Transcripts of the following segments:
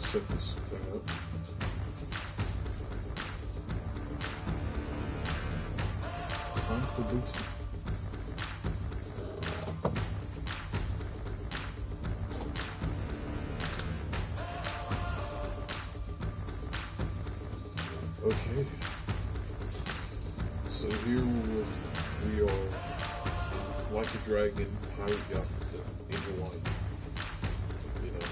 set this thing up. Time for booty. Okay. So here we are like a dragon pirate Yakuza in Hawaii. You know.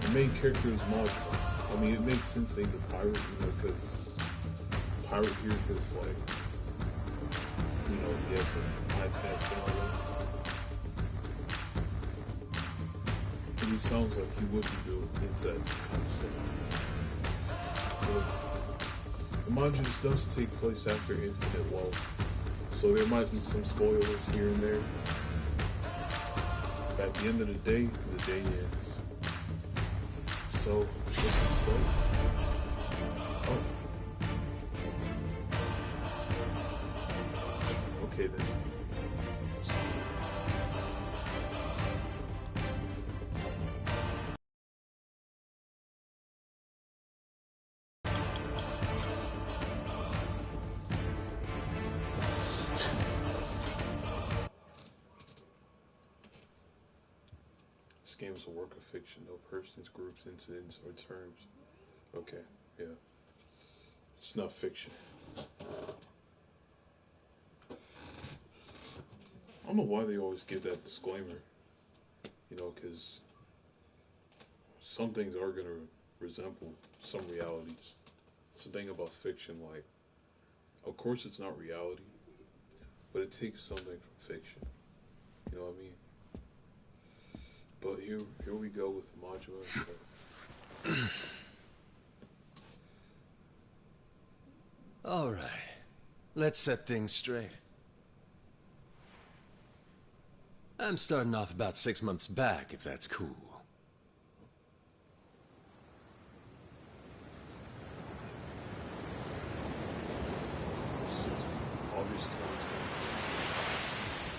The main character is modular. I mean, it makes sense that he's a pirate, you know, because pirate here, because like, you know, he has an iPad and all that. And he sounds like he would be doing into that kind of stuff. But mind you, this does take place after Infinite Wealth, so there might be some spoilers here and there. But at the end of the day ends. So, let's get started. Oh. Okay then. This game is a work of fiction. No persons, groups, incidents, or terms. Okay, yeah. It's not fiction. I don't know why they always give that disclaimer. You know, because some things are going to resemble some realities. It's the thing about fiction, like, of course it's not reality, but it takes something from fiction. You know what I mean? But here we go with modular stuff. All right, let's set things straight. I'm starting off about 6 months back, if that's cool. August 2020.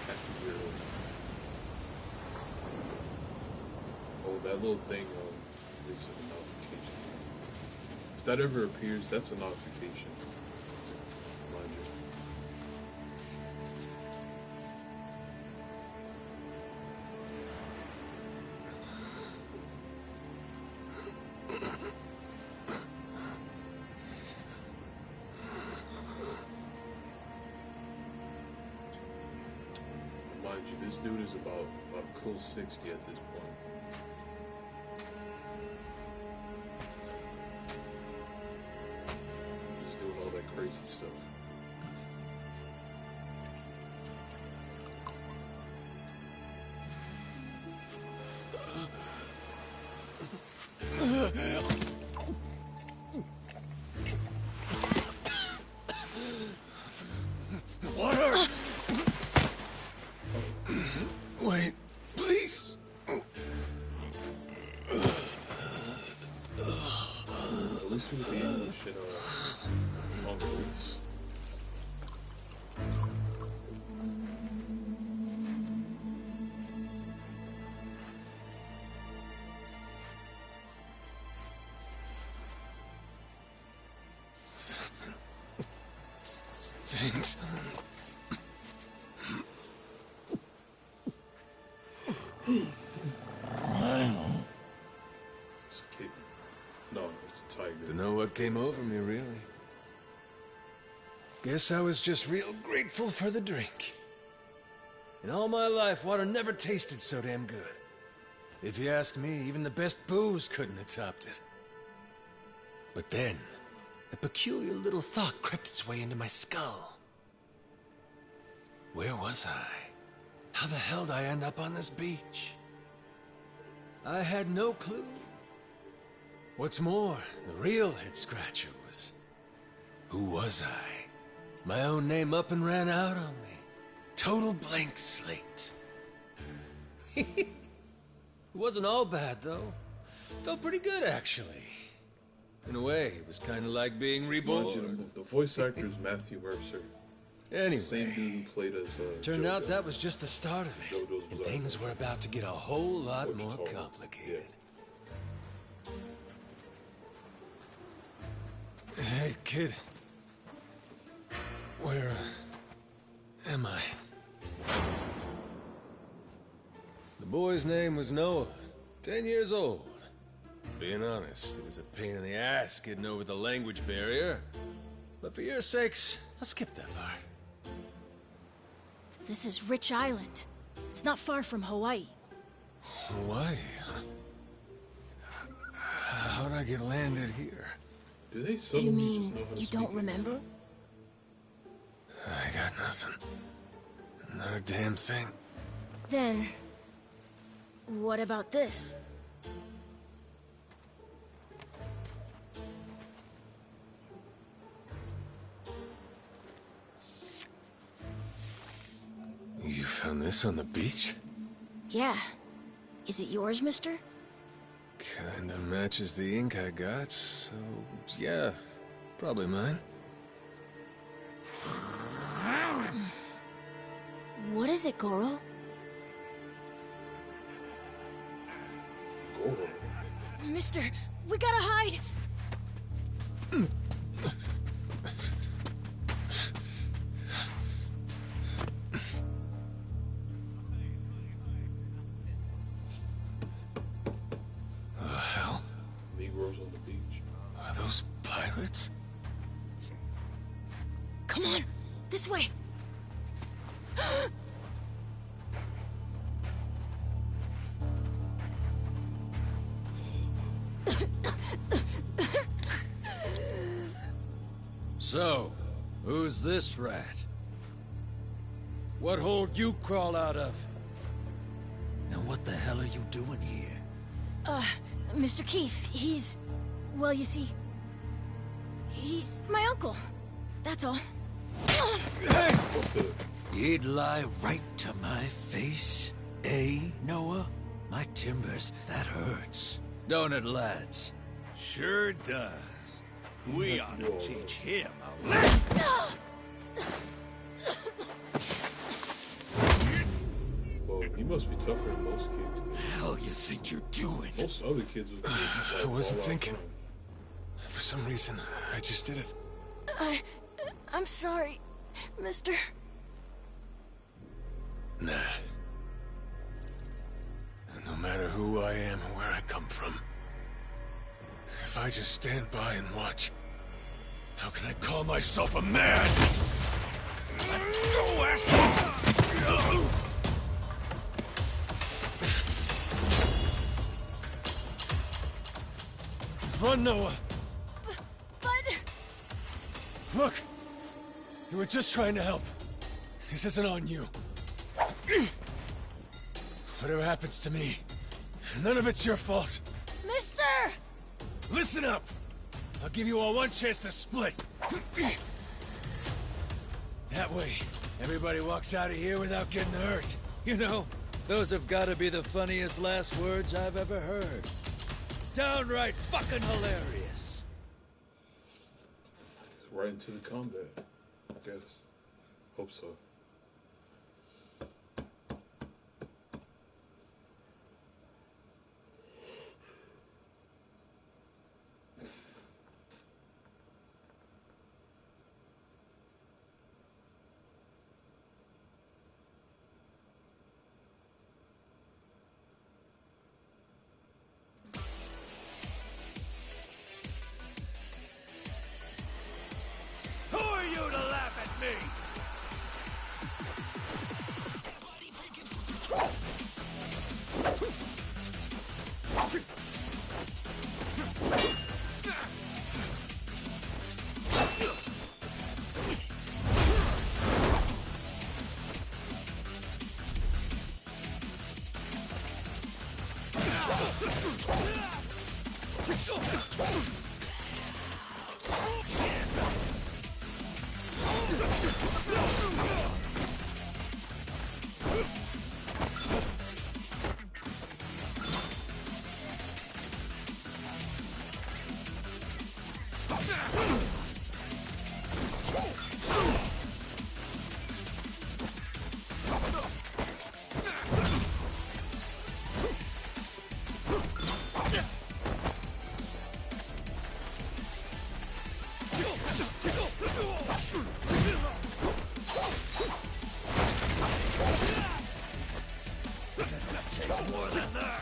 That's a year old. Oh, that little thing is a notification. If that ever appears, that's a notification. It's a reminder. Mind you, this dude is about close 60 at this point. He's doing all that crazy stuff. Water! Wait, please. At least with the English and on police. Thanks. It's a kitten. No, it's a tiger. Don't know what came over me, really. Guess I was just real grateful for the drink. In all my life, water never tasted so damn good. If you ask me, even the best booze couldn't have topped it. But then, a peculiar little thought crept its way into my skull. Where was I? How the hell did I end up on this beach? I had no clue. What's more, the real head-scratcher was... who was I? My own name up and ran out on me. Total blank slate. It wasn't all bad, though. Felt pretty good, actually. In a way, it was kind of like being reborn. The voice actor is Matthew Mercer. Anyway, Same dude who played as turned out JoJo. that was just the start of it. JoJo's And Bizarre things were about to get a whole lot more Torture. complicated. Hey, kid. Where am I? The boy's name was Noah, 10 years old. Being honest, it was a pain in the ass getting over the language barrier. But for your sakes, I'll skip that part. This is Rich Island. It's not far from Hawaii. Hawaii, huh? How'd I get landed here? Do they You suddenly just mean know how to you speak don't English? remember? I got nothing. Not a damn thing. Then, what about this? You found this on the beach? Yeah. Is it yours, mister? Kinda matches the ink I got, so yeah, probably mine. What is it, Goro? Goro. Mister, we gotta hide! The hell? Negroes on the beach. Are those pirates? Come on, this way! So, who's this rat? What hole you crawl out of? And what the hell are you doing here? Mr. Keith, he's... Well, you see... He's my uncle. That's all. What the? You'd lie right to my face, eh, Noah? My timbers, that hurts. Don't it, lads? Sure does. We ought to Whoa. teach him a lesson. Well, he must be tougher than most kids. The hell you think you're doing? Most other kids would. I wasn't thinking. For some reason, I just did it. I'm sorry, mister. Nah. No matter who I am or where I come from, if I just stand by and watch, how can I call myself a man? Let go, asshole! Run, Noah! But... Look! You were just trying to help. This isn't on you. Whatever happens to me, none of it's your fault. Mister! Listen up! I'll give you all one chance to split. That way, everybody walks out of here without getting hurt. You know, those have got to be the funniest last words I've ever heard. Downright fucking hilarious. Right into the combat. I guess. Hope so. Who are you to laugh at me? More than that.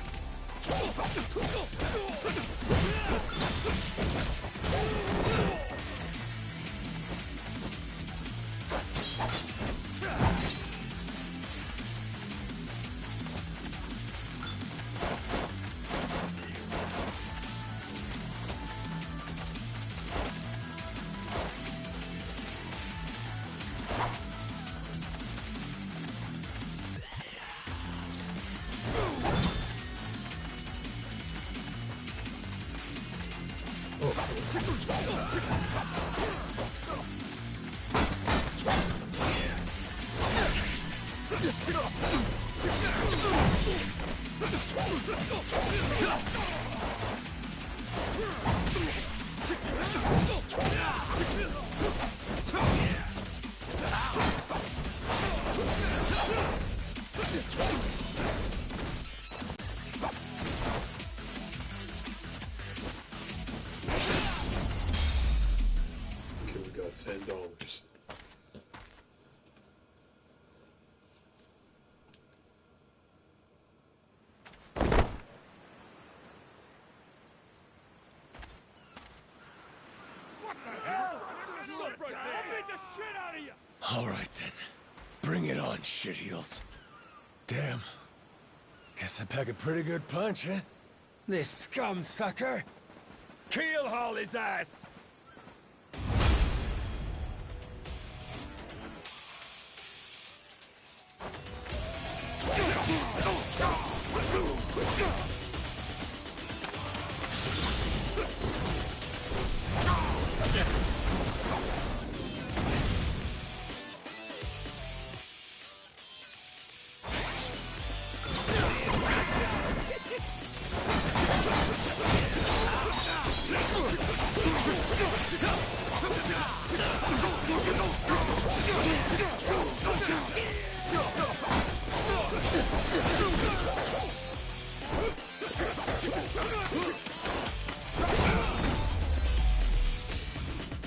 Okay, we got $10. All right, then. Bring it on, shitheels. Damn. Guess I pack a pretty good punch, huh? This scum sucker! Keel haul his ass!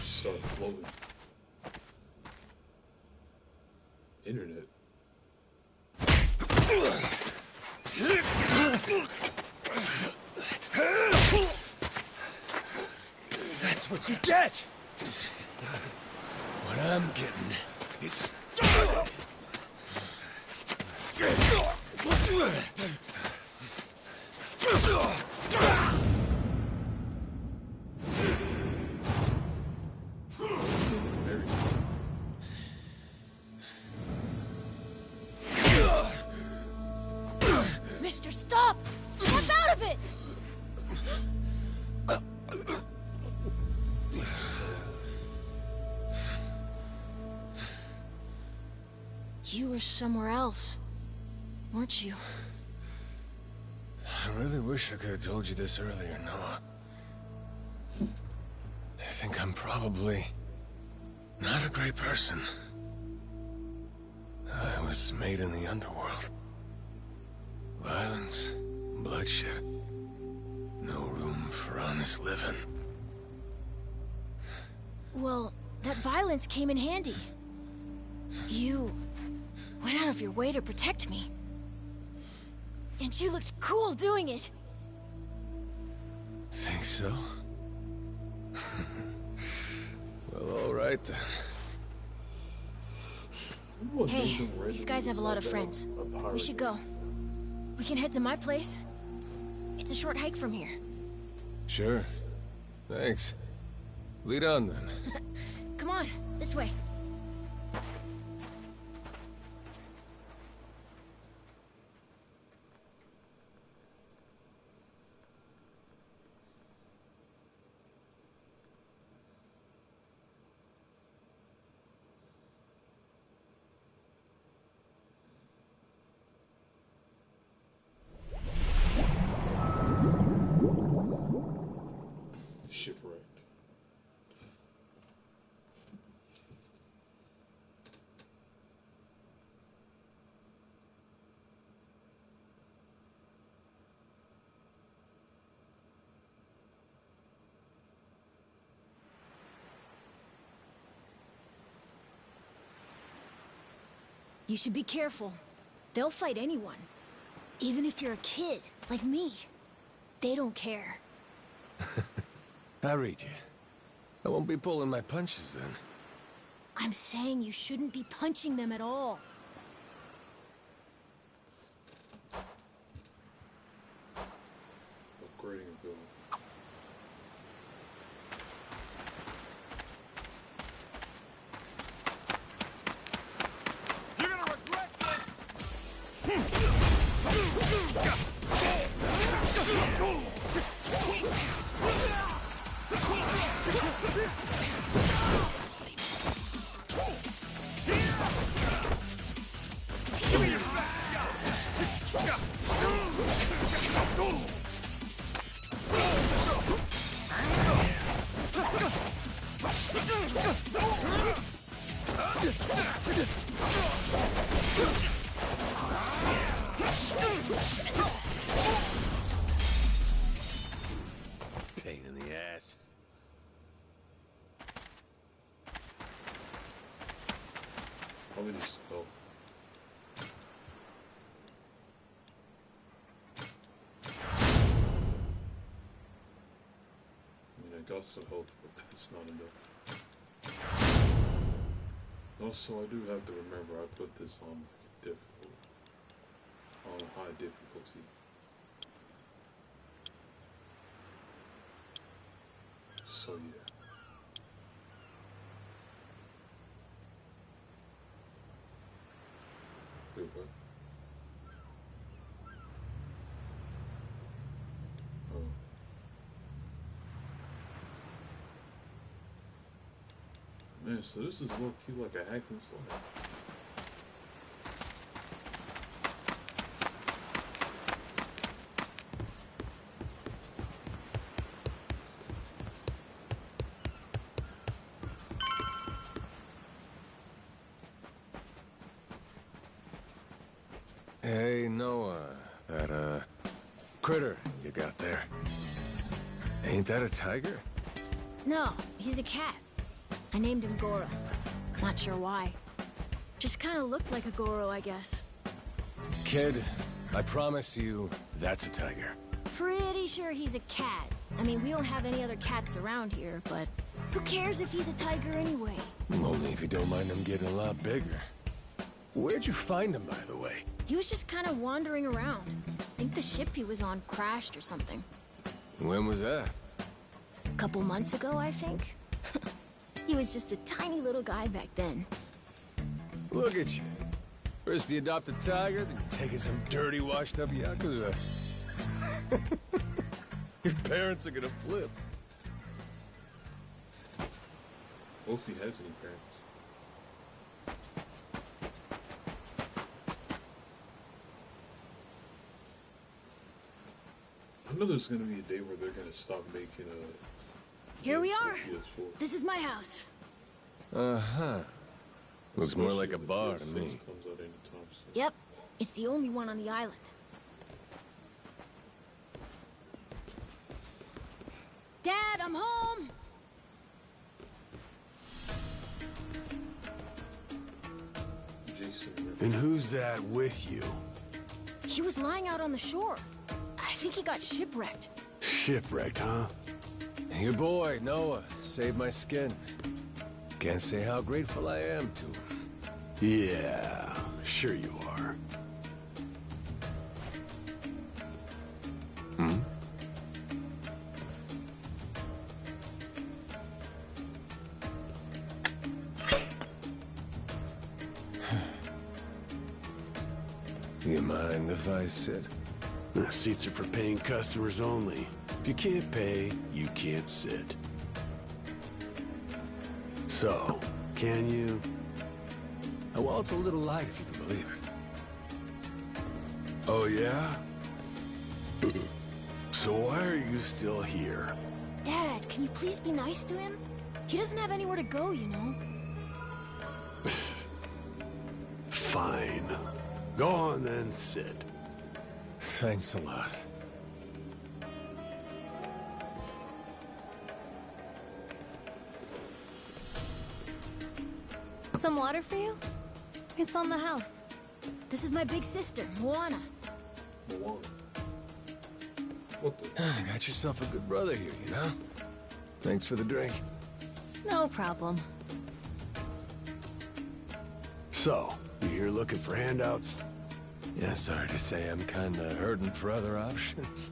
Start floating. Internet. That's what you get! What I'm getting is started! Very Mister, stop! Snap out of it! You were somewhere else, weren't you? I really wish I could have told you this earlier, Noah. I think I'm probably not a great person. I was made in the underworld. Violence, bloodshed. No room for honest living. Well, that violence came in handy. You went out of your way to protect me. And you looked cool doing it. Think so? Well, all right then. What Hey, Nathan these guys have a lot of friends. We should go. We can head to my place. It's a short hike from here. Sure. Thanks. Lead on then. Come on, this way. Shipwrecked. You should be careful. They'll fight anyone. Even if you're a kid, like me, they don't care. I read you. I won't be pulling my punches then. I'm saying you shouldn't be punching them at all. Upgrading ability. You're gonna regret Pain in the ass. Probably just health. I mean, I got some health, but that's not enough. Also, I do have to remember I put this on difficult, on high difficulty. So yeah. Wait, what? Oh. Man, so this is low-key like a hack and slide. Hey, Noah, that, critter you got there. Ain't that a tiger? No, he's a cat. I named him Goro. Not sure why. Just kind of looked like a Goro, I guess. Kid, I promise you, that's a tiger. Pretty sure he's a cat. I mean, we don't have any other cats around here, but who cares if he's a tiger anyway? Only if you don't mind them getting a lot bigger. Where'd you find him, by the way? He was just kind of wandering around. I think the ship he was on crashed or something. When was that? A couple months ago, I think. He was just a tiny little guy back then. Look at you. First you adopt a tiger, then you're taking some dirty, washed-up Yakuza. Your parents are gonna flip. Well, if he has any parents. I know there's gonna be a day where they're gonna stop making a. Here we games for are. PS4. This is my house. Uh-huh. Looks more like a Especially bar when to PS6 me. comes out anytime soon. Yep, it's the only one on the island. Dad, I'm home! Jason. And who's that with you? He was lying out on the shore. I think he got shipwrecked. Shipwrecked, huh? Your boy, Noah, saved my skin. Can't say how grateful I am to him. Yeah, sure you are. Hmm? You mind if I sit? The seats are for paying customers only. If you can't pay, you can't sit. So, can you? Well, it's a little light if you can believe it. Oh, yeah? So why are you still here? Dad, can you please be nice to him? He doesn't have anywhere to go, you know. Fine. Go on then, sit. Thanks a lot. Some water for you? It's on the house. This is my big sister, Moana. Moana. What the? Got yourself a good brother here, you know? Thanks for the drink. No problem. So, you here looking for handouts? Yeah, sorry to say I'm kinda hurting for other options.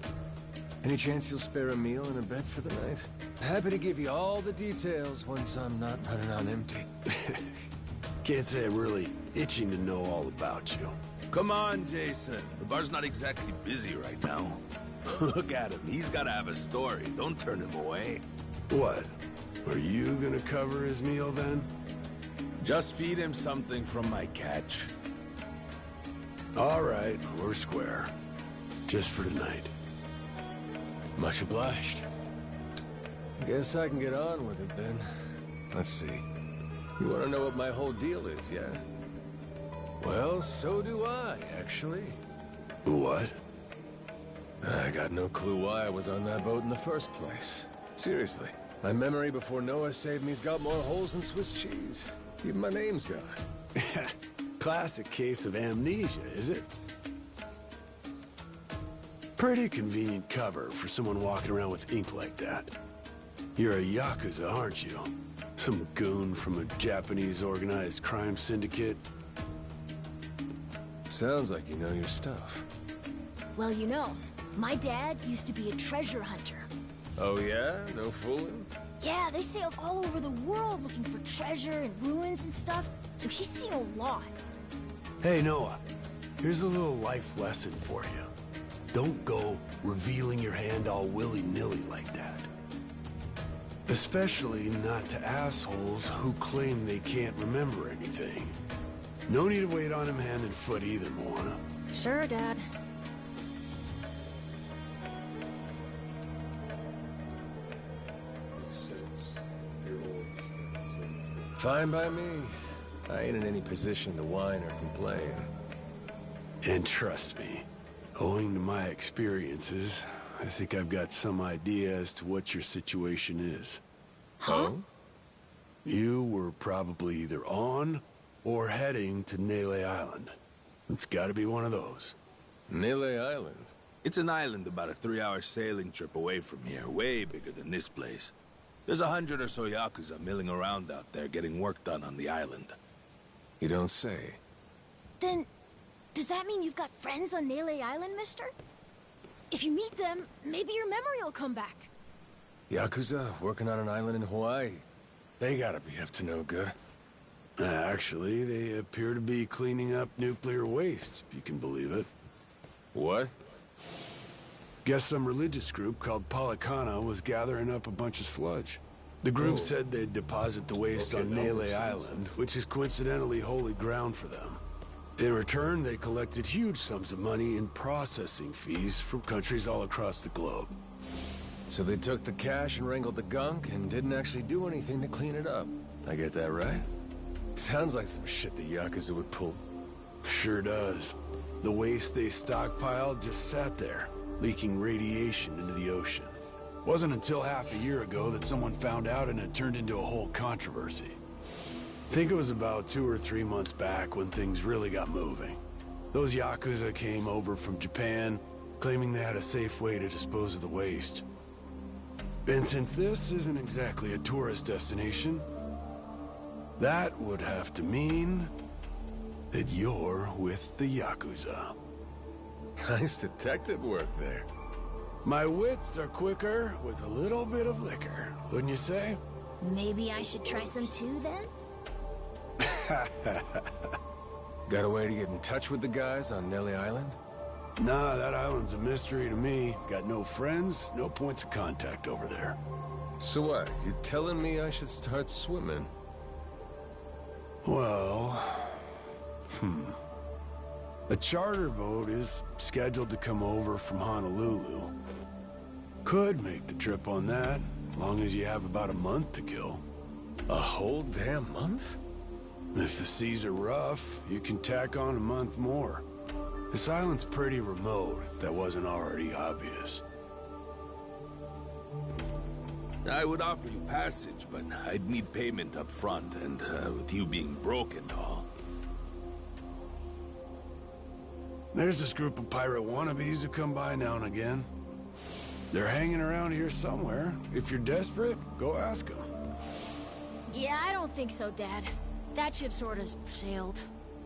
Any chance you'll spare a meal and a bed for the night? Happy to give you all the details once I'm not running on empty. Can't say I'm really itching to know all about you. Come on, Jason. The bar's not exactly busy right now. Look at him. He's gotta have a story. Don't turn him away. What? Are you gonna cover his meal then? Just feed him something from my catch. All right, we're square. Just for tonight. Much obliged. Guess I can get on with it then. Let's see. You want to know what my whole deal is, yeah? Well, so do I, actually. What? I got no clue why I was on that boat in the first place. Seriously. My memory before Noah saved me's got more holes than Swiss cheese. Even my name's gone. Classic case of amnesia, is it? Pretty convenient cover for someone walking around with ink like that. You're a Yakuza, aren't you? Some goon from a Japanese organized crime syndicate? Sounds like you know your stuff. Well, you know, my dad used to be a treasure hunter. Oh yeah? No fooling? Yeah, they sailed all over the world looking for treasure and ruins and stuff, so he's seen a lot. Hey, Noah. Here's a little life lesson for you. Don't go revealing your hand all willy-nilly like that. Especially not to assholes who claim they can't remember anything. No need to wait on him hand and foot either, Moana. Sure, Dad. Makes sense. You're old. Fine by me. I ain't in any position to whine or complain. And trust me, owing to my experiences, I think I've got some idea as to what your situation is. Huh? Oh? You were probably either on or heading to Nele Island. It's gotta be one of those. Nele Island? It's an island about a 3-hour sailing trip away from here, way bigger than this place. There's 100 or so Yakuza milling around out there getting work done on the island. You don't say. Then, does that mean you've got friends on Nele Island, mister? If you meet them, maybe your memory will come back. Yakuza working on an island in Hawaii. They gotta be up to no good. Actually, they appear to be cleaning up nuclear waste, if you can believe it. What? Guess some religious group called Policana was gathering up a bunch of sludge. The group said they'd deposit the waste on that Nele makes sense. Island, which is coincidentally holy ground for them. In return, they collected huge sums of money in processing fees from countries all across the globe. So they took the cash and wrangled the gunk and didn't actually do anything to clean it up. I get that right? Sounds like some shit the Yakuza would pull. Sure does. The waste they stockpiled just sat there, leaking radiation into the ocean. Wasn't until half a year ago that someone found out and it turned into a whole controversy. Think it was about 2 or 3 months back when things really got moving. Those Yakuza came over from Japan, claiming they had a safe way to dispose of the waste. And since this isn't exactly a tourist destination, that would have to mean that you're with the Yakuza. Nice detective work there. My wits are quicker with a little bit of liquor, wouldn't you say? Maybe I should try some too, then? Got a way to get in touch with the guys on Nele Island? Nah, that island's a mystery to me. Got no friends, no points of contact over there. So what? You telling me I should start swimming? Well... A charter boat is scheduled to come over from Honolulu. Could make the trip on that, long as you have about a month to kill. A whole damn month? If the seas are rough, you can tack on a month more. This island's pretty remote, if that wasn't already obvious. I would offer you passage, but I'd need payment up front, and with you being broke and all. There's this group of pirate wannabes who come by now and again. They're hanging around here somewhere. If you're desperate, go ask them. Yeah, I don't think so, Dad. That ship sort of sailed.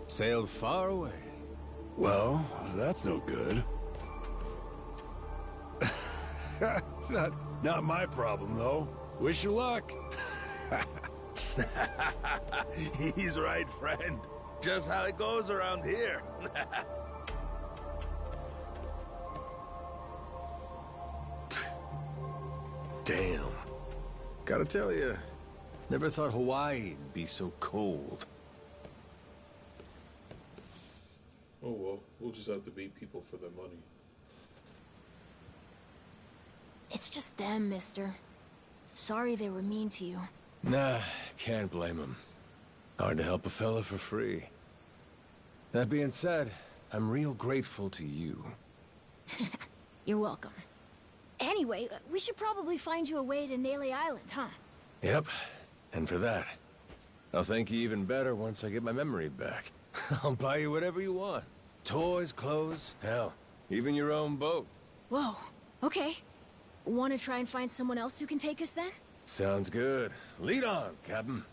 Sailed far away. Well, that's no good. It's not my problem, though. Wish you luck. He's right, friend. Just how it goes around here. Damn. Gotta tell you, never thought Hawaii'd be so cold. Oh well, we'll just have to beat people for their money. It's just them, mister. Sorry they were mean to you. Nah, can't blame him. Hard to help a fella for free. That being said, I'm real grateful to you. You're welcome. Anyway, we should probably find you a way to Nele Island, huh? Yep, and for that, I'll thank you even better once I get my memory back. I'll buy you whatever you want. Toys, clothes, hell, even your own boat. Whoa, okay. Want to try and find someone else who can take us then? Sounds good. Lead on, Captain.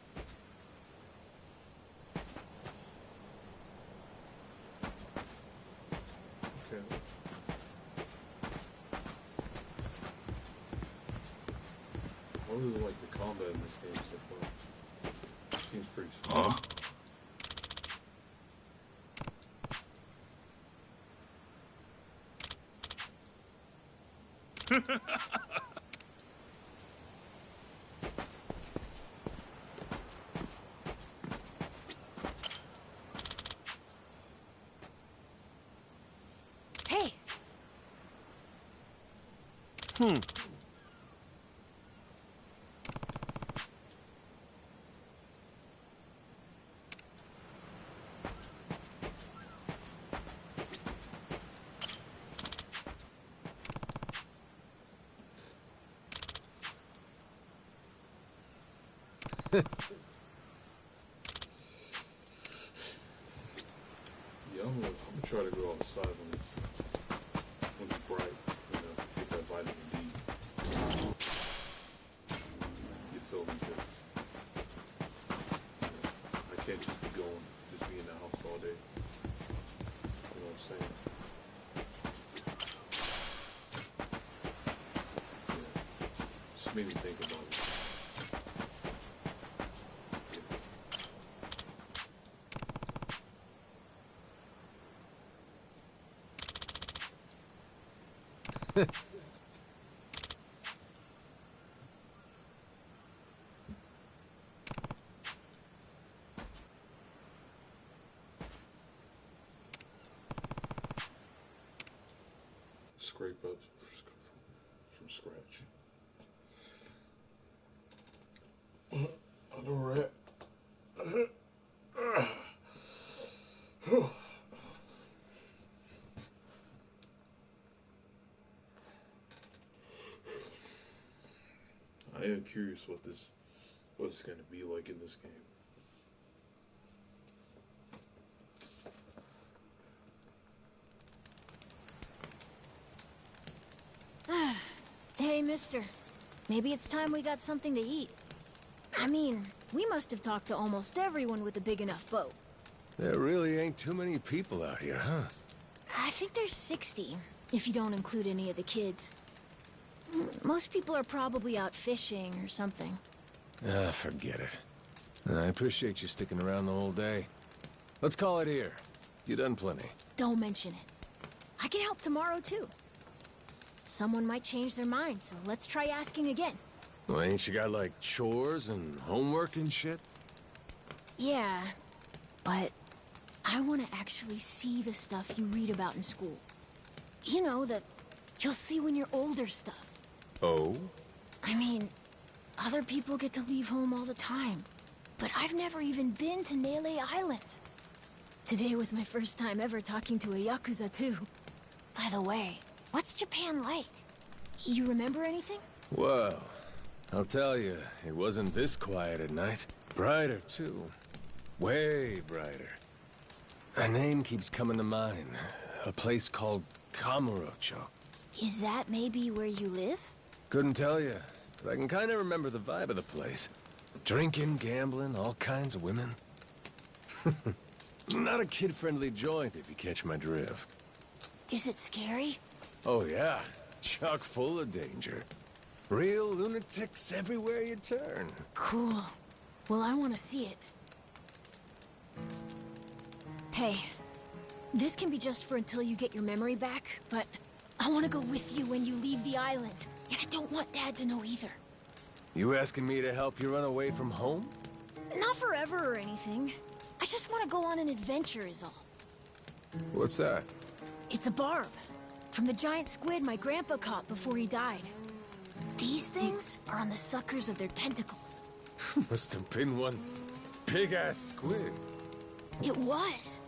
Okay. I really like the combat in this game so far. Seems pretty smooth. Hey! Yeah, I'm gonna try to go outside when it's bright, get that vitamin D. You feel me? 'Cause, I can't just be in the house all day. You know what I'm saying? Yeah. Just made me think about it. Scrape up from scratch. Another rat. I am curious what it's gonna be like in this game. Hey, mister. Maybe it's time we got something to eat. I mean, we must have talked to almost everyone with a big enough boat. There really ain't too many people out here, huh? I think there's 60, if you don't include any of the kids. Most people are probably out fishing or something. Ah, forget it. I appreciate you sticking around the whole day. Let's call it here. You done plenty. Don't mention it. I can help tomorrow, too. Someone might change their mind, so let's try asking again. Well, ain't you got, like, chores and homework and shit? Yeah, but I want to actually see the stuff you read about in school. You know, the you'll see when you're older stuff. Oh? I mean, other people get to leave home all the time, but I've never even been to Nele Island. Today was my first time ever talking to a Yakuza, too. By the way, what's Japan like? You remember anything? Well, I'll tell you, it wasn't this quiet at night. Brighter, too. Way brighter. A name keeps coming to mind. A place called Kamurocho. Is that maybe where you live? Couldn't tell you, but I can kind of remember the vibe of the place. Drinking, gambling, all kinds of women. Not a kid-friendly joint, if you catch my drift. Is it scary? Oh yeah, chock full of danger. Real lunatics everywhere you turn. Cool. Well, I want to see it. Hey, this can be just for until you get your memory back, but I want to go with you when you leave the island. And I don't want Dad to know either. You asking me to help you run away from home? Not forever or anything. I just want to go on an adventure is all. What's that? It's a barb. From the giant squid my grandpa caught before he died. These things are on the suckers of their tentacles. Must have been one big-ass squid. It was.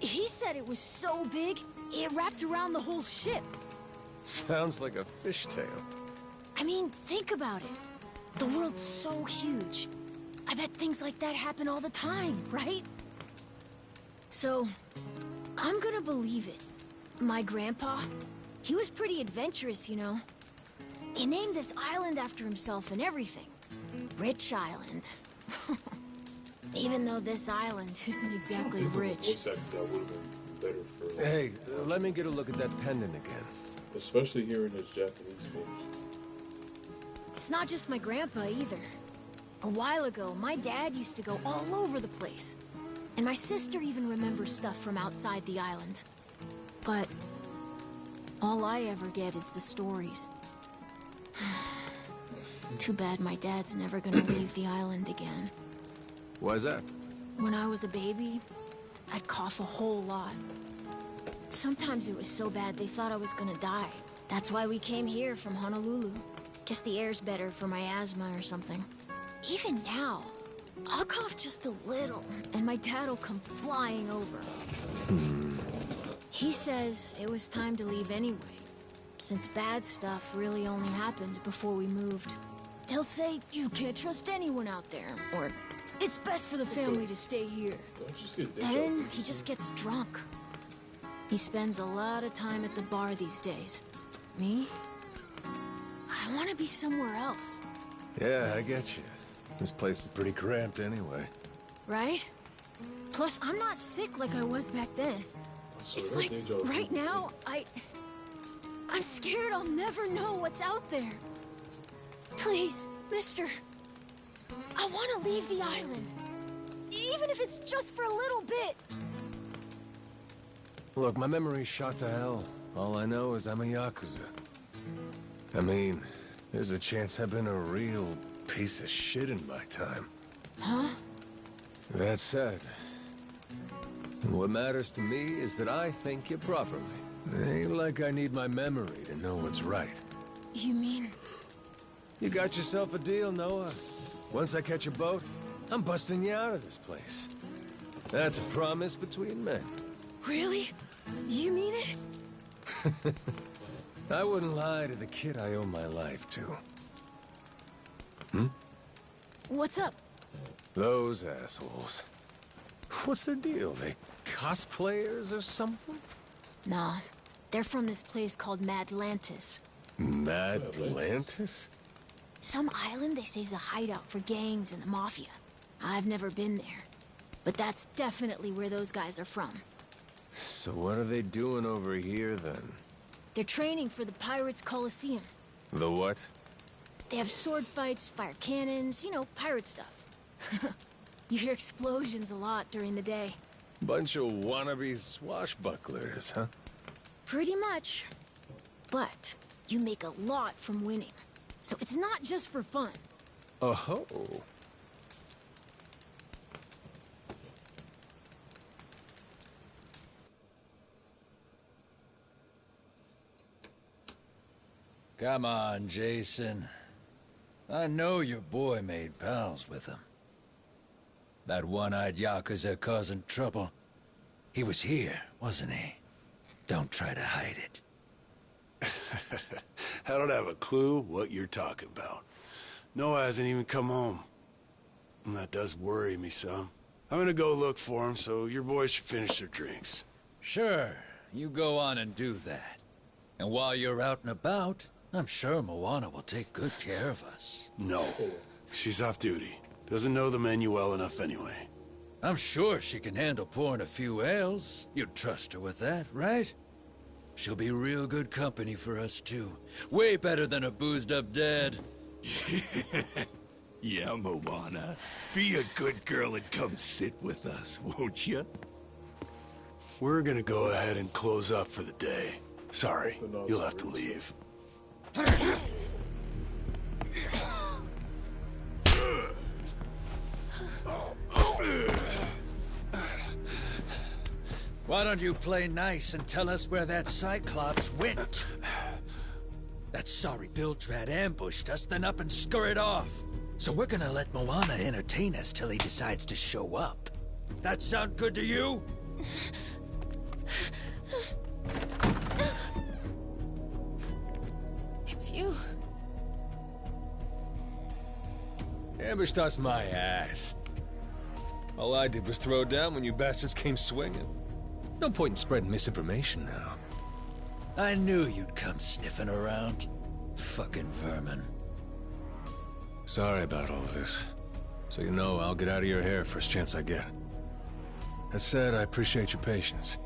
He said it was so big, it wrapped around the whole ship. Sounds like a fishtail. I mean, think about it. The world's so huge. I bet things like that happen all the time, right? So, I'm gonna believe it. My grandpa, he was pretty adventurous, you know. He named this island after himself and everything. Rich Island. Even though this island isn't exactly rich. Voice actor that would have been better for. Hey, let me get a look at that pendant again. Especially hearing his Japanese voice. It's not just my grandpa either. A while ago, my dad used to go all over the place. And my sister even remembers stuff from outside the island. But all I ever get is the stories. Too bad my dad's never gonna leave the island again. Why's that? When I was a baby, I'd cough a whole lot. Sometimes it was so bad they thought I was gonna die. That's why we came here from Honolulu. Guess the air's better for my asthma or something. Even now, I'll cough just a little, and my dad'll come flying over. He says it was time to leave anyway, since bad stuff really only happened before we moved. He'll say, you can't trust anyone out there, or it's best for the family to stay here. Then he just gets drunk. He spends a lot of time at the bar these days. Me? I want to be somewhere else. Yeah, I get you. This place is pretty cramped anyway. Right? Plus, I'm not sick like I was back then. It's like, right now, I'm scared I'll never know what's out there. Please, mister. I want to leave the island. Even if it's just for a little bit. Look, my memory's shot to hell. All I know is I'm a Yakuza. I mean, there's a chance I've been a real piece of shit in my time. Huh? That said, what matters to me is that I think you properly. Ain't like I need my memory to know what's right. You mean? You got yourself a deal, Noah. Once I catch a boat, I'm busting you out of this place. That's a promise between men. Really? You mean it? I wouldn't lie to the kid I owe my life to. Hmm? What's up? Those assholes. What's their deal? They cosplayers or something? Nah. They're from this place called Madlantis. Madlantis? Some island they say is a hideout for gangs and the mafia. I've never been there. But that's definitely where those guys are from. So what are they doing over here, then? They're training for the Pirates Coliseum. The what? They have sword fights, fire cannons, you know, pirate stuff. You hear explosions a lot during the day. Bunch of wannabe swashbucklers, huh? Pretty much. But you make a lot from winning. So it's not just for fun. Oh-ho. Come on, Jason. I know your boy made pals with him. That one-eyed Yakuza causing trouble. He was here, wasn't he? Don't try to hide it. I don't have a clue what you're talking about. Noah hasn't even come home. And that does worry me some. I'm gonna go look for him, so your boys should finish their drinks. Sure. you go on and do that. And while you're out and about, I'm sure Moana will take good care of us. No. She's off duty. Doesn't know the menu well enough anyway. I'm sure she can handle pouring a few ales. You'd trust her with that, right? She'll be real good company for us, too. Way better than a boozed-up dad. Yeah, Moana. Be a good girl and come sit with us, won't you? We're gonna go ahead and close up for the day. Sorry, you'll have to leave. Why don't you play nice and tell us where that Cyclops went? That sorry Biltrad ambushed us, then up and scurried off. So we're gonna let Moana entertain us till he decides to show up. That sound good to you? It's you. Ambushed us my ass. All I did was throw down when you bastards came swinging. No point in spreading misinformation now. I knew you'd come sniffing around. Fucking vermin. Sorry about all of this. So you know, I'll get out of your hair first chance I get. That said, I appreciate your patience.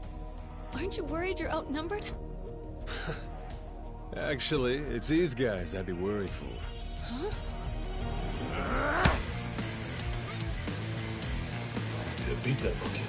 Aren't you worried you're outnumbered? Actually, it's these guys I'd be worried for. Huh? Yeah, beat that monkey.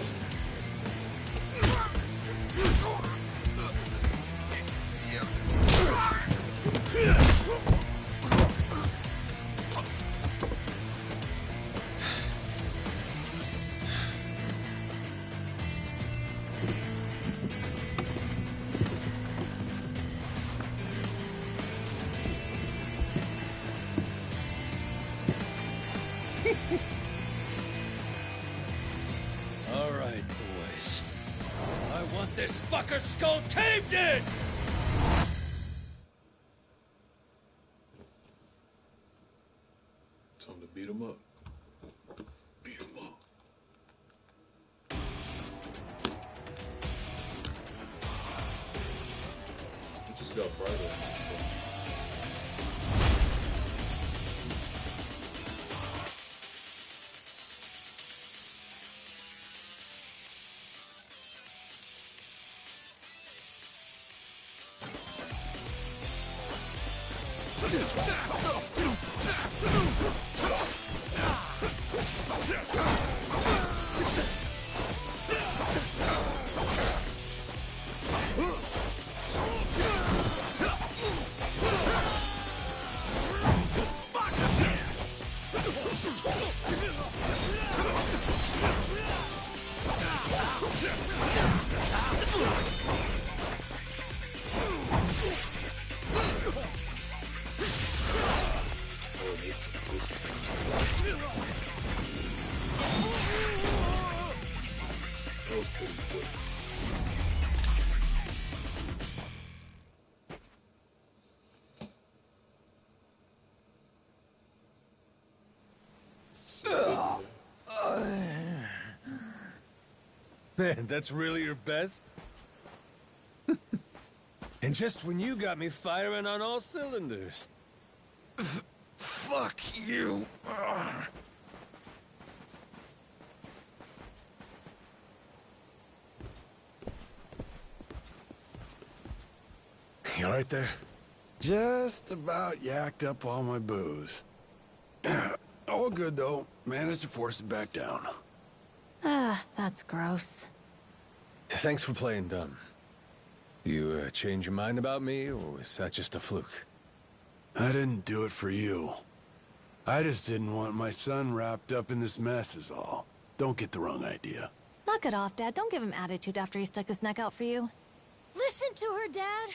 All right, boys. I want this fucker skull caved in! Time to beat him up. Beat him up. It just got brighter. Man, that's really your best? And just when you got me firing on all cylinders. Fuck you. You all right there? Just about yacked up all my booze. All good, though. Managed to force it back down. Ah, that's gross. Thanks for playing dumb. You change your mind about me, or was that just a fluke? I didn't do it for you. I just didn't want my son wrapped up in this mess is all. Don't get the wrong idea. Knock it off, Dad. Don't give him attitude after he stuck his neck out for you. Listen to her, Dad.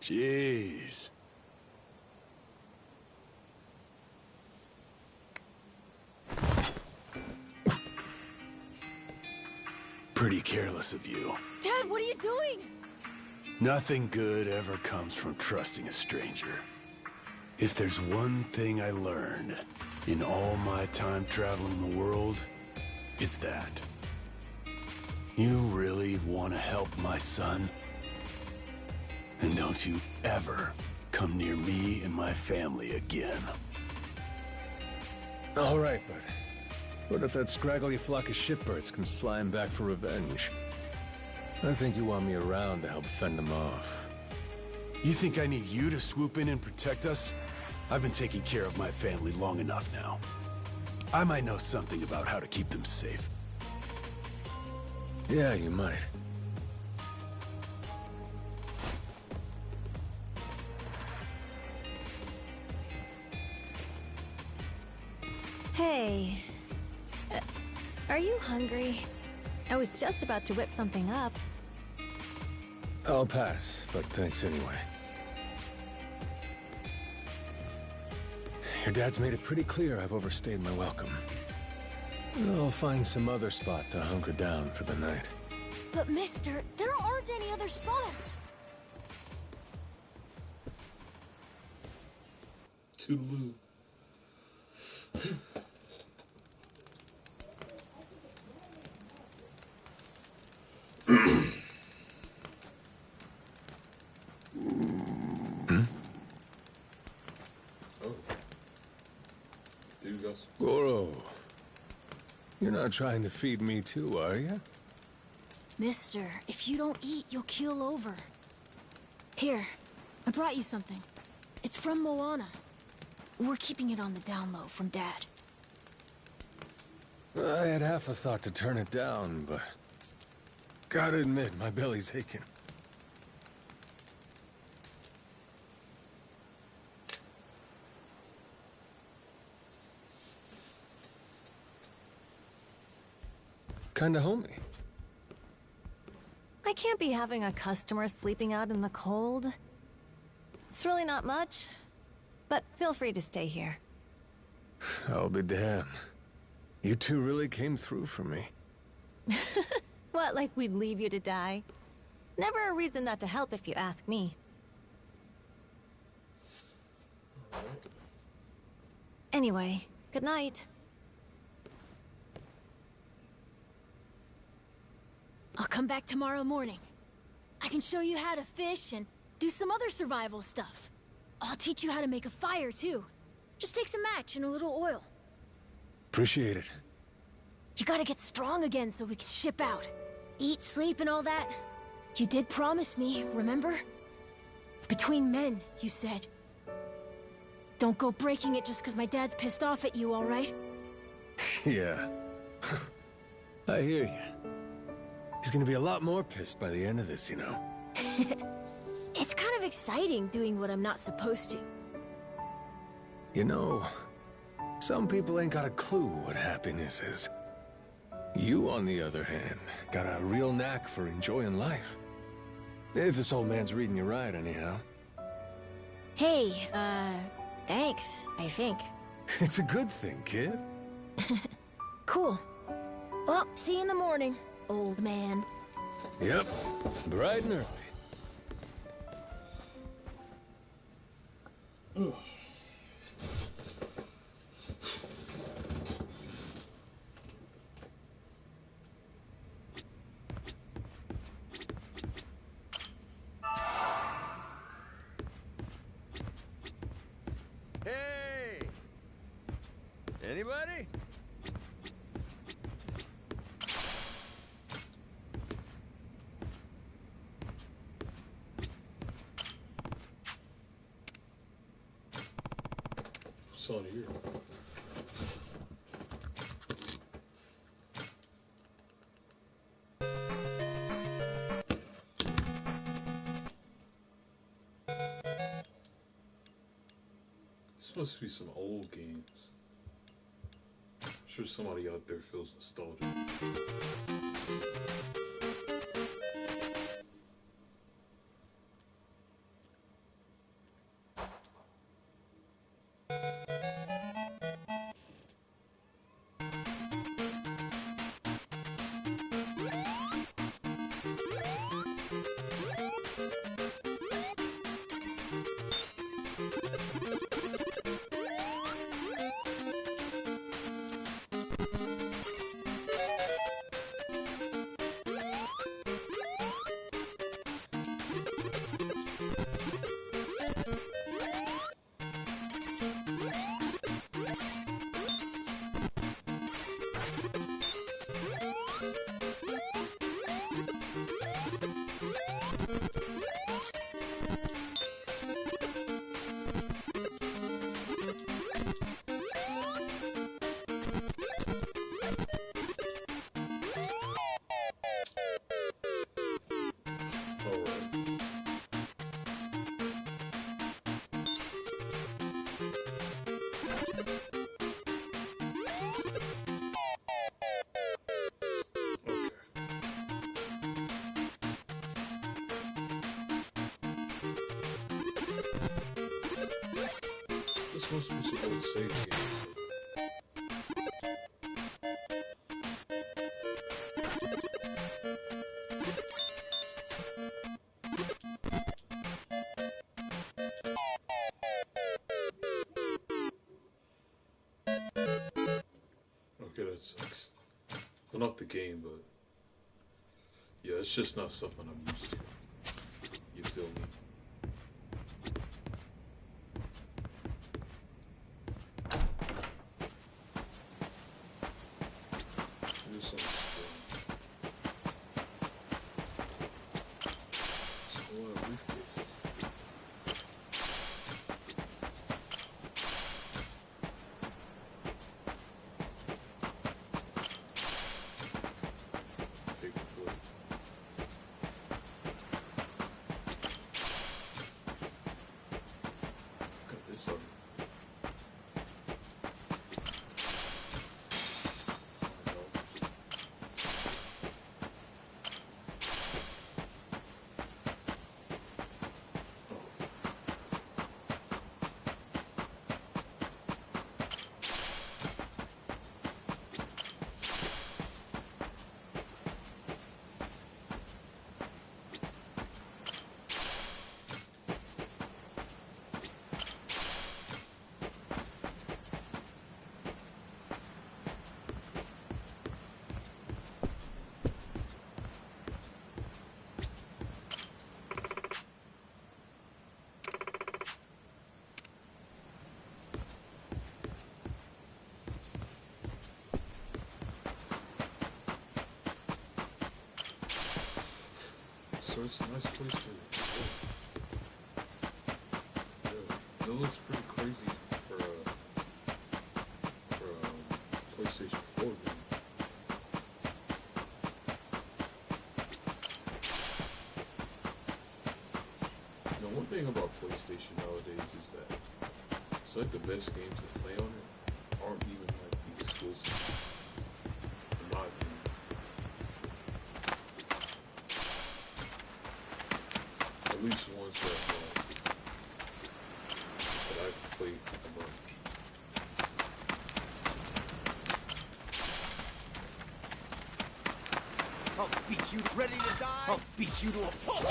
Jeez. Pretty careless of you. Dad, what are you doing? Nothing good ever comes from trusting a stranger. If there's one thing I learned in all my time traveling the world, it's that. You really want to help my son? And don't you ever come near me and my family again. All right, but what if that scraggly flock of shitbirds comes flying back for revenge? I think you want me around to help fend them off. You think I need you to swoop in and protect us? I've been taking care of my family long enough now. I might know something about how to keep them safe. Yeah, you might. Hey. Are you hungry? I was just about to whip something up. I'll pass, but thanks anyway. Your dad's made it pretty clear I've overstayed my welcome. I'll find some other spot to hunker down for the night. But mister, there aren't any other spots. Toodaloo. Oh. Dude, Gus. Goro, you're not trying to feed me too, are you? Mister, if you don't eat, you'll keel over. Here, I brought you something. It's from Moana. We're keeping it on the down low from Dad. I had half a thought to turn it down, but... gotta admit, my belly's aching. Kinda homey. I can't be having a customer sleeping out in the cold. It's really not much, but feel free to stay here. I'll be damned. You two really came through for me. What, like we'd leave you to die? Never a reason not to help if you ask me. Anyway, good night. I'll come back tomorrow morning. I can show you how to fish and do some other survival stuff. I'll teach you how to make a fire, too. Just take some match and a little oil. Appreciate it. You gotta get strong again so we can ship out. Eat, sleep, and all that. You did promise me, remember? Between men, you said. Don't go breaking it just because my dad's pissed off at you, all right? Yeah. I hear you. He's gonna be a lot more pissed by the end of this, you know. It's kind of exciting doing what I'm not supposed to. You know, some people ain't got a clue what happiness is. You, on the other hand, got a real knack for enjoying life. If this old man's reading you right, anyhow. Hey, thanks, I think. It's a good thing, kid. Cool. Well, see you in the morning, old man. Yep, bright and early. Hey! Anybody? What's on here? This must be some old games. I'm sure somebody out there feels nostalgic. this one's supposed to be a safe game, so. Okay, that sucks. Well, not the game, but yeah, it's just not something I'm used to. You feel me? This one's it's a lot of briefcases. Big flip. Got this already. So it's a nice place to live. Yeah, it looks pretty crazy for a PlayStation 4 game. Now, one thing about PlayStation nowadays is that it's like the best games to play on it aren't even like the exclusives. In my opinion. At least ones that I've played a bunch. I'll beat you ready to die. I'll beat you to a pulp.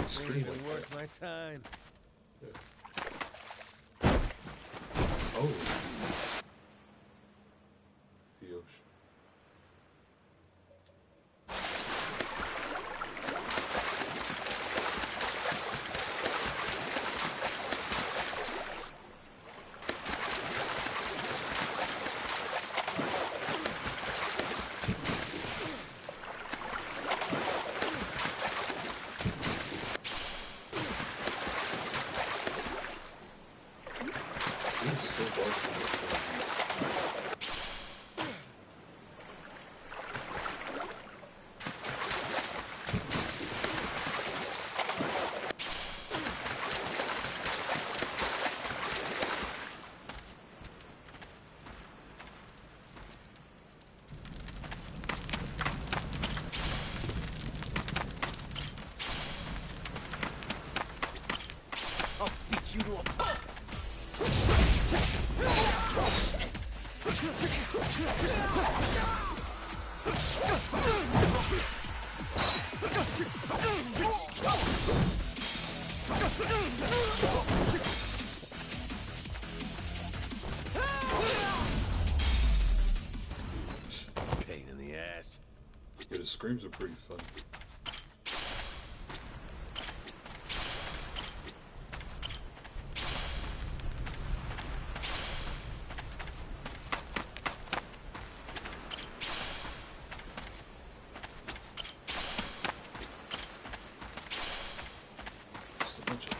Scream like worth that. my time. Yeah. Oh. The ocean. It's so dark in this one. I'll beat you to a pulp. Pain in the ass. Yeah, the screams are pretty funny. Just a bunch of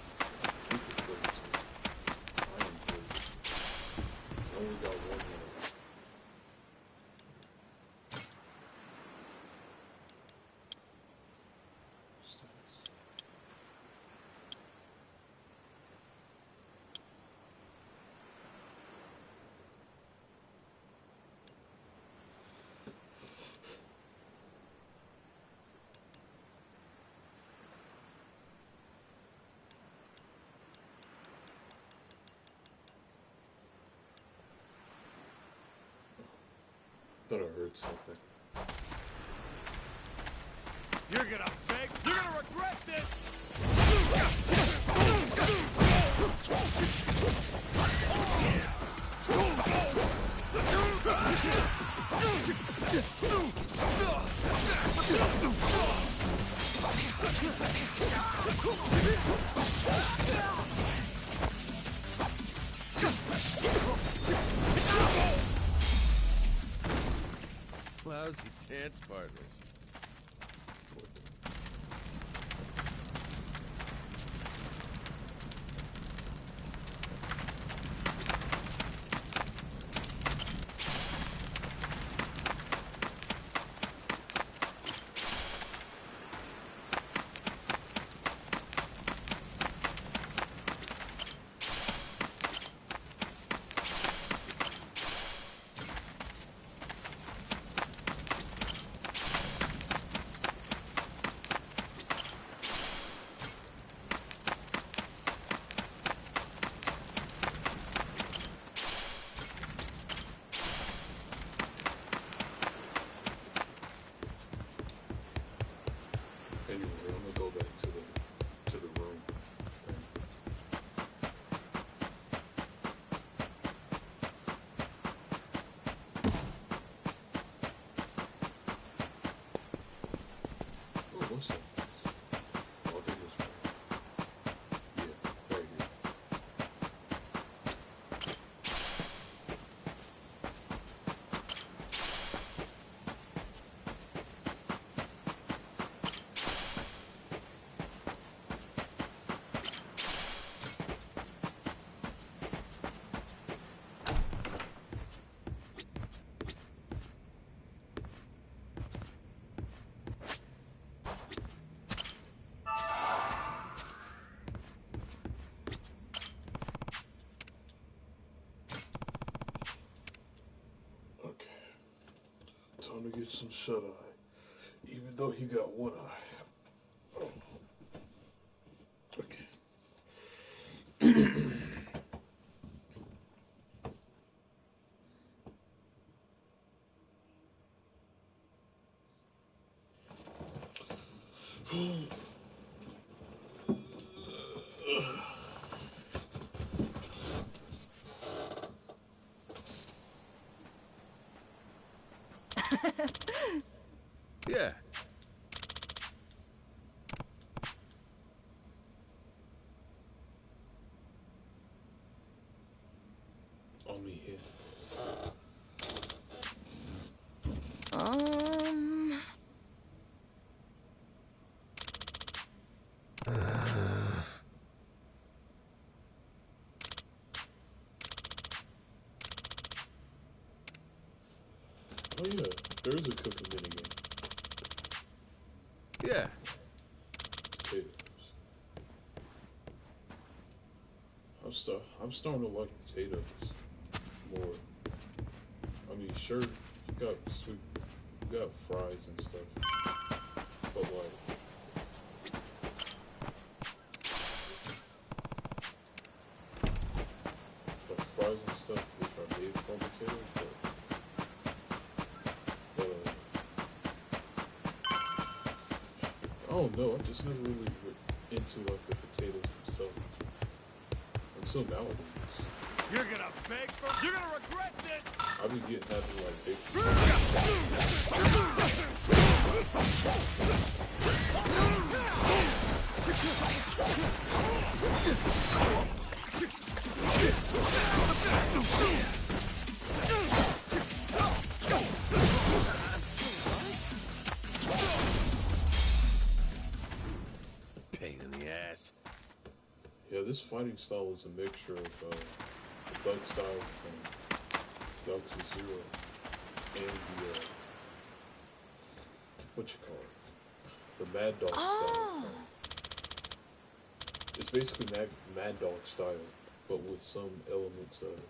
people plates and iron plates. I only got one left. Thought I heard something. You're gonna beg. You're gonna regret this. Lousy dance partners. Anyway, I'm gonna go back to the room. Oh, what's that? Oh, I think it was yeah, right here. Okay, time to get some shut eye, even though he got one eye. Oh, okay. Yeah. Only here. Um... Oh yeah, there is a cooking minigame. Yeah. Potatoes. I'm starting to like potatoes more. I mean, sure, you got sweet, you got fries and stuff, but like, the fries and stuff which are made from potatoes, but I don't know. I just never really were into like the potatoes themselves until nowadays. You're gonna beg for. You're gonna regret this. I've been getting having like big. Pain in the ass. Yeah, this fighting style is a mixture of the thug style from Yakuza 0 and the what you call it, the Mad Dog style. It's basically Mad Dog style, but with some elements of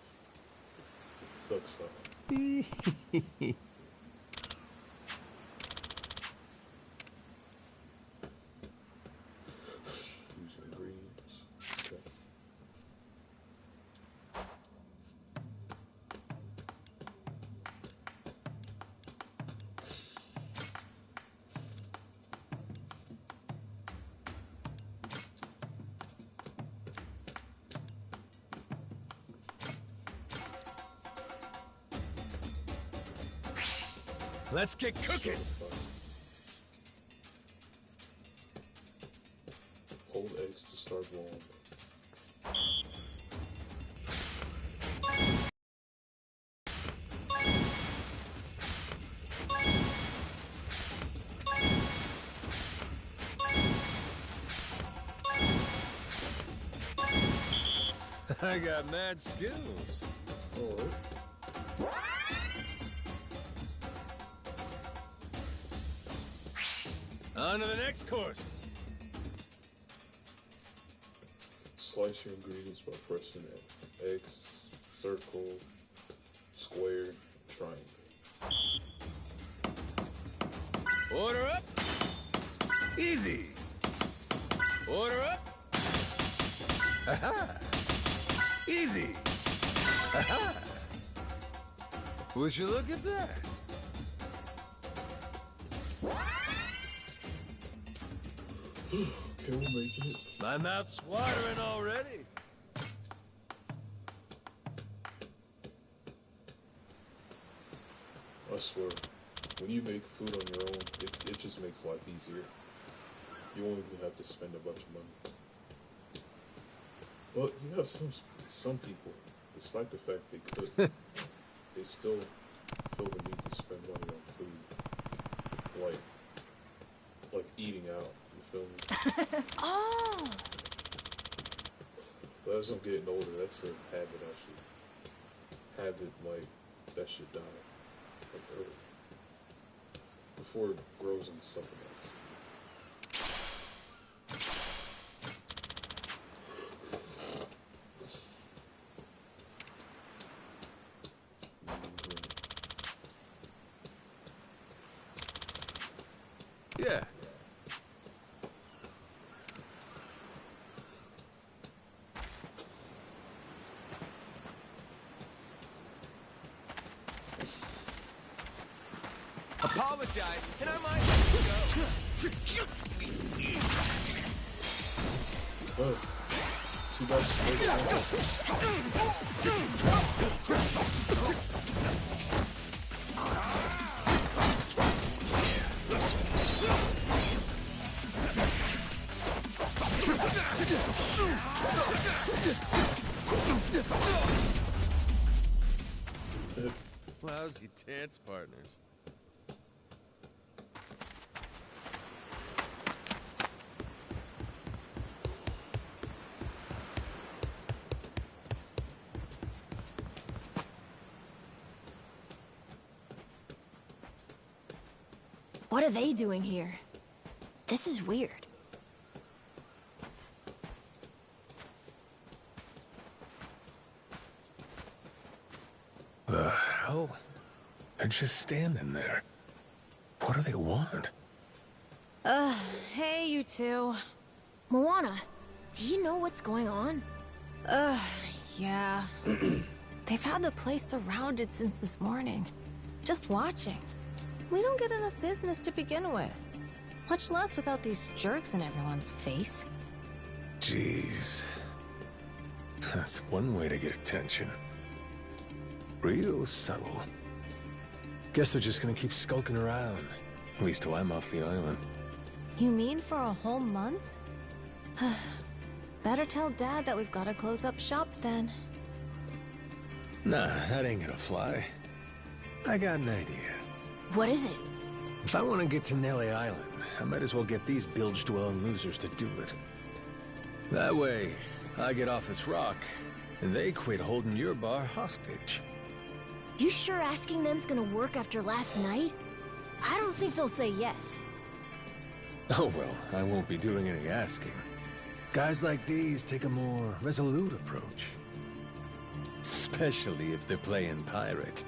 thug style. Using ingredients. Okay. Let's get cooking! Hold X to start blowing. I got mad skills. Alright. On to the next course. Slice your ingredients by pressing X, circle, square, triangle. Order up. Easy. Order up. Aha. Easy. Aha. Would you look at that? Okay, we're making it. My mouth's watering already. I swear, when you make food on your own, it just makes life easier. You won't even have to spend a bunch of money. But you have some people, despite the fact they could, they still feel the need to spend money on food, like eating out. You feel me? Oh! But as I'm getting older, that's a habit that should die, like early, before it grows into something else. Yeah. Apologize, and I might Oh, too bad she made Lousy dance partners. What are they doing here? This is weird. The hell? They're just standing there. What do they want? Hey, you two. Moana, do you know what's going on? Yeah. They've had the place surrounded since this morning. Just watching. We don't get enough business to begin with. Much less without these jerks in everyone's face. Jeez. That's one way to get attention. Real subtle. Guess they're just gonna keep skulking around. At least till I'm off the island. You mean for a whole month? Better tell Dad that we've got to close up shop then. Nah, that ain't gonna fly. I got an idea. What is it? If I want to get to Nelly Island, I might as well get these bilge-dwelling losers to do it. That way, I get off this rock, and they quit holding your bar hostage. You sure asking them's gonna work after last night? I don't think they'll say yes. Oh well, I won't be doing any asking. Guys like these take a more resolute approach. Especially if they're playing pirate.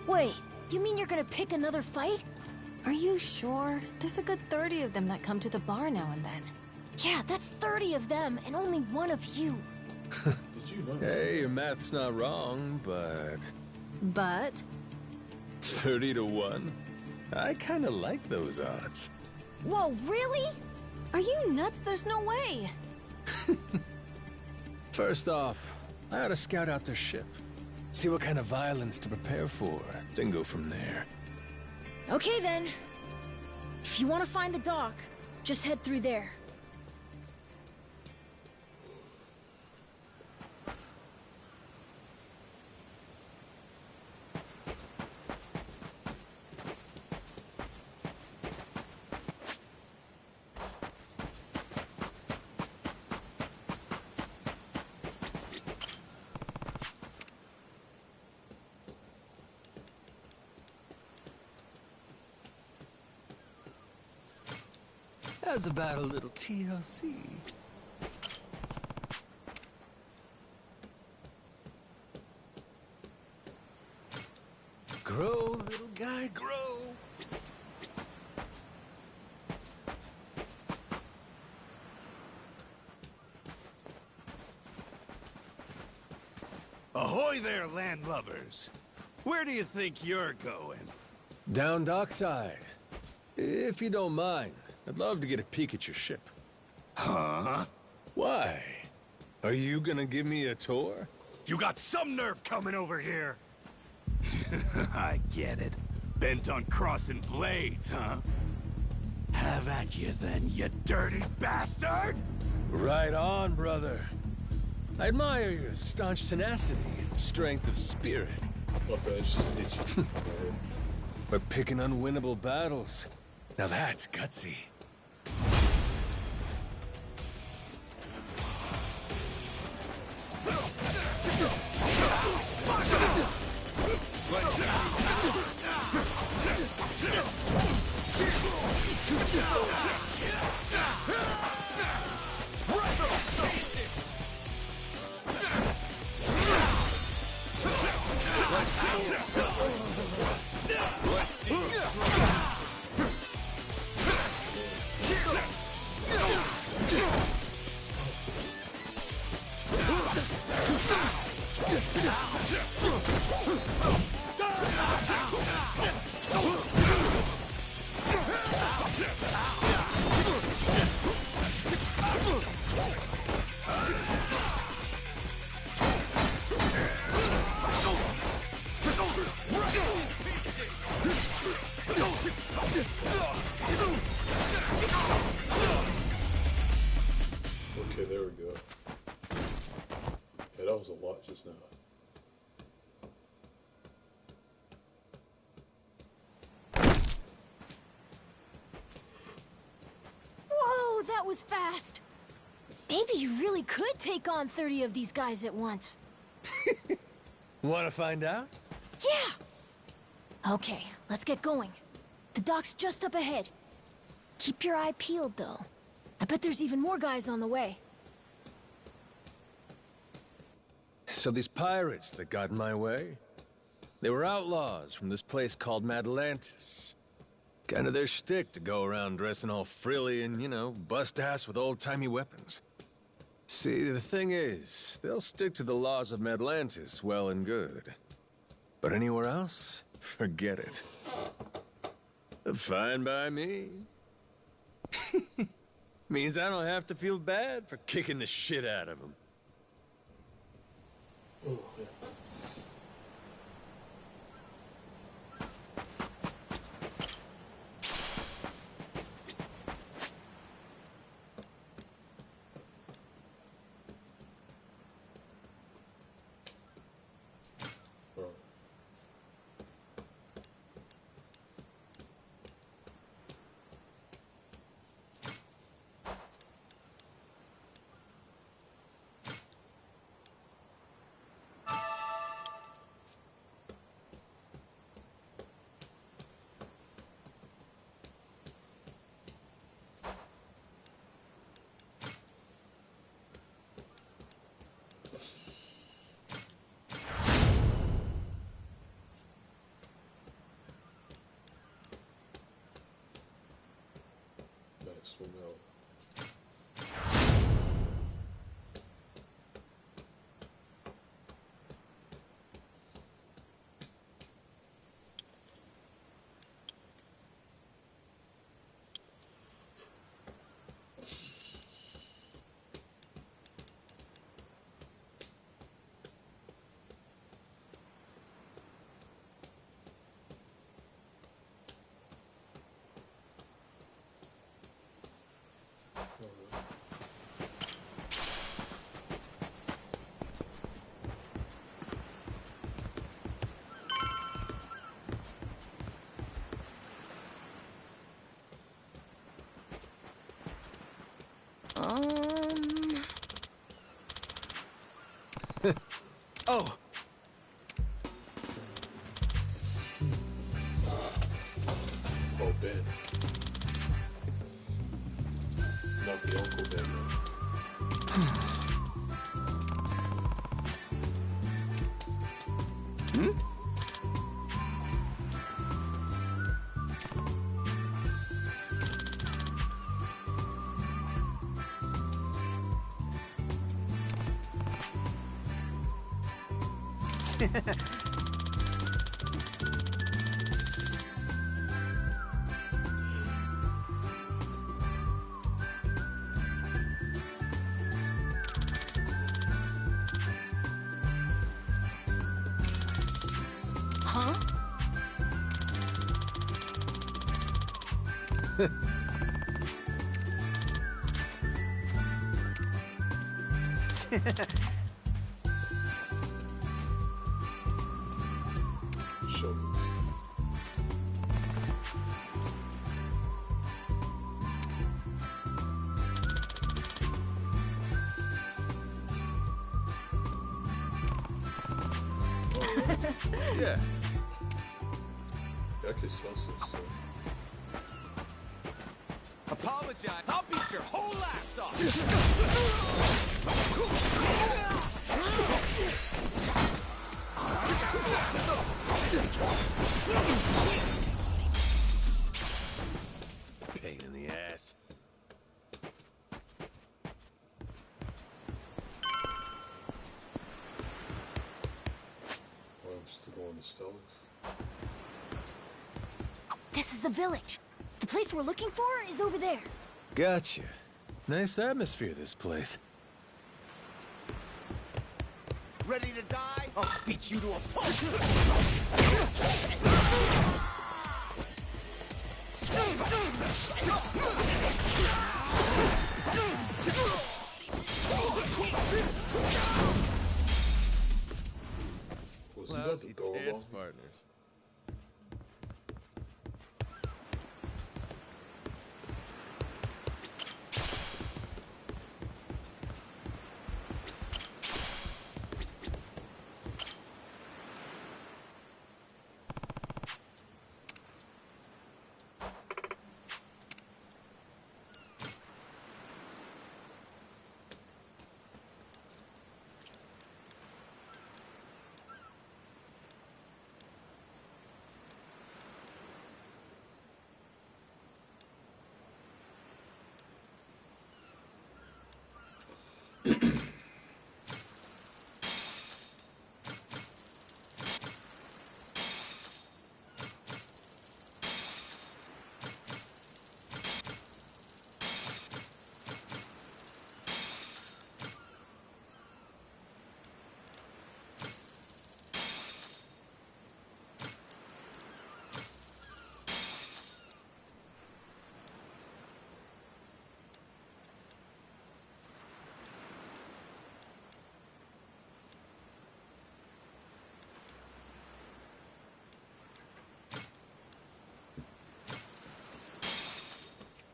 Wait, you mean you're gonna pick another fight? Are you sure? There's a good 30 of them that come to the bar now and then. Yeah, that's 30 of them and only one of you. Did you notice? Hey, your math's not wrong, but... But? 30 to 1? I kinda like those odds. Whoa, really? Are you nuts? There's no way. First off, I ought to scout out their ship. See what kind of violence to prepare for, then go from there. Okay then. If you want to find the dock, just head through there. How's about a little TLC? Grow, little guy, grow. Ahoy there, landlubbers! Where do you think you're going? Down dockside. If you don't mind, I'd love to get a peek at your ship. Huh? Why? Are you gonna give me a tour? You got some nerve coming over here! I get it. Bent on crossing blades, huh? Have at you then, you dirty bastard! Right on, brother. I admire your staunch tenacity and strength of spirit. My bad, it's just itchy. But picking unwinnable battles, now that's gutsy. Okay, there we go. Yeah, that was a lot just now. Whoa, that was fast! Maybe you really could take on 30 of these guys at once. Wanna find out? Yeah! Okay, let's get going. The dock's just up ahead. Keep your eye peeled, though. I bet there's even more guys on the way. So these pirates that got in my way, they were outlaws from this place called Madlantis. Kinda their shtick to go around dressing all frilly and, you know, bust ass with old-timey weapons. See, the thing is, they'll stick to the laws of Madlantis well and good. But anywhere else, forget it. Fine by me. Means I don't have to feel bad for kicking the shit out of them. Oh, yeah. Alright. Maximum health. Oh! Oh, Ben. Not the Uncle Ben, Hmm? Huh? Shovels. Yeah. I could sell some stuff. Apologize. I'll beat your whole ass off. Pain in the ass. Well, I'm still going to stealth. This is the village. The place we're looking for is over there. Gotcha. Nice atmosphere, this place. Ready to die? I'll beat you to a pulp. Was he about to Lousy throw a dance ball? partners.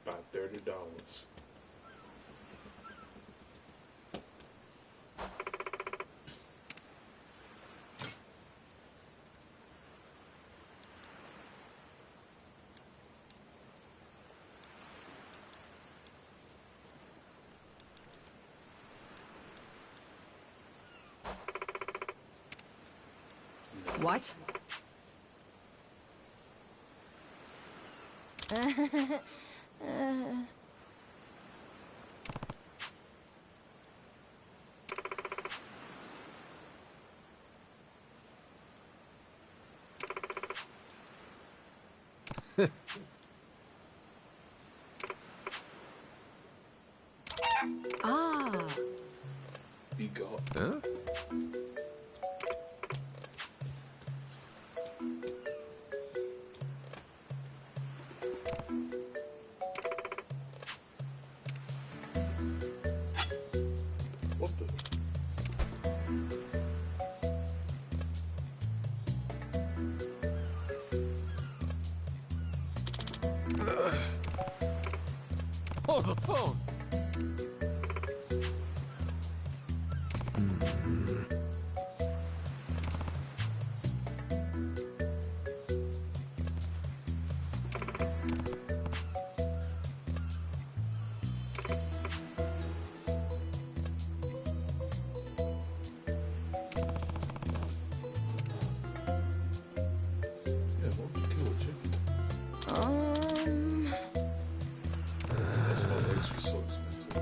About $30. What? Ah. Be gone. Huh? What the? Oh, the phone! That's why legs are so expensive.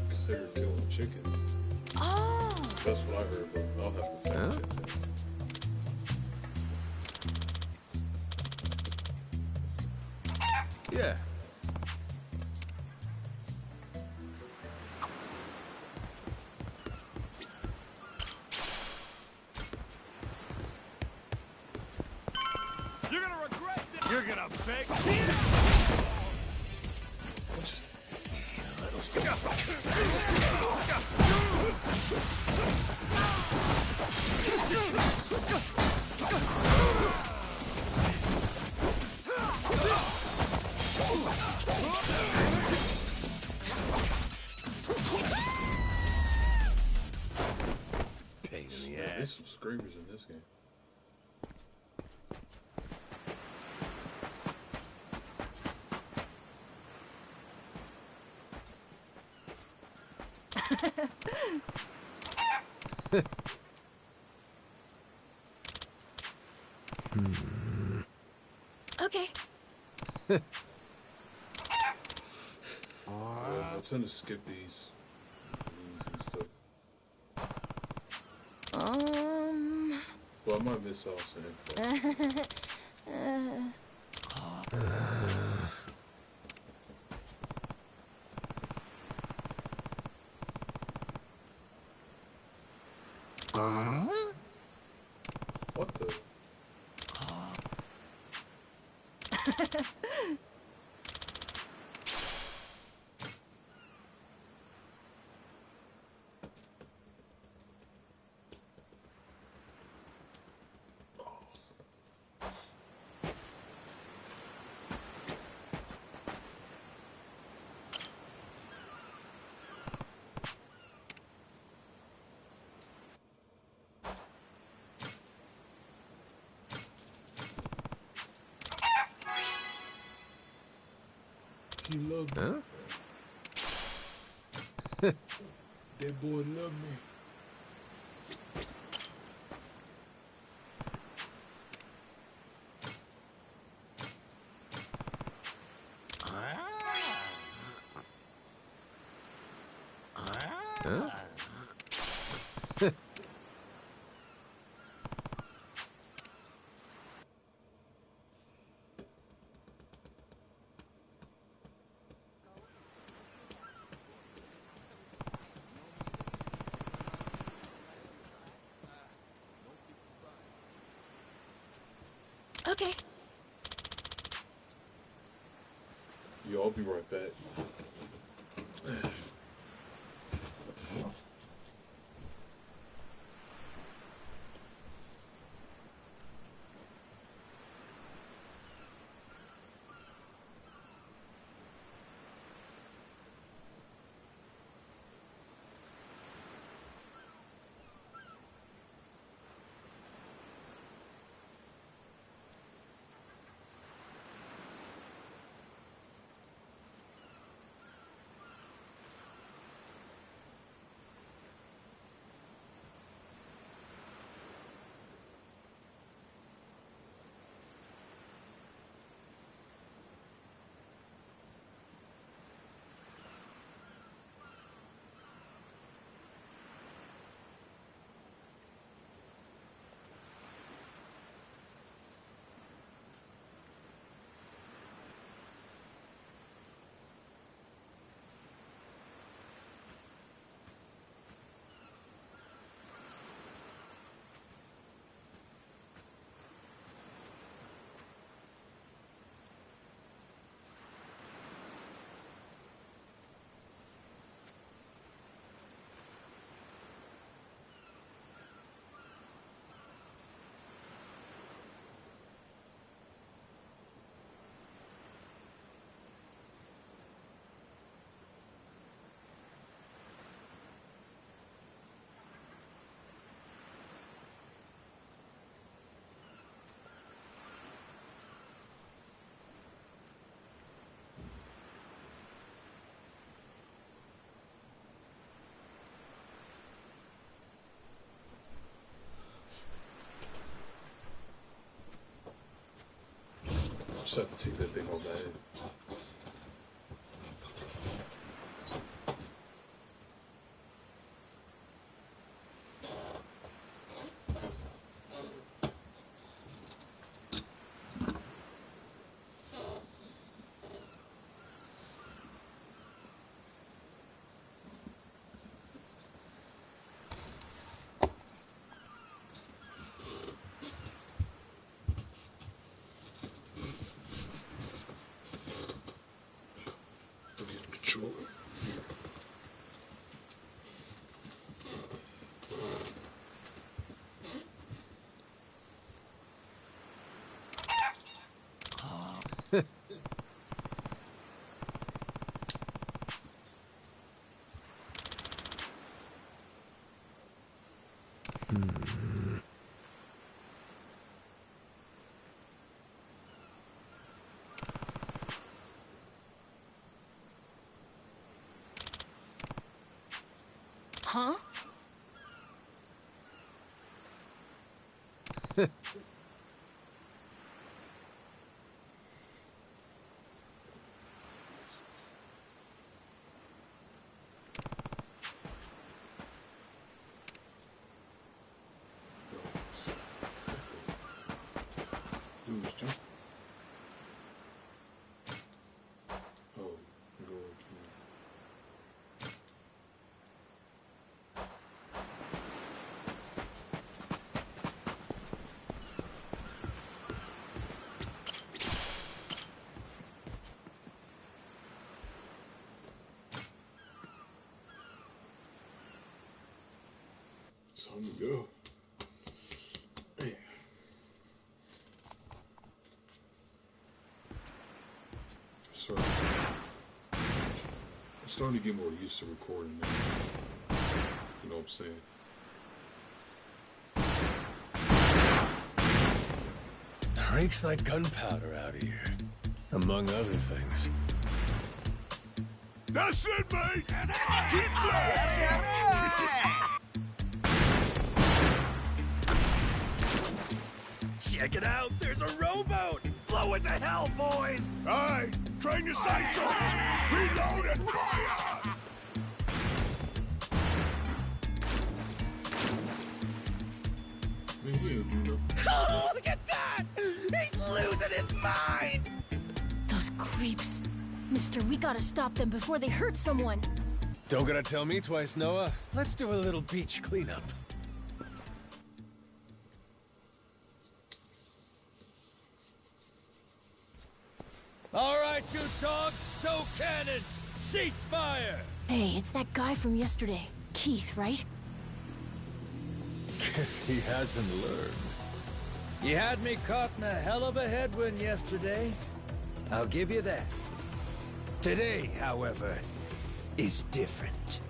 Consider killing chickens. Oh. That's what I heard, but I'll have to fact check that. Yeah. You're gonna regret this. You're gonna beg. Pain in the There's ass. some screamers in this game. Okay. Yeah, I tend to skip these and stuff. Well, I might miss out some info. What the? He loved me. Huh? That boy loved me. Huh? Okay. Yo, I'll be right back. Just have to take that thing off my head. Controller. Huh? Dude, jump. Oh, go to. Time to go. Man. Sorry. I'm starting to get more used to recording now. You know what I'm saying? Reeks like gunpowder out here, among other things. That's it, mate! Keep blasting! Check it out! There's a rowboat! Blow it to hell, boys! Aye! Train your sight to it! Reload and fire! Man, he ain't do nothing. Oh, look at that! He's losing his mind! Those creeps. Mister, we gotta stop them before they hurt someone. Don't gotta tell me twice, Noah. Let's do a little beach cleanup. All right, you dogs, stow cannons! Cease fire! Hey, it's that guy from yesterday. Keith, right? Guess he hasn't learned. You had me caught in a hell of a headwind yesterday. I'll give you that. Today, however, is different.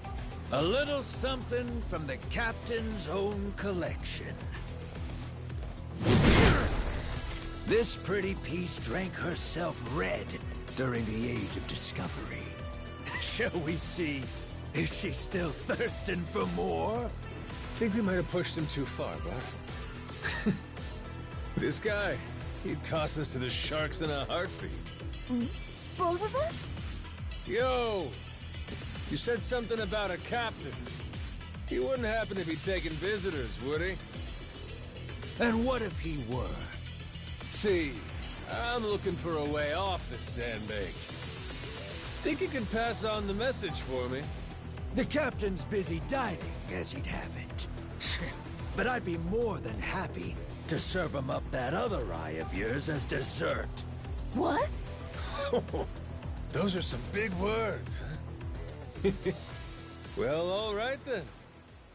A little something from the captain's own collection. This pretty piece drank herself red during the Age of Discovery. Shall we see if she's still thirsting for more? Think we might have pushed him too far, bud. This guy, he'd toss us to the sharks in a heartbeat. Both of us? Yo! You said something about a captain. He wouldn't happen to be taking visitors, would he? And what if he were? See, I'm looking for a way off this sandbank. Think you can pass on the message for me? The captain's busy dining, as he'd have it. But I'd be more than happy to serve him up that other eye of yours as dessert. What? Those are some big words, huh? Well, all right then.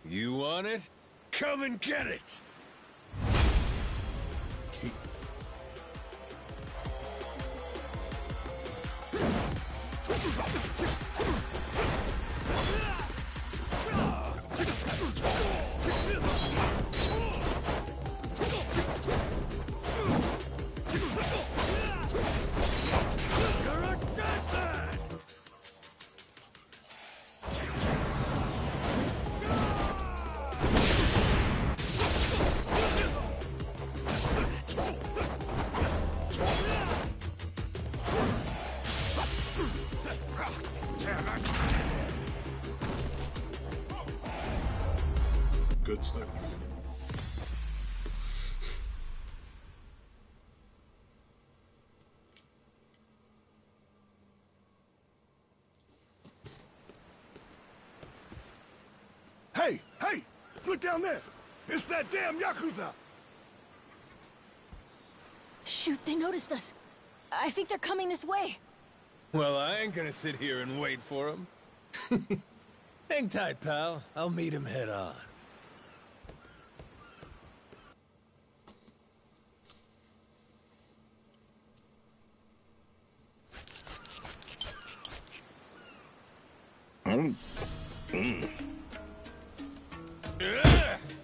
You want it? Come and get it! sniper. Hey, hey! Look down there! It's that damn Yakuza! Shoot, they noticed us. I think they're coming this way. Well, I ain't gonna sit here and wait for him. Hang tight, pal. I'll meet him head on.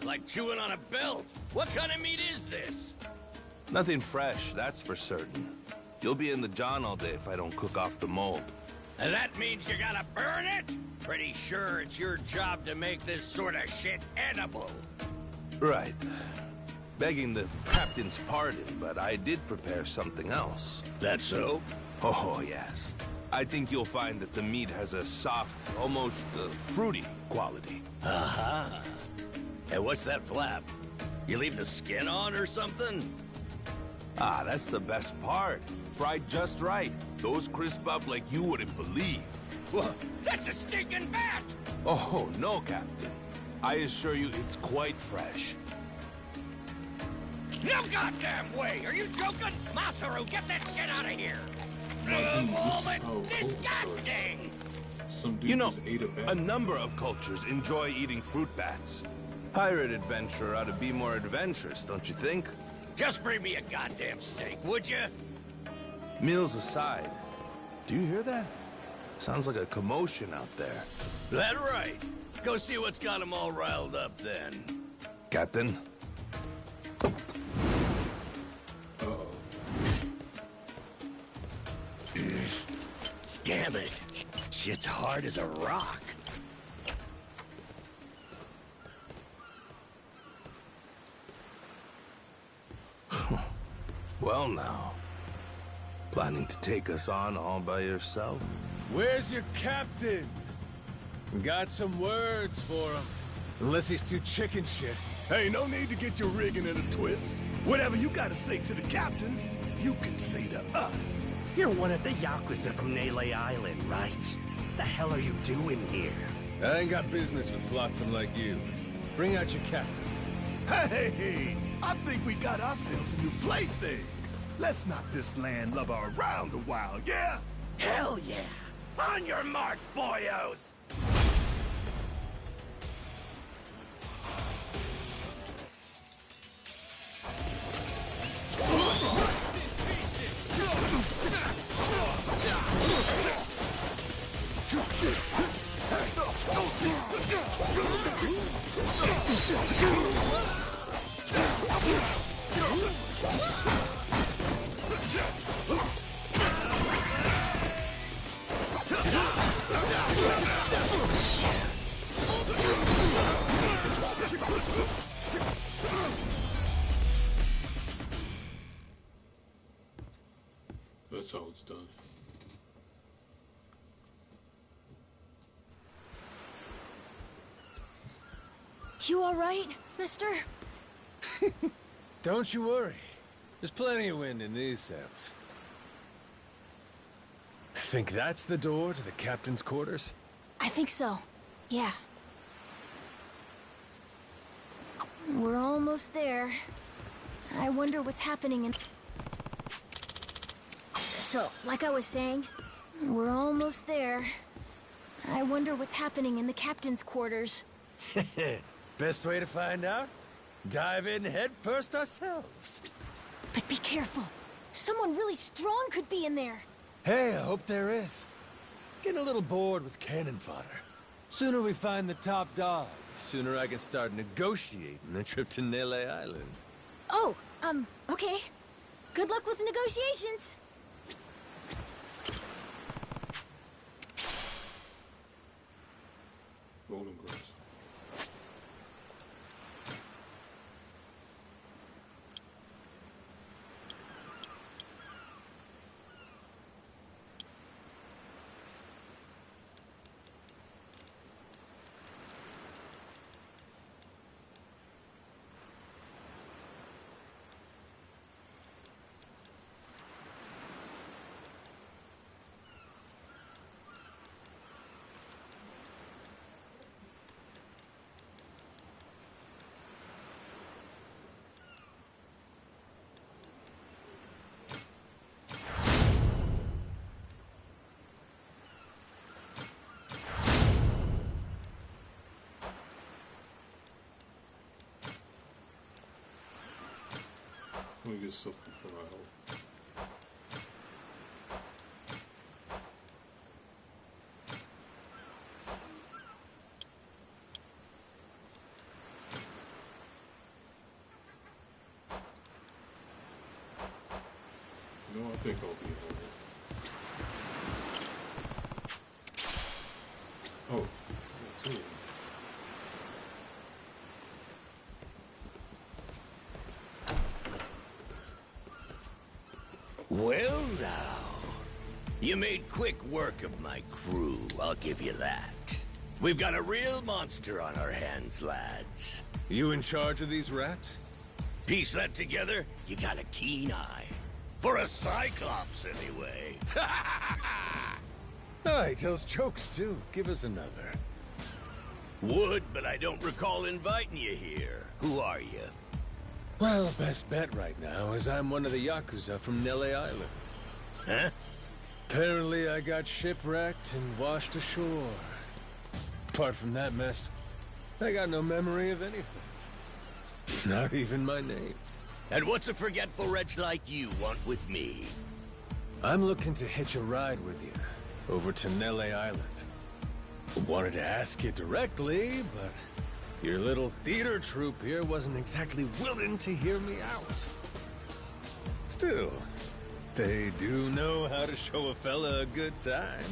Like chewing on a belt. What kind of meat is this? Nothing fresh, that's for certain. You'll be in the John all day if I don't cook off the mold. And that means you gotta burn it? Pretty sure it's your job to make this sort of shit edible. Right. Begging the captain's pardon, but I did prepare something else. That so? Oh, yes. I think you'll find that the meat has a soft, almost fruity quality. Aha. Hey, what's that flap? You leave the skin on or something? Ah, that's the best part. Fried just right. Those crisp up like you wouldn't believe. Whoa, that's a stinking bat! Oh, no, Captain. I assure you it's quite fresh. No goddamn way! Are you joking? Masaru, get that shit out of here! I think this is how cults Disgusting! are. Some dude You know, just ate a bat. a number of cultures enjoy eating fruit bats. Pirate adventure ought to be more adventurous, don't you think? Just bring me a goddamn steak, would you? Meals aside, do you hear that? Sounds like a commotion out there. That right. Go see what's got them all riled up then. Captain? Uh-oh. Damn it. Shit's hard as a rock. Well now. Planning to take us on all by yourself? Where's your captain? Got some words for him. Unless he's too chicken shit. Hey, no need to get your rigging in a twist. Whatever you gotta say to the captain, you can say to us. You're one of the Yakuza from Nele Island, right? The hell are you doing here? I ain't got business with flotsam like you. Bring out your captain. Hey, I think we got ourselves a new plaything. Let's knock this landlubber around a while, yeah? Hell yeah! On your marks, boyos! That's how it's done. You all right, mister? Don't you worry. There's plenty of wind in these sails. Think that's the door to the captain's quarters? I think so. Yeah. We're almost there. I wonder what's happening in... So, like I was saying, we're almost there. I wonder what's happening in the captain's quarters. Best way to find out? Dive in head first ourselves. But be careful. Someone really strong could be in there. Hey, I hope there is. Getting a little bored with cannon fodder. Sooner we find the top dog, the sooner I can start negotiating a trip to Nele Island. Oh, okay. Good luck with negotiations. Golden grass. Let me get something for my health. You know, I think I'll be alright. Oh, that's it. Well now, you made quick work of my crew, I'll give you that. We've got a real monster on our hands, lads. You in charge of these rats? Piece that together, you got a keen eye. For a Cyclops, anyway. Oh, he tells jokes too. Give us another. Would, but I don't recall inviting you here. Who are you? Well, best bet right now is I'm one of the Yakuza from Nele Island. Huh? Apparently I got shipwrecked and washed ashore. Apart from that mess, I got no memory of anything. Not even my name. And what's a forgetful wretch like you want with me? I'm looking to hitch a ride with you over to Nele Island. Wanted to ask you directly, but your little theater troupe here wasn't exactly willing to hear me out. Still, they do know how to show a fella a good time.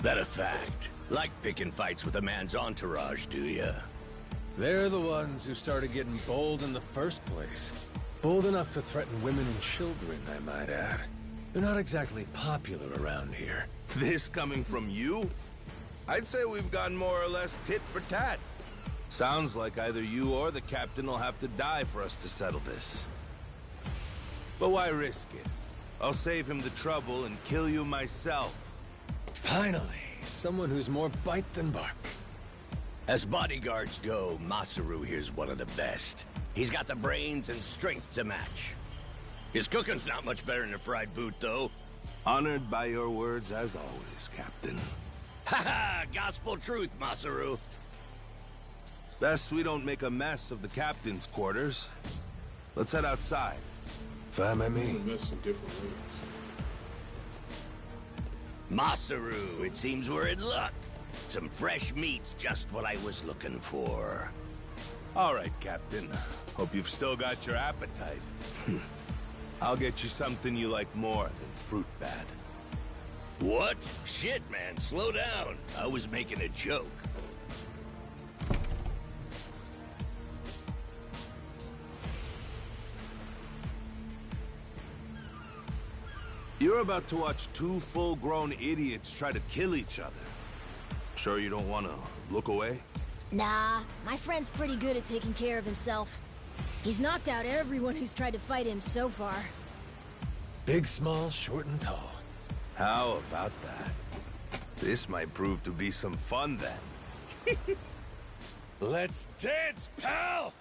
That a fact? Like picking fights with a man's entourage, do ya? They're the ones who started getting bold in the first place. Bold enough to threaten women and children, I might add. They're not exactly popular around here. This coming from you? I'd say we've gone more or less tit for tat. Sounds like either you or the captain will have to die for us to settle this. But why risk it? I'll save him the trouble and kill you myself. Finally, someone who's more bite than bark. As bodyguards go, Masaru here's one of the best. He's got the brains and strength to match. His cooking's not much better than a fried boot, though. Honored by your words as always, Captain. Haha, gospel truth, Masaru. Best we don't make a mess of the captain's quarters. Let's head outside. Fine by A me. mess in different ways. Masaru, it seems we're in luck. Some fresh meat's just what I was looking for. All right, Captain. Hope you've still got your appetite. I'll get you something you like more than fruit bat. What? Shit, man, slow down. I was making a joke. You're about to watch two full-grown idiots try to kill each other. Sure you don't want to look away? Nah, my friend's pretty good at taking care of himself. He's knocked out everyone who's tried to fight him so far. Big, small, short, and tall. How about that? This might prove to be some fun then. Let's dance, pal!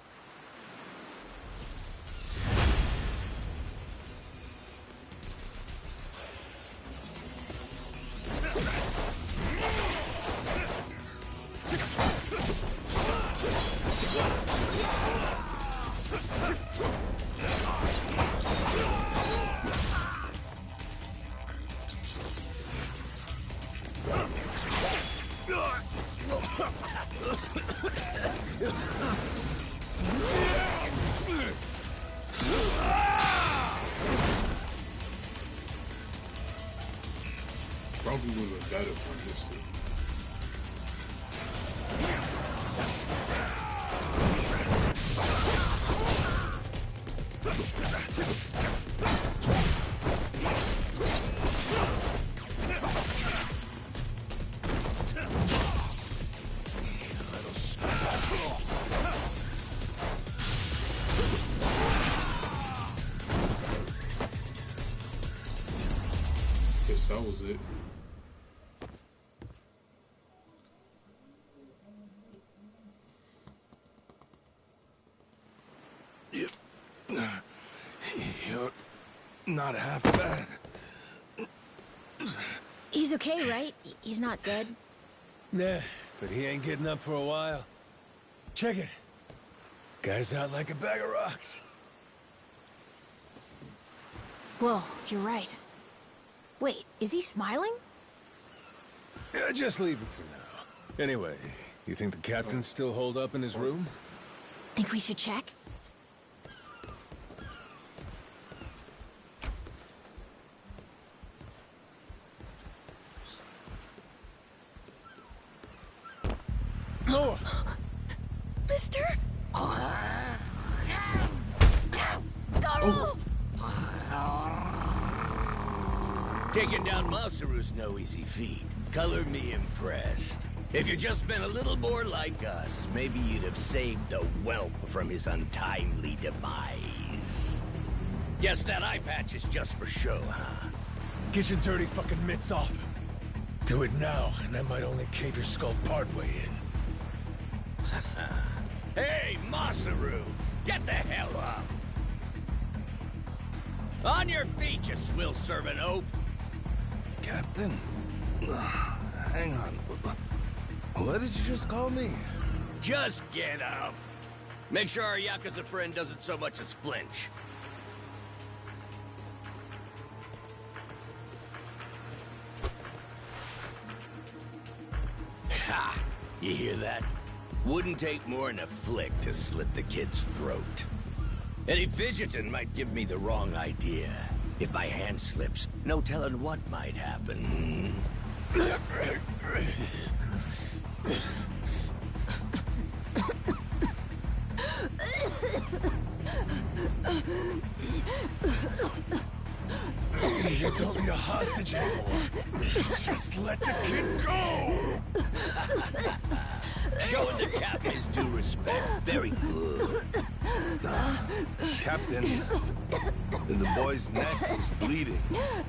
Probably would have been better if I missed it. Guess that was it. You're not half bad. He's okay, right? He's not dead? Nah, but he ain't getting up for a while. Check it. Guy's out like a bag of rocks. Whoa, you're right. Wait, is he smiling? Yeah, just leave it for now. Anyway, you think the captain's still holed up in his room? Think we should check? No! Mister? Garo! Taking down Masaru's no easy feat. Color me impressed. If you'd just been a little more like us, maybe you'd have saved the whelp from his untimely demise. Guess that eye patch is just for show, huh? Get your dirty fucking mitts off him. Do it now, and I might only cave your skull partway in. Hey, Masaru! Get the hell up! On your feet, you swill-serving oaf! Captain? Hang on. What did you just call me? Just get up! Make sure our Yakuza friend doesn't so much as flinch. Ha! You hear that? Wouldn't take more than a flick to slit the kid's throat. Any fidgeting might give me the wrong idea. If my hand slips, no telling what might happen. You don't need a hostage anymore. Just let the kid go! Showing the captain his due respect. Very good. Captain, the boy's neck is bleeding.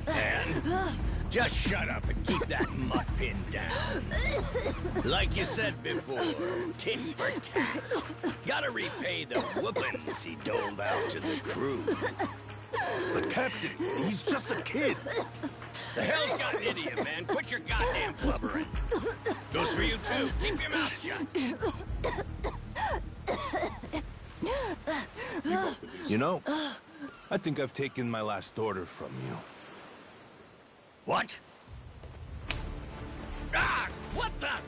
And just shut up and keep that mutt pinned down. Like you said before, tit for tat. Gotta repay the whoopings he doled out to the crew. But Captain, he's just a kid. The hell's gotten into you, man? Quit your goddamn blubbering. Goes for you too. Keep your mouth shut. You know, I think I've taken my last order from you. What? Ah! What the?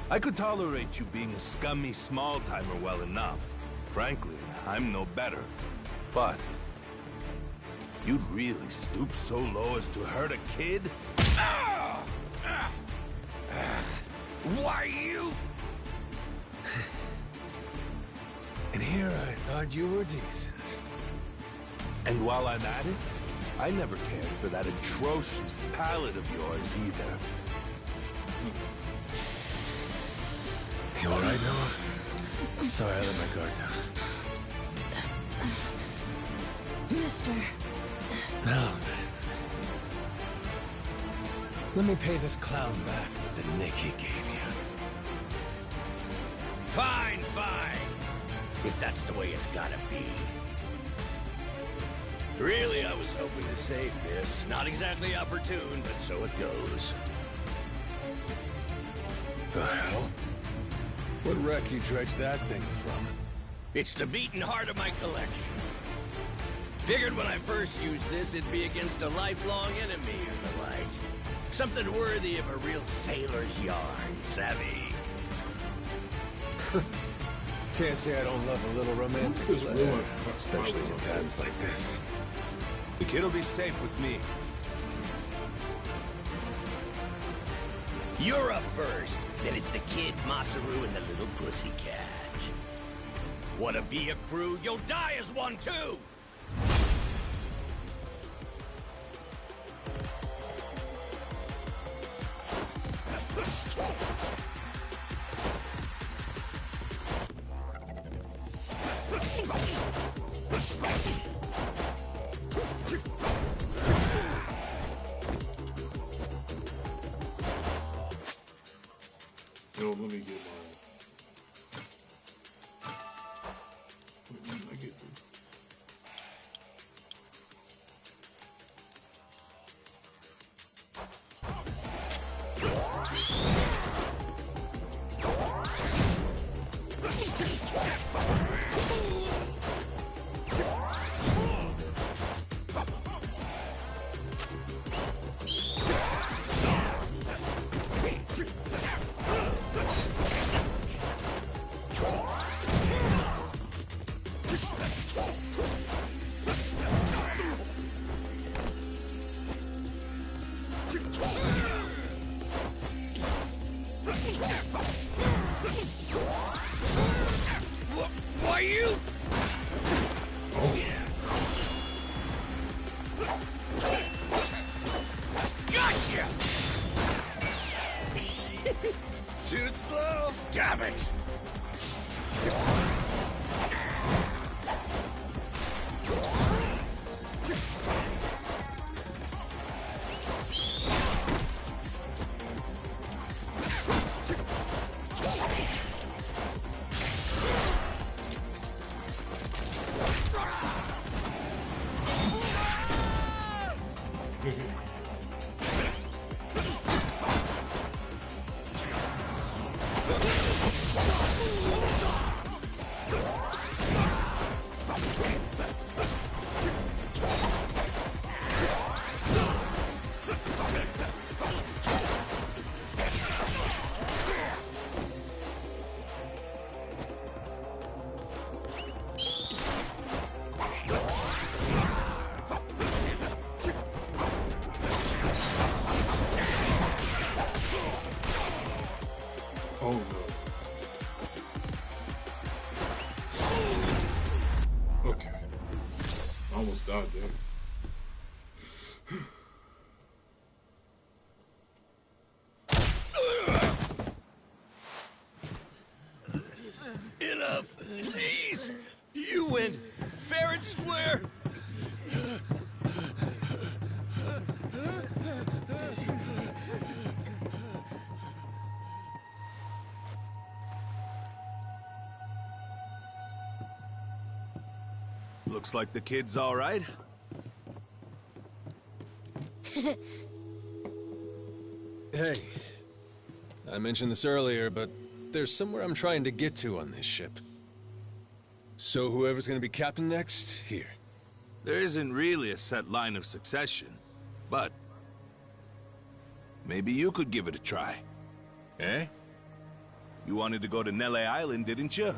I could tolerate you being a scummy small-timer well enough. Frankly, I'm no better. But you'd really stoop so low as to hurt a kid? Why you? And here I thought you were decent. And while I'm at it, I never cared for that atrocious palate of yours either. You alright, Noah? Sorry I let my guard down. Mister... Now then. Let me pay this clown back for the nick he gave you. Fine, fine. If that's the way it's gotta be. Really, I was hoping to save this. Not exactly opportune, but so it goes. The hell? What wreck you dredged that thing from? It's the beating heart of my collection. Figured when I first used this, it'd be against a lifelong enemy or the like. Something worthy of a real sailor's yarn, savvy? Can't say I don't love a little romantic flair, especially in times like this. The kid'll be safe with me. You're up first. Then it's the kid, Masaru, and the little pussycat. Wanna be a crew? You'll die as one, too! Yo, let me get my... Let me get this. almost died there. Enough, please! You went fair and square! Looks like the kid's all right. Hey, I mentioned this earlier, but there's somewhere I'm trying to get to on this ship. So whoever's gonna be captain next, here. There isn't really a set line of succession, but maybe you could give it a try. Eh? You wanted to go to Nele Island, didn't you?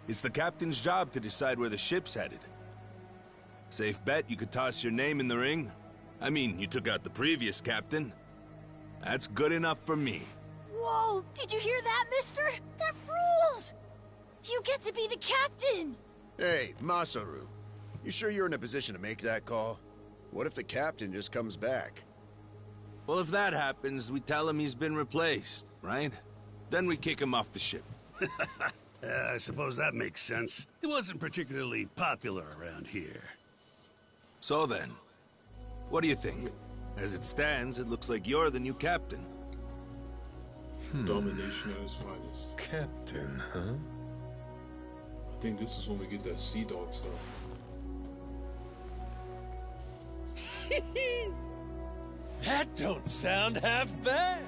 It's the captain's job to decide where the ship's headed. Safe bet you could toss your name in the ring. I mean, you took out the previous captain. That's good enough for me. Whoa! Did you hear that, mister? That rules! You get to be the captain! Hey, Masaru. You sure you're in a position to make that call? What if the captain just comes back? Well, if that happens, we tell him he's been replaced, right? Then we kick him off the ship. I suppose that makes sense. He wasn't particularly popular around here. So then, what do you think? As it stands, it looks like you're the new captain. Domination at its finest. Captain, huh? I think this is when we get that Sea Dog stuff. That don't sound half bad.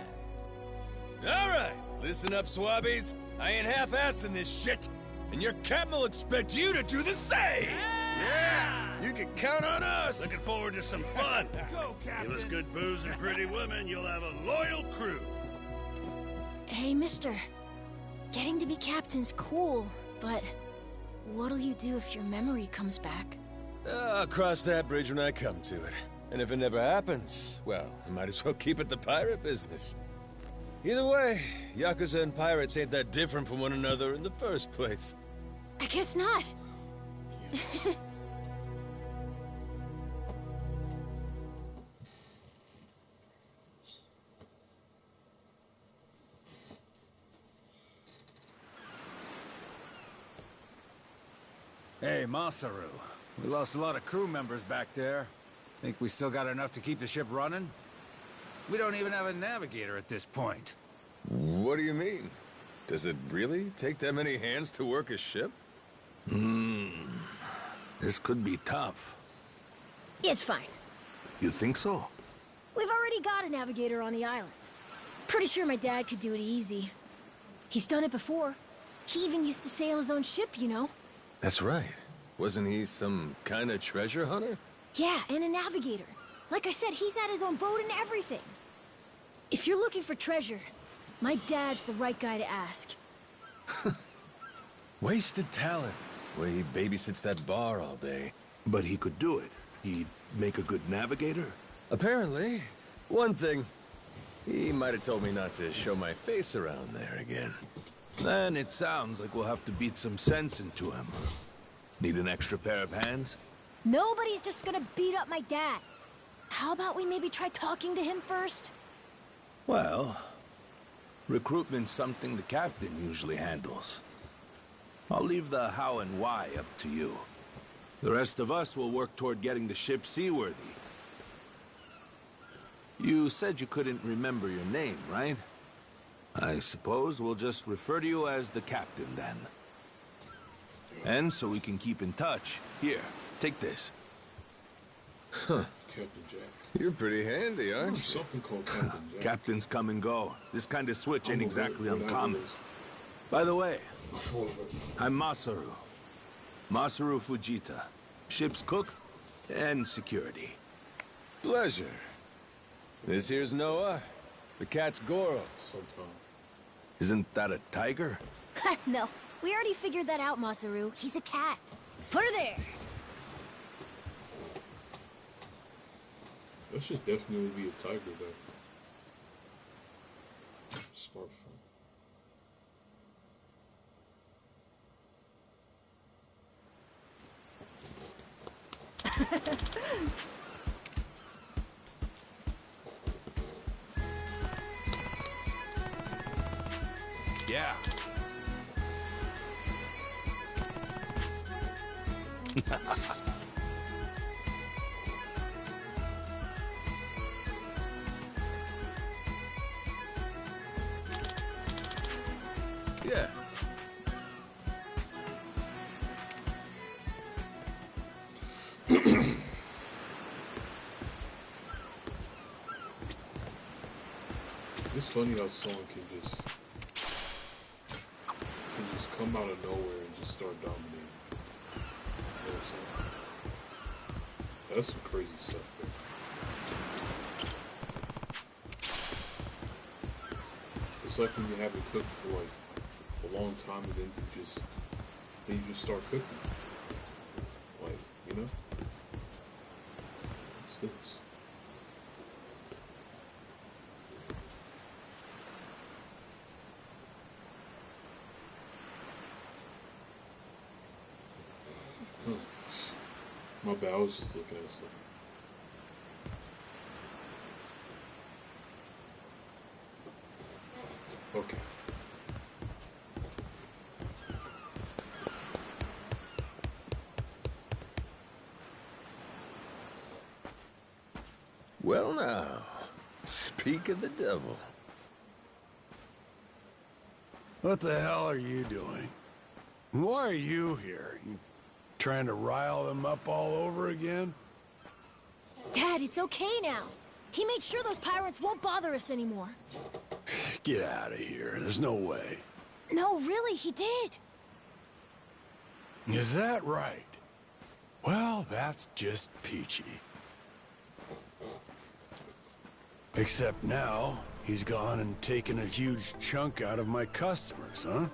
All right, listen up, swabbies. I ain't half-assing this shit, and your captain will expect you to do the same. Yeah! You can count on us! Looking forward to some fun. Go, Captain. Give us good booze and pretty women, you'll have a loyal crew. Hey, mister. Getting to be captain's cool, but what'll you do if your memory comes back? I'll cross that bridge when I come to it. And if it never happens, well, I might as well keep it the pirate business. Either way, Yakuza and pirates ain't that different from one another in the first place. I guess not. Hey, Masaru. We lost a lot of crew members back there. Think we still got enough to keep the ship running? We don't even have a navigator at this point. What do you mean? Does it really take that many hands to work a ship? This could be tough. It's fine. You think so? We've already got a navigator on the island. Pretty sure my dad could do it easy. He's done it before. He even used to sail his own ship, you know? That's right. Wasn't he some kind of treasure hunter? Yeah, and a navigator. Like I said, he's had his own boat and everything. If you're looking for treasure, my dad's the right guy to ask. Wasted talent. The way he babysits that bar all day. But he could do it. He'd make a good navigator. Apparently. One thing. He might have told me not to show my face around there again. Then it sounds like we'll have to beat some sense into him. Need an extra pair of hands? Nobody's just gonna beat up my dad. How about we maybe try talking to him first? Well, recruitment's something the captain usually handles. I'll leave the how and why up to you. The rest of us will work toward getting the ship seaworthy. You said you couldn't remember your name, right? I suppose we'll just refer to you as the captain then. And so we can keep in touch, here, take this. Huh. Captain Jack. You're pretty handy, aren't you? There's something called Captain Jack. Captains come and go. This kind of switch ain't exactly what that uncommon. is. By the way, I'm Masaru. Masaru Fujita. Ship's cook and security. Pleasure. This here's Noah. The cat's Goro. Sometime. Isn't that a tiger? No, we already figured that out, Masaru. He's a cat. Put her there. That should definitely be a tiger, though. Smartphone. Yeah. Yeah. It's funny how someone can just come out of nowhere and just start dominating. You know what I'm saying? That's some crazy stuff, man. It's like when you haven't cooked for like a long time and then you just start cooking. Like, you know? What's this? Huh. My bad, I was just looking at stuff. Okay. Well now, speak of the devil. What the hell are you doing? Why are you here? You trying to rile them up all over again? Dad, it's okay now. He made sure those pirates won't bother us anymore. Get out of here. There's no way. No, really, he did. Is that right? Well, that's just peachy. Except now, he's gone and taken a huge chunk out of my customers, huh?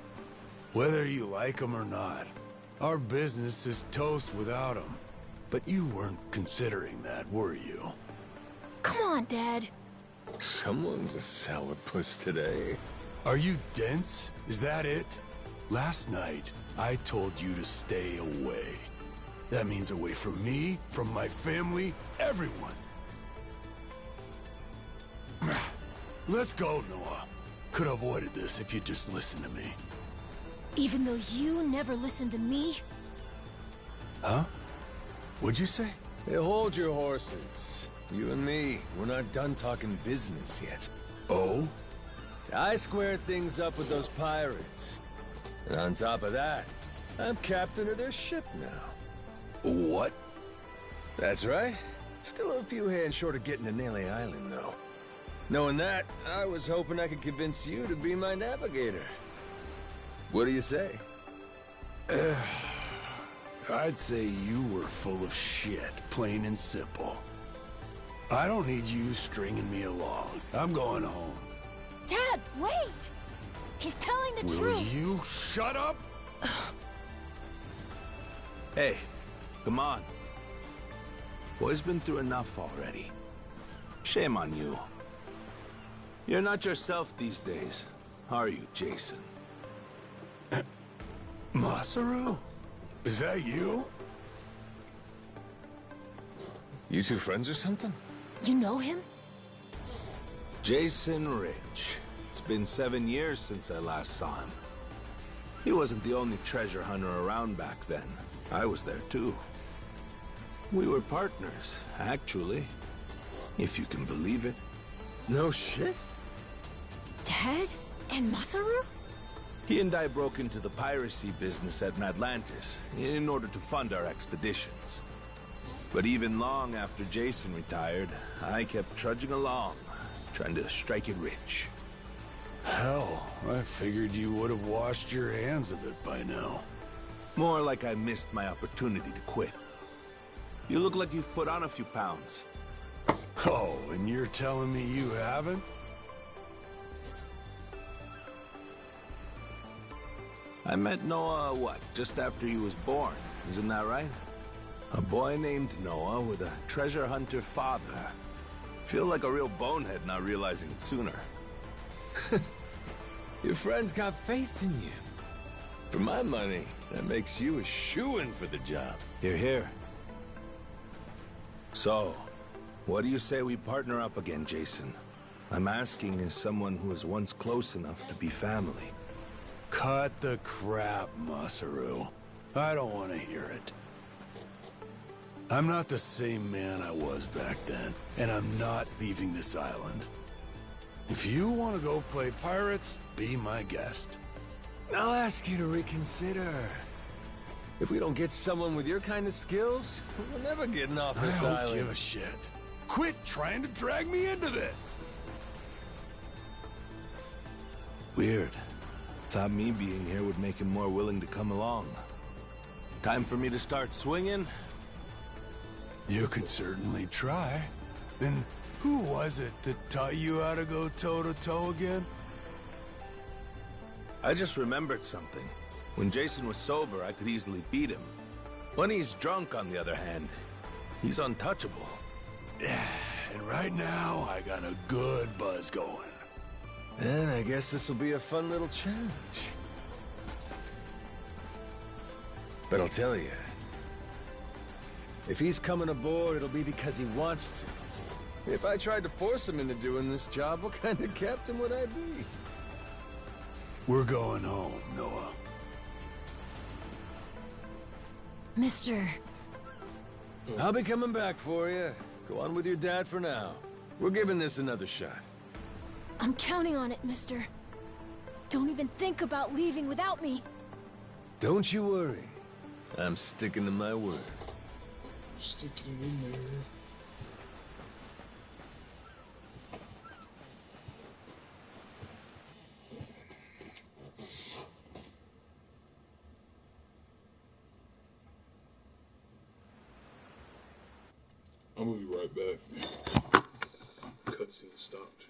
Whether you like them or not, our business is toast without him. But you weren't considering that, were you? Come on, Dad. Someone's a sourpuss today. Are you dense? Is that it? Last night, I told you to stay away. That means away from me, from my family, everyone. Let's go, Noah. Could have avoided this if you'd just listened to me. Even though you never listened to me? Huh? What'd you say? Hey, hold your horses. You and me, we're not done talking business yet. Oh? I squared things up with those pirates. And on top of that, I'm captain of their ship now. What? That's right. Still a few hands short of getting to Nele Island, though. Knowing that, I was hoping I could convince you to be my navigator. What do you say? I'd say you were full of shit, plain and simple. I don't need you stringing me along. I'm going home. Dad, wait! He's telling the truth! Will you shut up? Hey, come on. Boy's been through enough already. Shame on you. You're not yourself these days, are you, Jason? Masaru? Is that you? You two friends or something? You know him? Jason Ridge. It's been 7 years since I last saw him. He wasn't the only treasure hunter around back then. I was there too. We were partners, actually. If you can believe it. No shit? Dad? And Masaru? He and I broke into the piracy business at Atlantis in order to fund our expeditions. But even long after Jason retired, I kept trudging along, trying to strike it rich. Hell, I figured you would have washed your hands of it by now. More like I missed my opportunity to quit. You look like you've put on a few pounds. Oh, and you're telling me you haven't? I met Noah, what, just after he was born, isn't that right? A boy named Noah with a treasure hunter father. Feel like a real bonehead not realizing it sooner. Your friends got faith in you. For my money, that makes you a shoo-in for the job. You're here. So, what do you say we partner up again, Jason? I'm asking as someone who was once close enough to be family. Cut the crap, Masaru. I don't want to hear it. I'm not the same man I was back then, and I'm not leaving this island. If you want to go play pirates, be my guest. I'll ask you to reconsider. If we don't get someone with your kind of skills, we're never getting off this island. I don't give a shit. Quit trying to drag me into this! Weird. Thought me being here would make him more willing to come along. Time for me to start swinging? You could certainly try. Then who was it that taught you how to go toe-to-toe again? I just remembered something. When Jason was sober, I could easily beat him. When he's drunk, on the other hand, he's untouchable. Yeah, and right now, I got a good buzz going. And I guess this will be a fun little challenge. But I'll tell you, if he's coming aboard, it'll be because he wants to. If I tried to force him into doing this job, what kind of captain would I be? We're going home, Noah. Mister... I'll be coming back for you. Go on with your dad for now. We're giving this another shot. I'm counting on it, mister. Don't even think about leaving without me. Don't you worry. I'm sticking to my word. Sticking it in there. I'm gonna be right back. Cutscene stopped.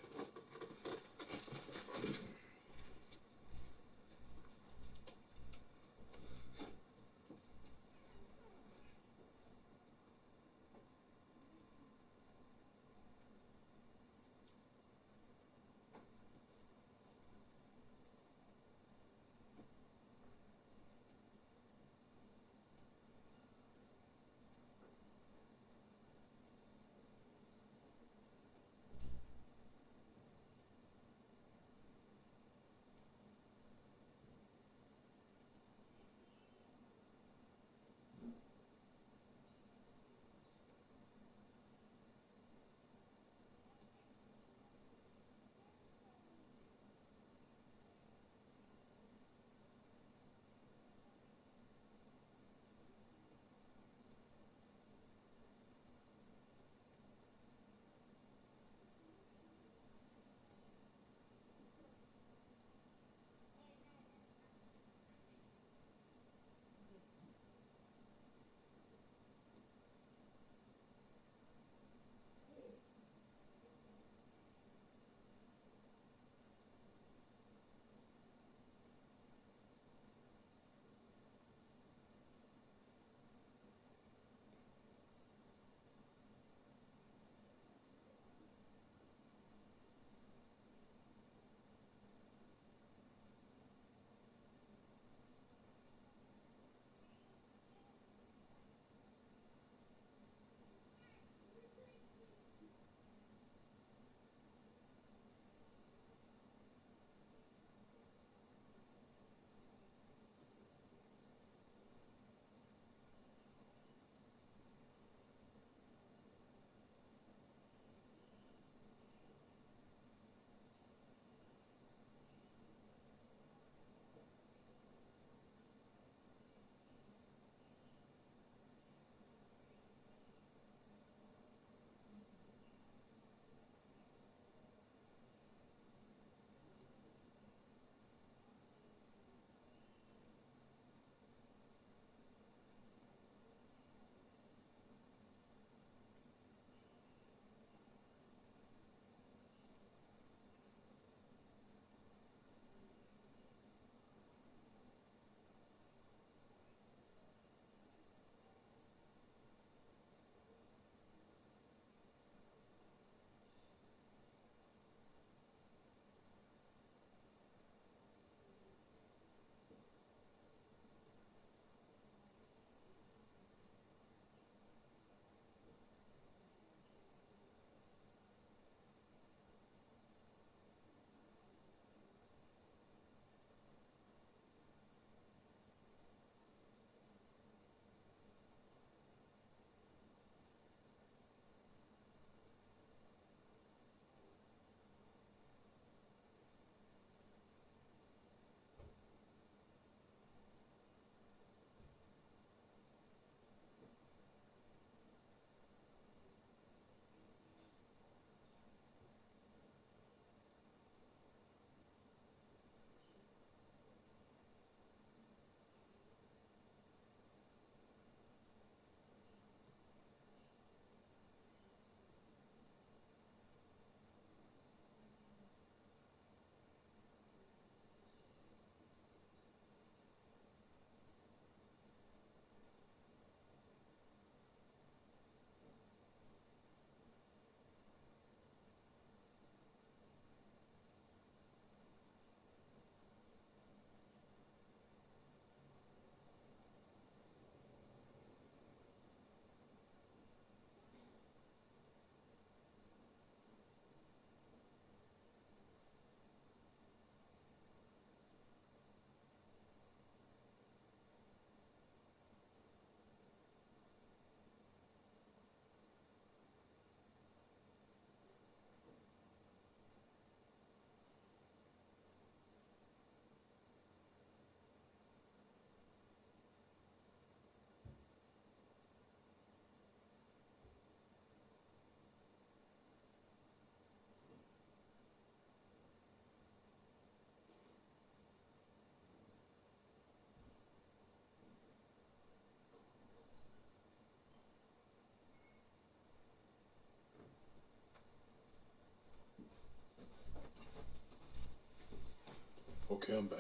Okay, I'm back.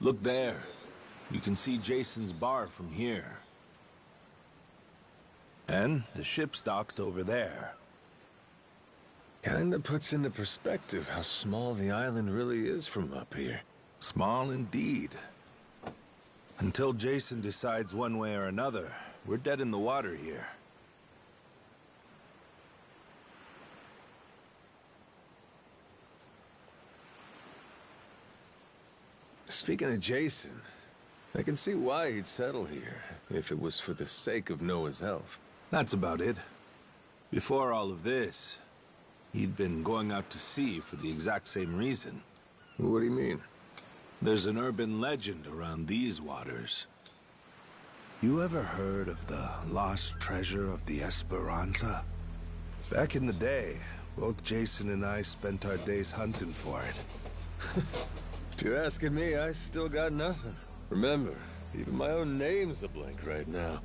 Look there. You can see Jason's bar from here. And the ship's docked over there. Kinda puts into perspective how small the island really is from up here. Small indeed. Until Jason decides one way or another, we're dead in the water here. Speaking of Jason, I can see why he'd settle here, if it was for the sake of Noah's health. That's about it. Before all of this, he'd been going out to sea for the exact same reason. What do you mean? There's an urban legend around these waters. You ever heard of the lost treasure of the Esperanza? Back in the day, both Jason and I spent our days hunting for it. If you're asking me, I still got nothing. Remember, even my own name's a blank right now.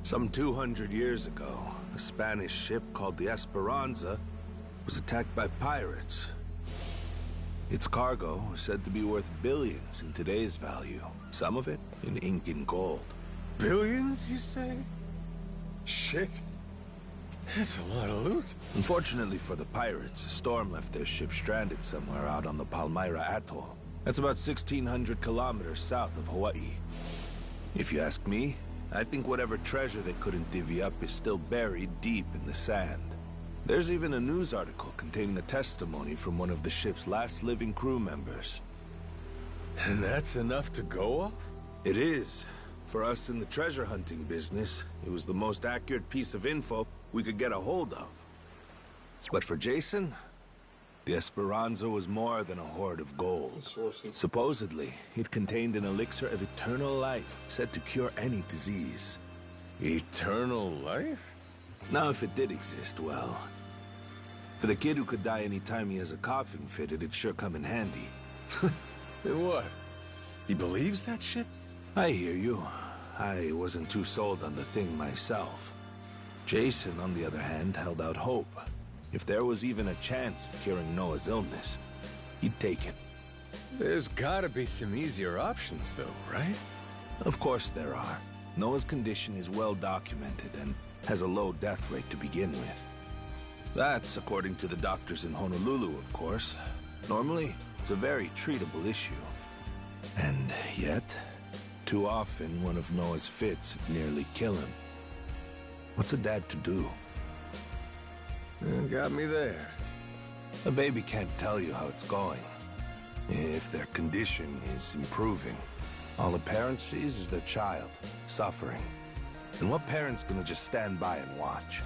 Some 200 years ago, a Spanish ship called the Esperanza was attacked by pirates. Its cargo was said to be worth billions in today's value, some of it in ink and gold. Billions, you say? Shit. That's a lot of loot. Unfortunately for the pirates, a storm left their ship stranded somewhere out on the Palmyra Atoll. That's about 1,600 kilometers south of Hawaii. If you ask me, I think whatever treasure they couldn't divvy up is still buried deep in the sand. There's even a news article containing a testimony from one of the ship's last living crew members. And that's enough to go off? It is. For us in the treasure hunting business, it was the most accurate piece of info we could get a hold of. But for Jason, the Esperanza was more than a hoard of gold. Supposedly, it contained an elixir of eternal life, said to cure any disease. Eternal life? Now, if it did exist, well... For the kid who could die any time he has a coughing fit, it'd sure come in handy. And what? He believes that shit? I hear you. I wasn't too sold on the thing myself. Jason, on the other hand, held out hope. If there was even a chance of curing Noah's illness, he'd take it. There's gotta be some easier options, though, right? Of course there are. Noah's condition is well documented and has a low death rate to begin with. That's according to the doctors in Honolulu, of course. Normally, it's a very treatable issue. And yet, too often one of Noah's fits nearly kill him. What's a dad to do? Got me there. A baby can't tell you how it's going. If their condition is improving, all a parent sees is their child suffering. And what parent's gonna just stand by and watch?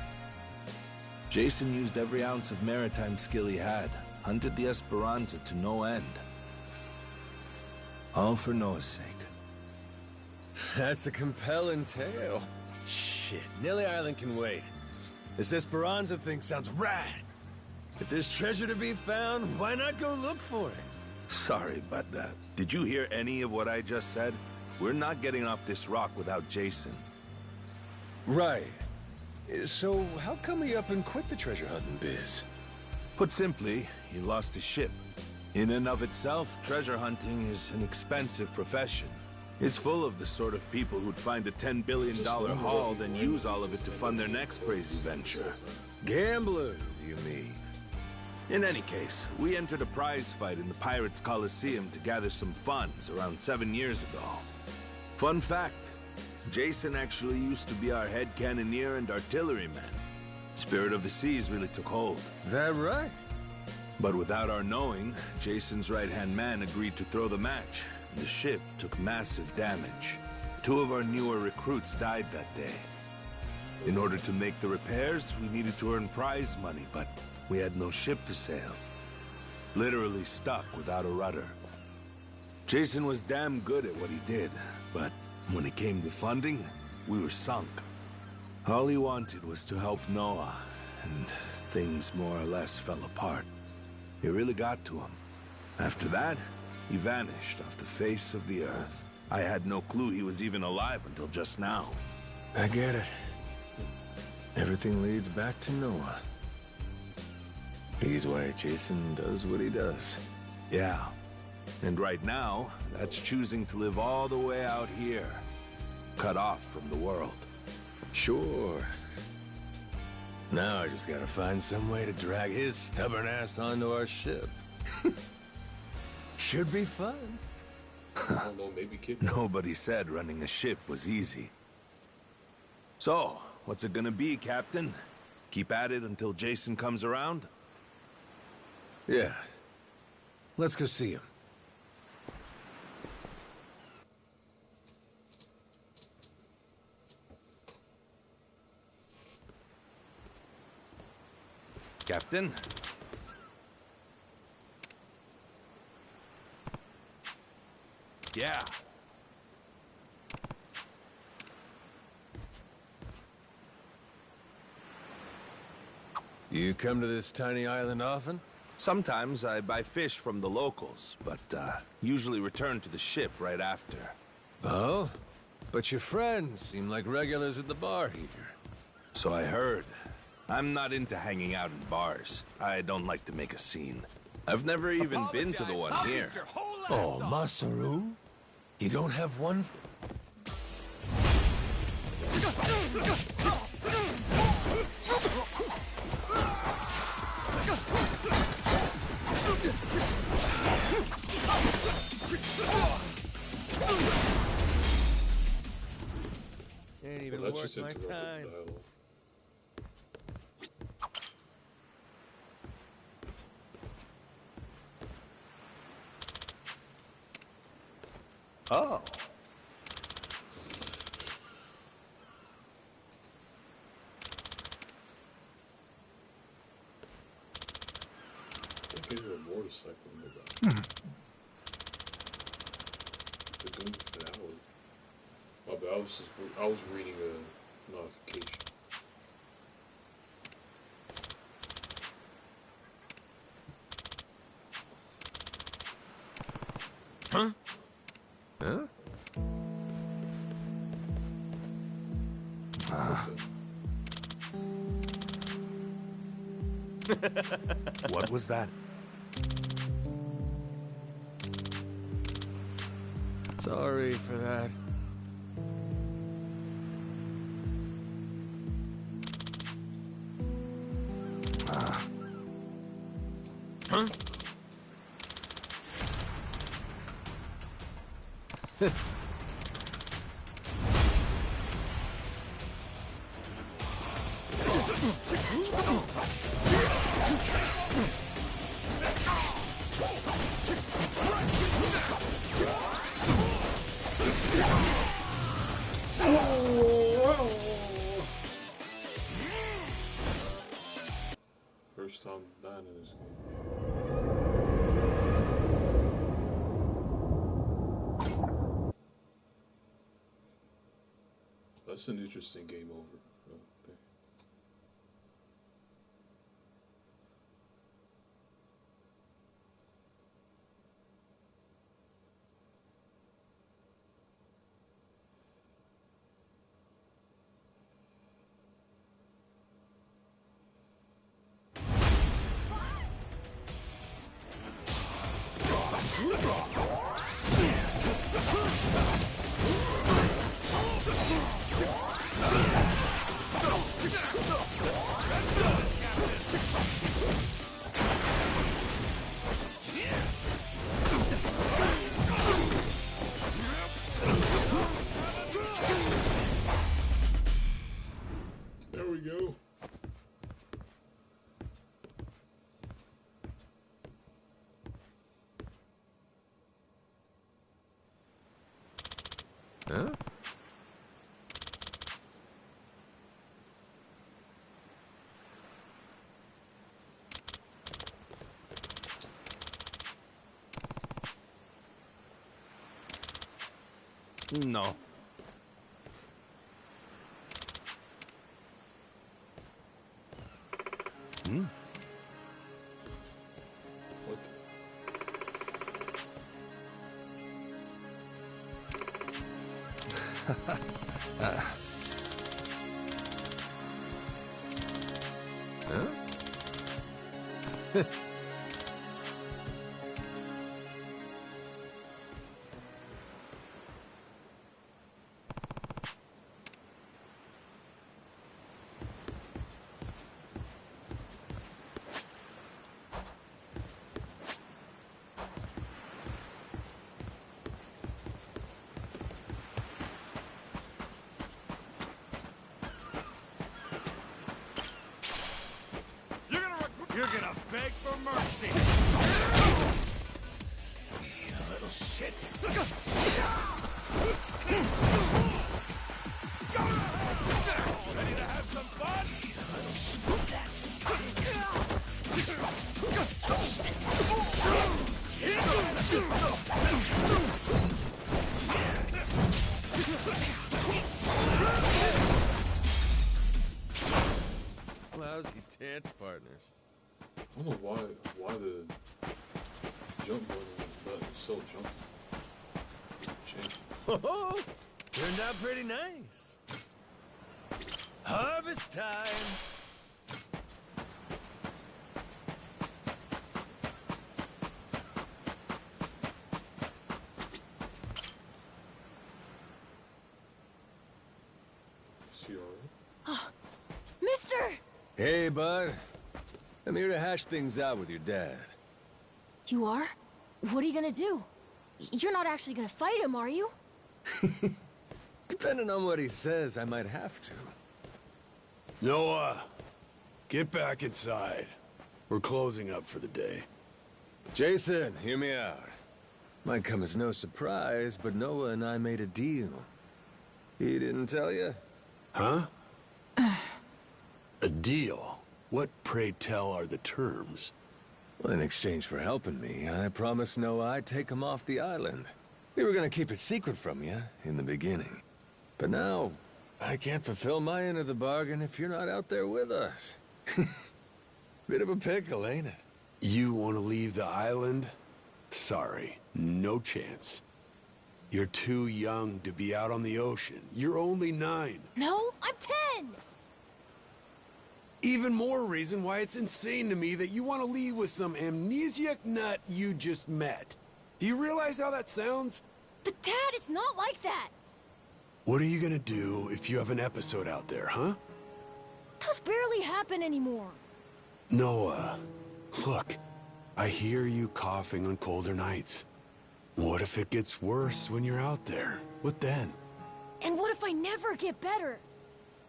Jason used every ounce of maritime skill he had, hunted the Esperanza to no end. All for Noah's sake. That's a compelling tale. Shit, Nelly Island can wait. This Esperanza thing sounds rad. If there's treasure to be found, why not go look for it? Sorry, but did you hear any of what I just said? We're not getting off this rock without Jason. Right. So how come he up and quit the treasure hunting biz? Put simply, he lost his ship. In and of itself, treasure hunting is an expensive profession. It's full of the sort of people who'd find a $10 billion haul, then use all of it to fund their next crazy venture. Gamblers, you mean? In any case, we entered a prize fight in the Pirates Coliseum to gather some funds around 7 years ago. Fun fact, Jason actually used to be our head cannoneer and artilleryman. Spirit of the Seas really took hold. That right? But without our knowing, Jason's right-hand man agreed to throw the match. The ship took massive damage. 2 of our newer recruits died that day. In order to make the repairs, we needed to earn prize money, but we had no ship to sail. Literally stuck without a rudder. Jason was damn good at what he did, but when it came to funding, we were sunk. All he wanted was to help Noah, and things more or less fell apart. It really got to him. After that, he vanished off the face of the earth. I had no clue he was even alive until just now. I get it. Everything leads back to Noah. He's why Jason does what he does. Yeah. And right now, that's choosing to live all the way out here, cut off from the world. Sure. Now I just gotta find some way to drag his stubborn ass onto our ship. Should be fun. I don't know, maybe kick. Nobody said running a ship was easy. So, what's it gonna be, Captain? Keep at it until Jason comes around? Yeah. Let's go see him. Captain? Yeah. You come to this tiny island often? Sometimes I buy fish from the locals, but usually return to the ship right after. Oh? But your friends seem like regulars at the bar here. So I heard. I'm not into hanging out in bars. I don't like to make a scene. I've never even been to the one here. Oh, Masaru? You don't have one? Ain't even Well, worth my interrupted the time. dialogue. Oh. I think I hear a motorcycle in the back. The gun for hours. My bad, I was reading a notification. Huh? Huh? What was that? Sorry for that. Huh? First time dying in this game. That's an interesting game over. There. There we go. Huh? No. Hmm? What? Huh? You're gonna beg for mercy! You little shit! Ready to have some fun? Lousy dance partners. I don't know why the jump button is so jumpy. Change. Oh, turned out pretty nice. Harvest time. See all right? Oh, Mister! Hey, bud. I'm here to hash things out with your dad. You are? What are you gonna do? You're not actually gonna fight him, are you? Depending on what he says, I might have to. Noah, get back inside. We're closing up for the day. Jason, hear me out. Might come as no surprise, but Noah and I made a deal. He didn't tell you? Huh? A deal? What, pray tell, are the terms? Well, in exchange for helping me, I promised Noah I'd take him off the island. We were gonna keep it secret from you in the beginning. But now, I can't fulfill my end of the bargain if you're not out there with us. Bit of a pickle, ain't it? You want to leave the island? Sorry, no chance. You're too young to be out on the ocean. You're only 9. No, I'm 10! Even more reason why it's insane to me that you want to leave with some amnesiac nut you just met. Do you realize how that sounds? But Dad, it's not like that! What are you gonna do if you have an episode out there, huh? Those barely happen anymore. Noah, look, I hear you coughing on colder nights. What if it gets worse when you're out there? What then? And what if I never get better?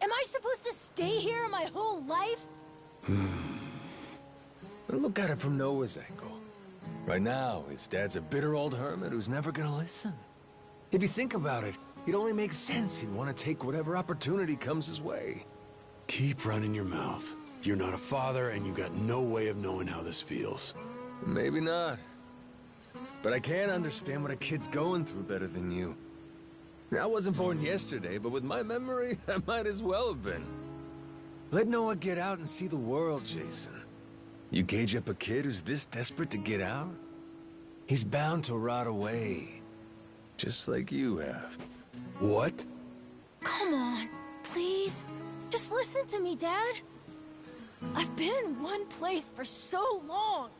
Am I supposed to stay here my whole life? Look at it from Noah's angle. Right now, his dad's a bitter old hermit who's never gonna listen. If you think about it, it only makes sense he'd want to take whatever opportunity comes his way. Keep running your mouth. You're not a father, and you got no way of knowing how this feels. Maybe not. But I can't understand what a kid's going through better than you. I wasn't born yesterday, but with my memory, I might as well have been. Let Noah get out and see the world, Jason. You gauge up a kid who's this desperate to get out? He's bound to rot away. Just like you have. What? Come on, please. Just listen to me, Dad. I've been in one place for so long,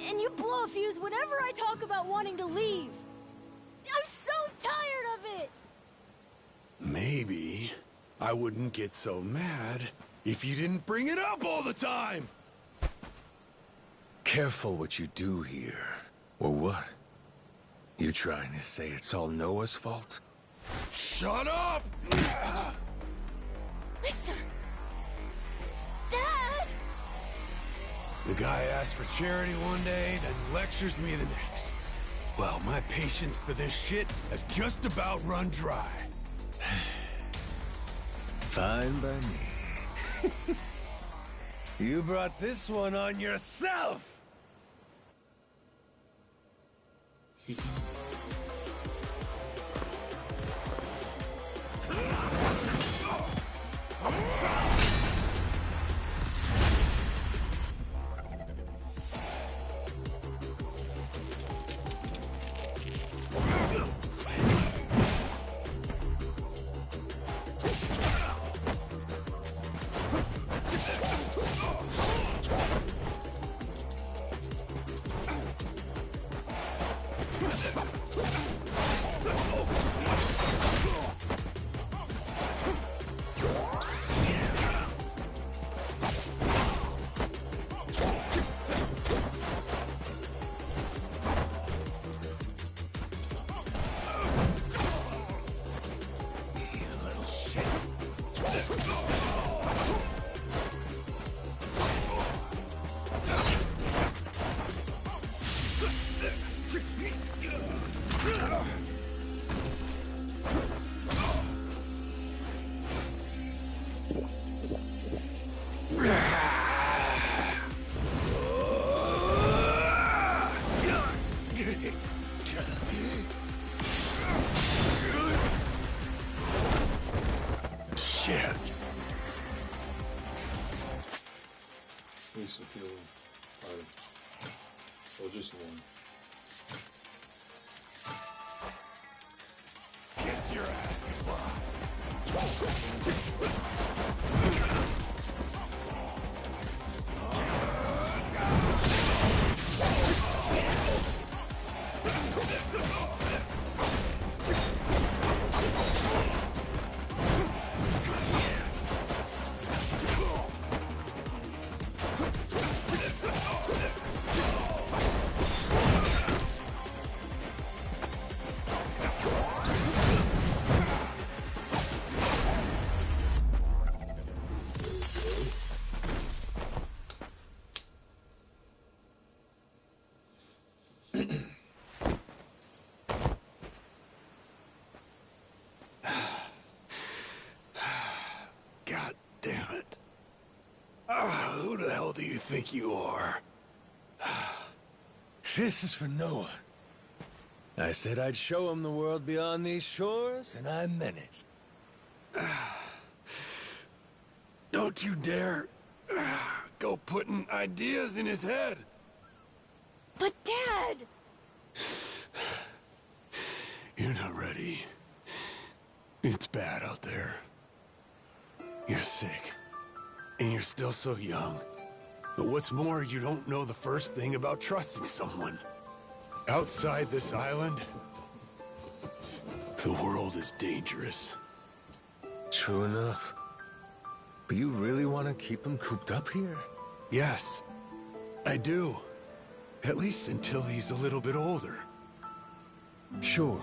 and you blow a fuse whenever I talk about wanting to leave. I'm so tired of it! Maybe I wouldn't get so mad if you didn't bring it up all the time! Careful what you do here. Or what? You trying to say it's all Noah's fault? Shut up! Mister! Dad! The guy asked for charity one day, then lectures me the next. Well, my patience for this shit has just about run dry. Fine by me. You brought this one on yourself! Need some healing. Alright. Or just one. Kiss your ass. God damn it. Who the hell do you think you are? This is for Noah. I said I'd show him the world beyond these shores, and I meant it. Don't you dare go putting ideas in his head. But Dad! You're not ready. It's bad out there. You're sick. And you're still so young. But what's more, you don't know the first thing about trusting someone. Outside this island, the world is dangerous. True enough. But you really want to keep him cooped up here? Yes, I do. At least until he's a little bit older. Sure.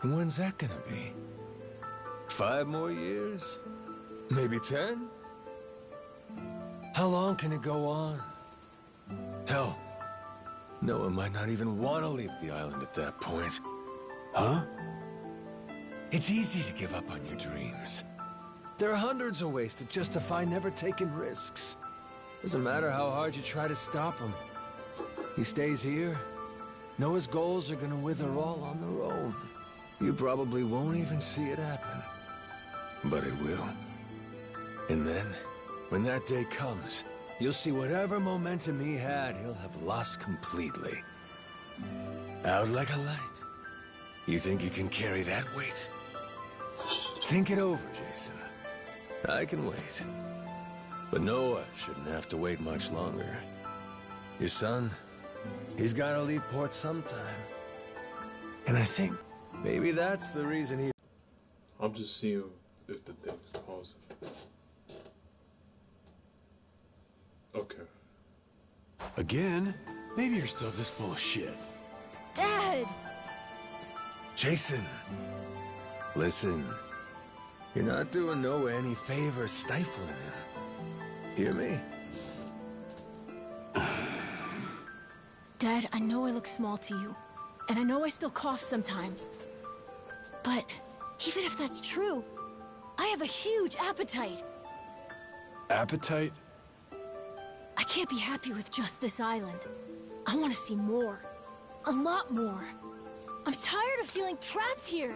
And when's that gonna be? 5 more years? Maybe 10? How long can it go on? Hell, Noah might not even want to leave the island at that point. Huh? It's easy to give up on your dreams. There are hundreds of ways to justify never taking risks. Doesn't matter how hard you try to stop him. He stays here. Noah's goals are gonna wither all on their own. You probably won't even see it happen. But it will. And then, when that day comes, you'll see whatever momentum he had, he'll have lost completely. Out like a light. You think you can carry that weight? Think it over, Jason. I can wait. But Noah shouldn't have to wait much longer. Your son, he's gotta leave port sometime. And I think maybe that's the reason he... I'm just seeing if the thing's pausing. Okay. Again? Maybe you're still just full of shit. Dad! Jason, listen. You're not doing Noah any favors stifling him. Hear me? Dad, I know I look small to you, and I know I still cough sometimes. But even if that's true, I have a huge appetite. Appetite? I can't be happy with just this island. I want to see more. A lot more. I'm tired of feeling trapped here.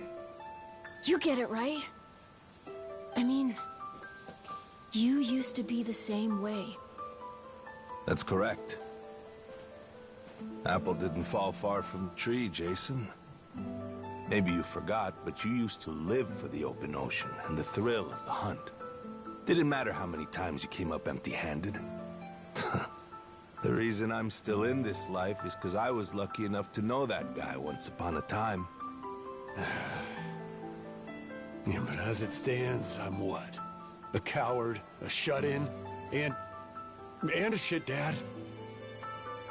You get it, right? I mean, you used to be the same way. That's correct. Apple didn't fall far from the tree, Jason. Maybe you forgot, but you used to live for the open ocean and the thrill of the hunt. Didn't matter how many times you came up empty-handed. The reason I'm still in this life is because I was lucky enough to know that guy once upon a time. Yeah, but as it stands, I'm what? A coward, a shut-in, and a shit dad.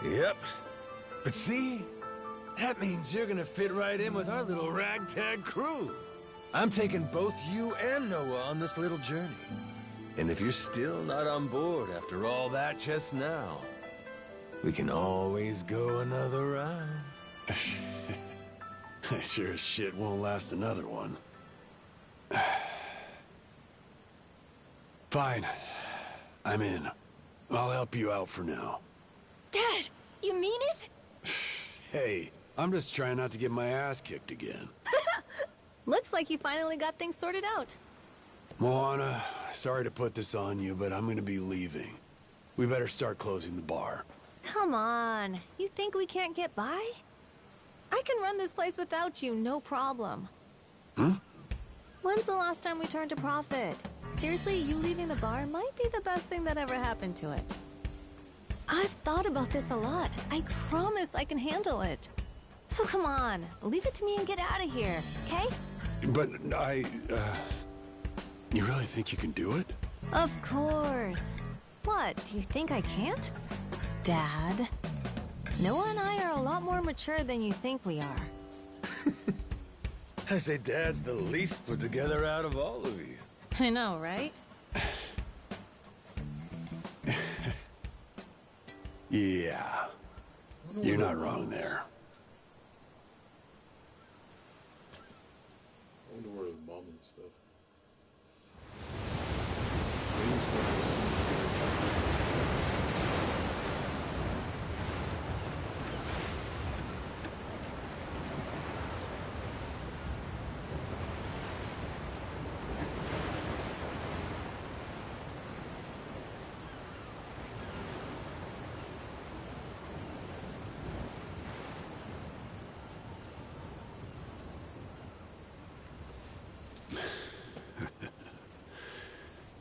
Yep. But see? That means you're gonna fit right in with our little ragtag crew. I'm taking both you and Noah on this little journey. And if you're still not on board after all that just now, we can always go another round. I sure as shit won't last another one. Fine. I'm in. I'll help you out for now. Dad, you mean it? Hey, I'm just trying not to get my ass kicked again. Looks like you finally got things sorted out. Moana, sorry to put this on you, but I'm gonna be leaving. We better start closing the bar. Come on. You think we can't get by? I can run this place without you, no problem. Hmm? When's the last time we turned a profit? Seriously, you leaving the bar might be the best thing that ever happened to it. I've thought about this a lot. I promise I can handle it. So come on, leave it to me and get out of here, okay? But you really think you can do it? Of course. What, do you think I can't? Dad, Noah and I are a lot more mature than you think we are. I say Dad's the least put together out of all of you. I know, right? Yeah. You're not wrong there. I wonder where the mom and stuff. Maybe it's one of those scenes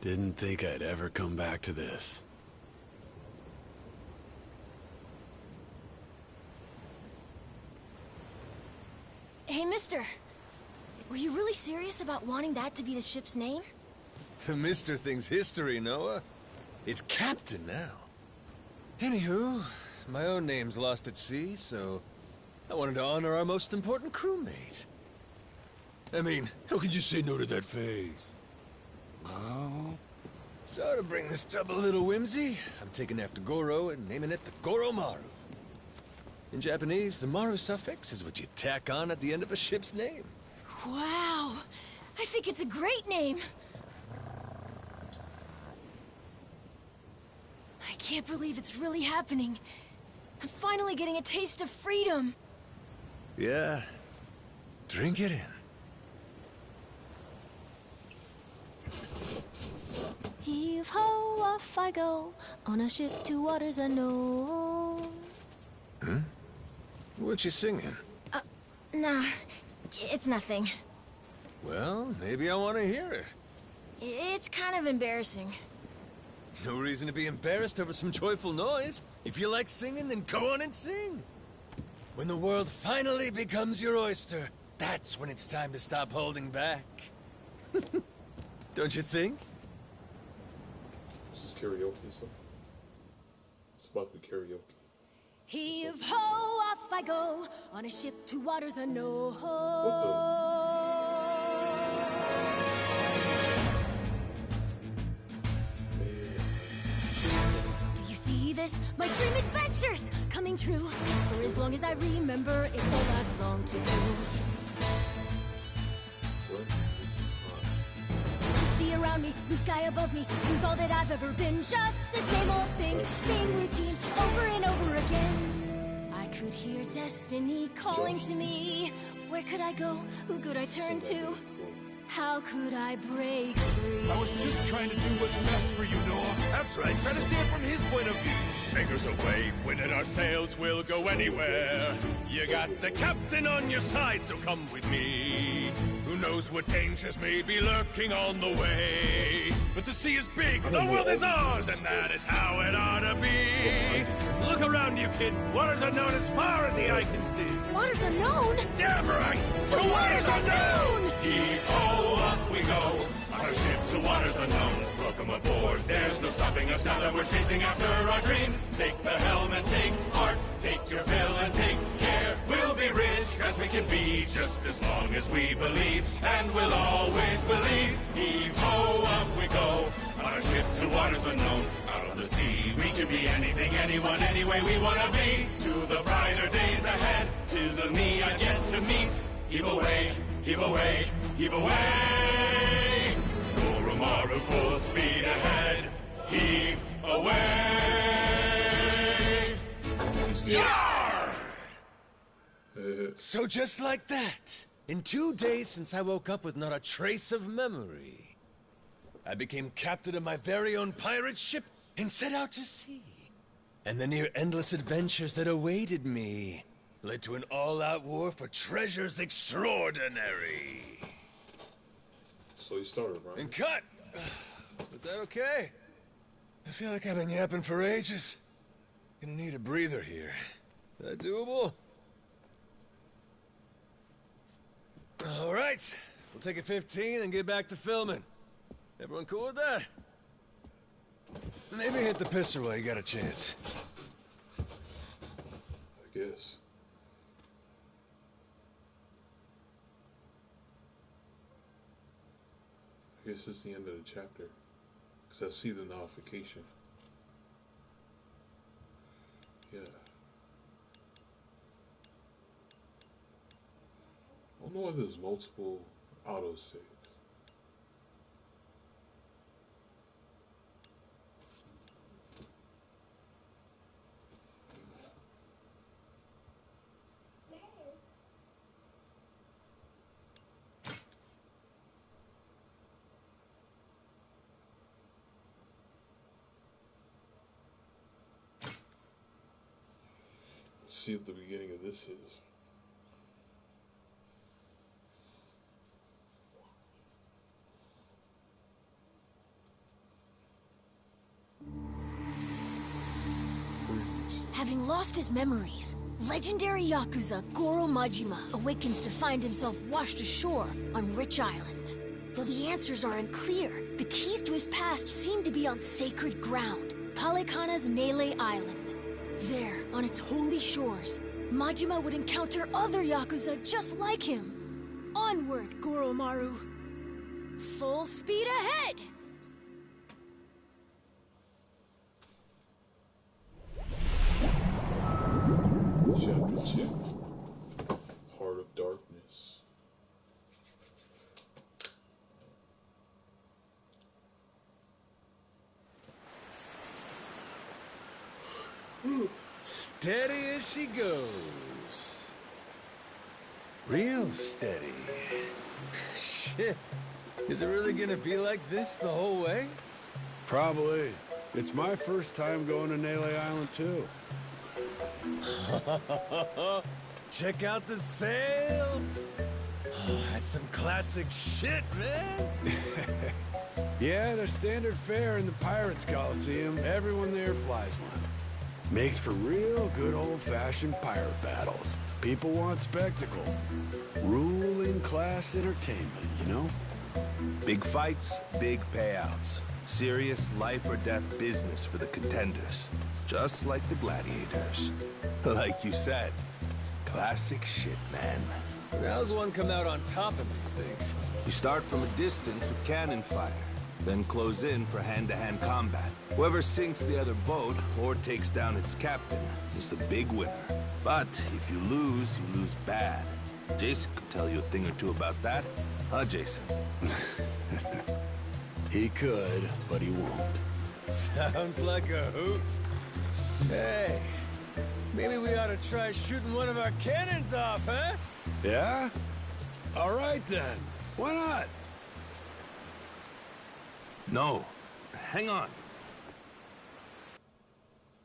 Didn't think I'd ever come back to this. Hey, mister. Were you really serious about wanting that to be the ship's name? The Mr. thing's history, Noah. It's Captain now. Anywho, my own name's lost at sea, so I wanted to honor our most important crewmate. I mean, how could you say no to that face? Oh. So to bring this tub a little whimsy, I'm taking after Goro and naming it the Goromaru. In Japanese, the Maru suffix is what you tack on at the end of a ship's name. Wow! I think it's a great name! I can't believe it's really happening. I'm finally getting a taste of freedom. Yeah. Drink it in. Heave-ho, off I go, on a ship to waters unknown. Hmm? What you singing? Nah, it's nothing. Well, maybe I want to hear it. It's kind of embarrassing. No reason to be embarrassed over some joyful noise. If you like singing, then go on and sing. When the world finally becomes your oyster, that's when it's time to stop holding back. Don't you think? This is karaoke, so it's about to be karaoke. Heave-ho, off I go, on a ship to waters unknown. What Do you see this? My dream adventures coming true. For as long as I remember, it's all I've longed to do. Sea around me, blue sky above me, lose all that I've ever been. Just the same old thing, same routine, over and over again. I could hear destiny calling to me. Where could I go? Who could I turn to? How could I break free? I was just trying to do what's best for you, Noah. That's right, try to see it from his point of view. Fingers away, winning our sails, we'll go anywhere. You got the captain on your side, so come with me. Who knows what dangers may be lurking on the way. But the sea is big, the world is ours, and that is how it ought to be. Look around you, kid. Waters unknown as far as the eye can see. Waters unknown? Damn right! To waters unknown! Heave-ho, off we go, on our ship to waters unknown. Welcome aboard, there's no stopping us now that we're chasing after our dreams. Take the helm and take heart, take your fill and take care. We'll be rich as we can be, just as long as we believe, and we'll always believe. Heave-ho, off we go, on our ship to waters unknown. Out on the sea, we can be anything, anyone, any way we want to be. To the brighter days ahead, to the me I've yet to meet. Heave away, heave away, heave away. Goromaru full speed ahead. Heave away. Yarr! So just like that, in 2 days since I woke up with not a trace of memory, I became captain of my very own pirate ship and set out to sea. And the near-endless adventures that awaited me led to an all-out war for treasures extraordinary. So you started, right? And cut! Was that okay? I feel like I've been yapping for ages. Gonna need a breather here. Is that doable? All right. We'll take a 15 and get back to filming. Everyone cool with that? Maybe hit the pisser while you got a chance. I guess. I guess it's the end of the chapter. Because I see the notification. Yeah. I don't know if there's multiple autosaves. Let's see what the beginning of this is. Having lost his memories, legendary Yakuza Goro Majima awakens to find himself washed ashore on Rich Island. Though the answers are unclear, the keys to his past seem to be on sacred ground, Palekana's Nele Island. There, on its holy shores, Majima would encounter other Yakuza just like him. Onward, Goromaru. Full speed ahead! Chapter 2. Heart of Darkness. Steady as she goes. Real steady. Shit. Is it really gonna be like this the whole way? Probably. It's my first time going to Nele Island, too. Check out the sail! Oh, that's some classic shit, man! Yeah, their standard fare in the Pirates Coliseum. Everyone there flies one. Makes for real good old-fashioned pirate battles. People want spectacle. Ruling class entertainment, you know? Big fights, big payouts. Serious life or death business for the contenders. Just like the gladiators. Like you said, classic shit, man. How's one come out on top of these things? You start from a distance with cannon fire, then close in for hand-to-hand combat. Whoever sinks the other boat or takes down its captain is the big winner. But if you lose bad. Jason could tell you a thing or two about that. Huh, Jason? He could, but he won't. Sounds like a hoot. Hey, maybe we ought to try shooting one of our cannons off, huh? Yeah? All right, then. Why not? No. Hang on.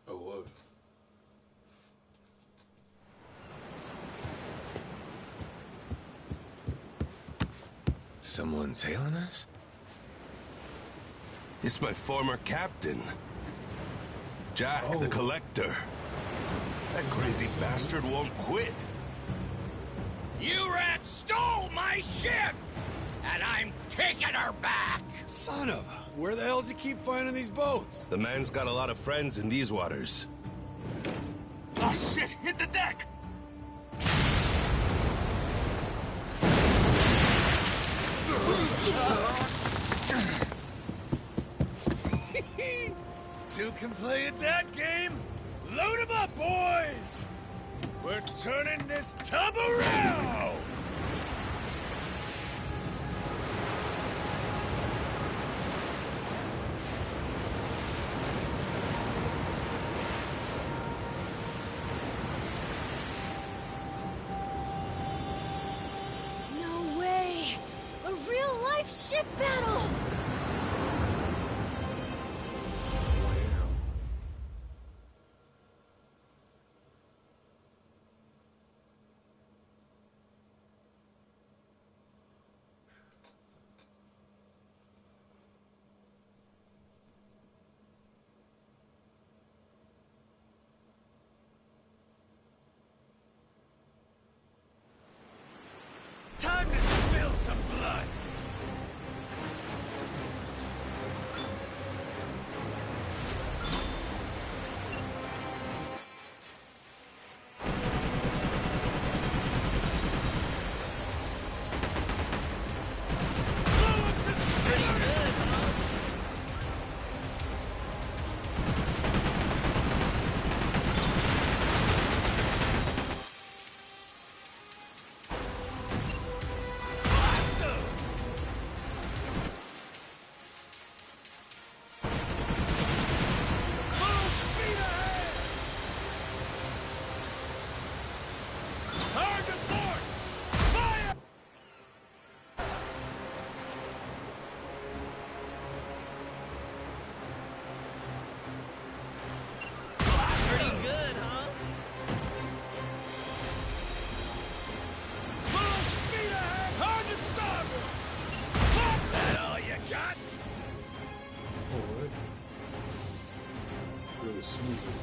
Oh, what? Someone tailing us? It's my former captain. Jack, the Collector. That crazy bastard won't quit. You rats stole my ship! And I'm taking her back! Son of a... Where the hell does he keep finding these boats? The man's got a lot of friends in these waters. Oh shit! Hit the deck! Two can play at that game? Load 'em up, boys! We're turning this tub around! No way! A real-life ship battle!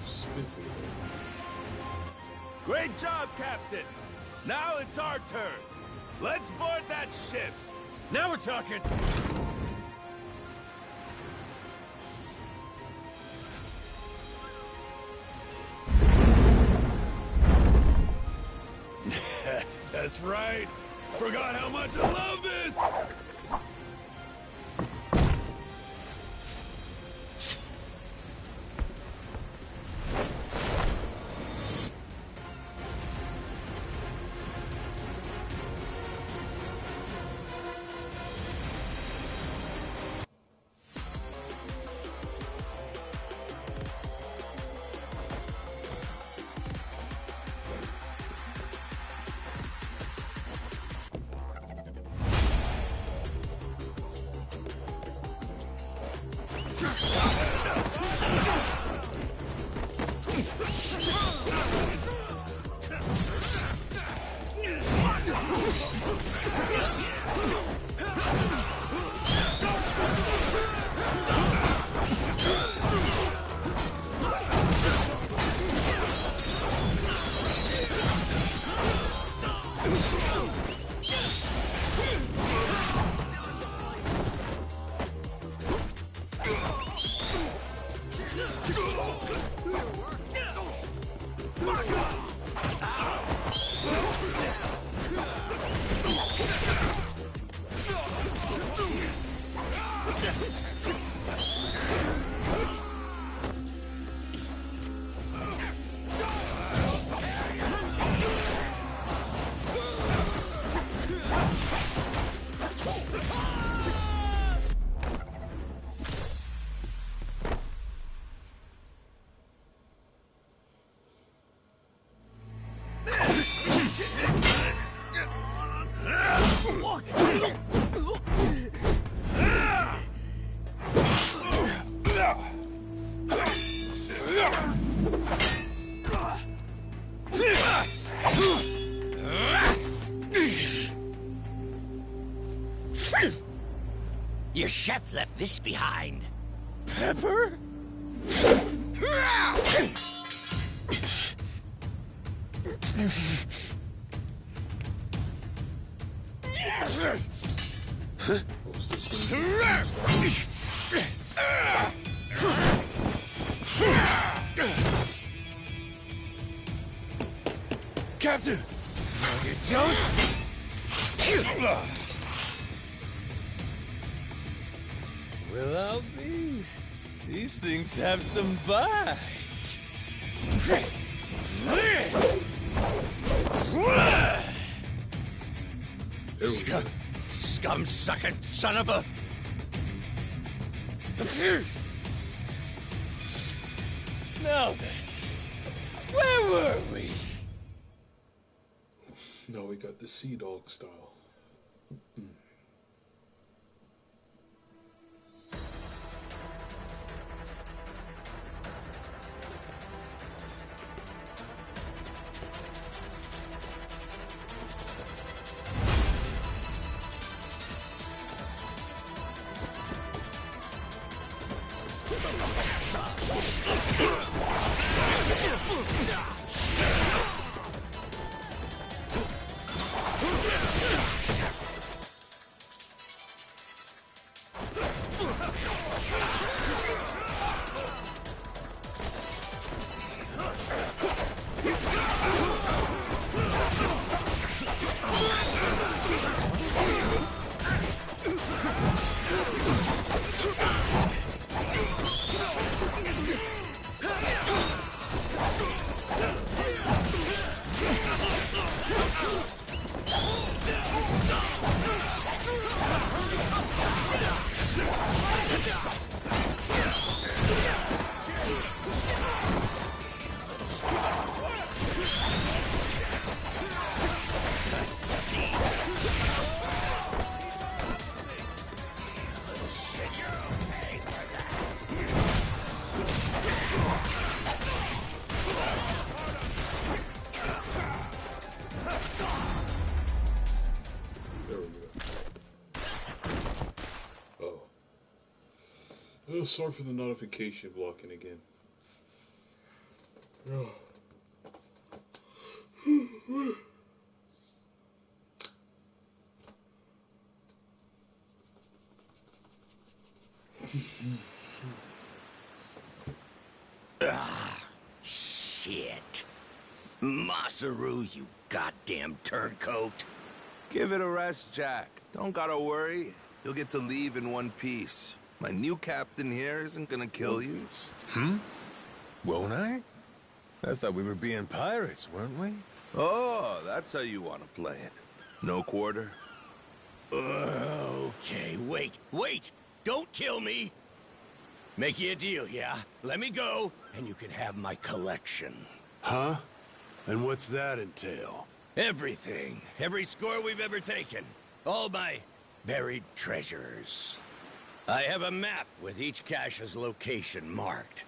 Spiffy. Great job, Captain! Now it's our turn. Let's board that ship. Now we're talking! That's right. Forgot how much I love this! Your chef left this behind. Pepper? Captain! No, you don't! Well, I'll be. These things have some bite. Scum-sucking son of a... Now then, where were we? No, we got the Sea Dog style. Sorry for the notification blocking again. Ah, shit. Masaru, you goddamn turncoat. Give it a rest, Jack. Don't gotta worry. You'll get to leave in one piece. My new captain here isn't gonna kill you. Won't I? I thought we were being pirates, weren't we? Oh, that's how you want to play it. No quarter? Okay, wait! Don't kill me! Make you a deal, yeah? Let me go, and you can have my collection. Huh? And what's that entail? Everything. Every score we've ever taken. All my buried treasures. I have a map with each cache's location marked,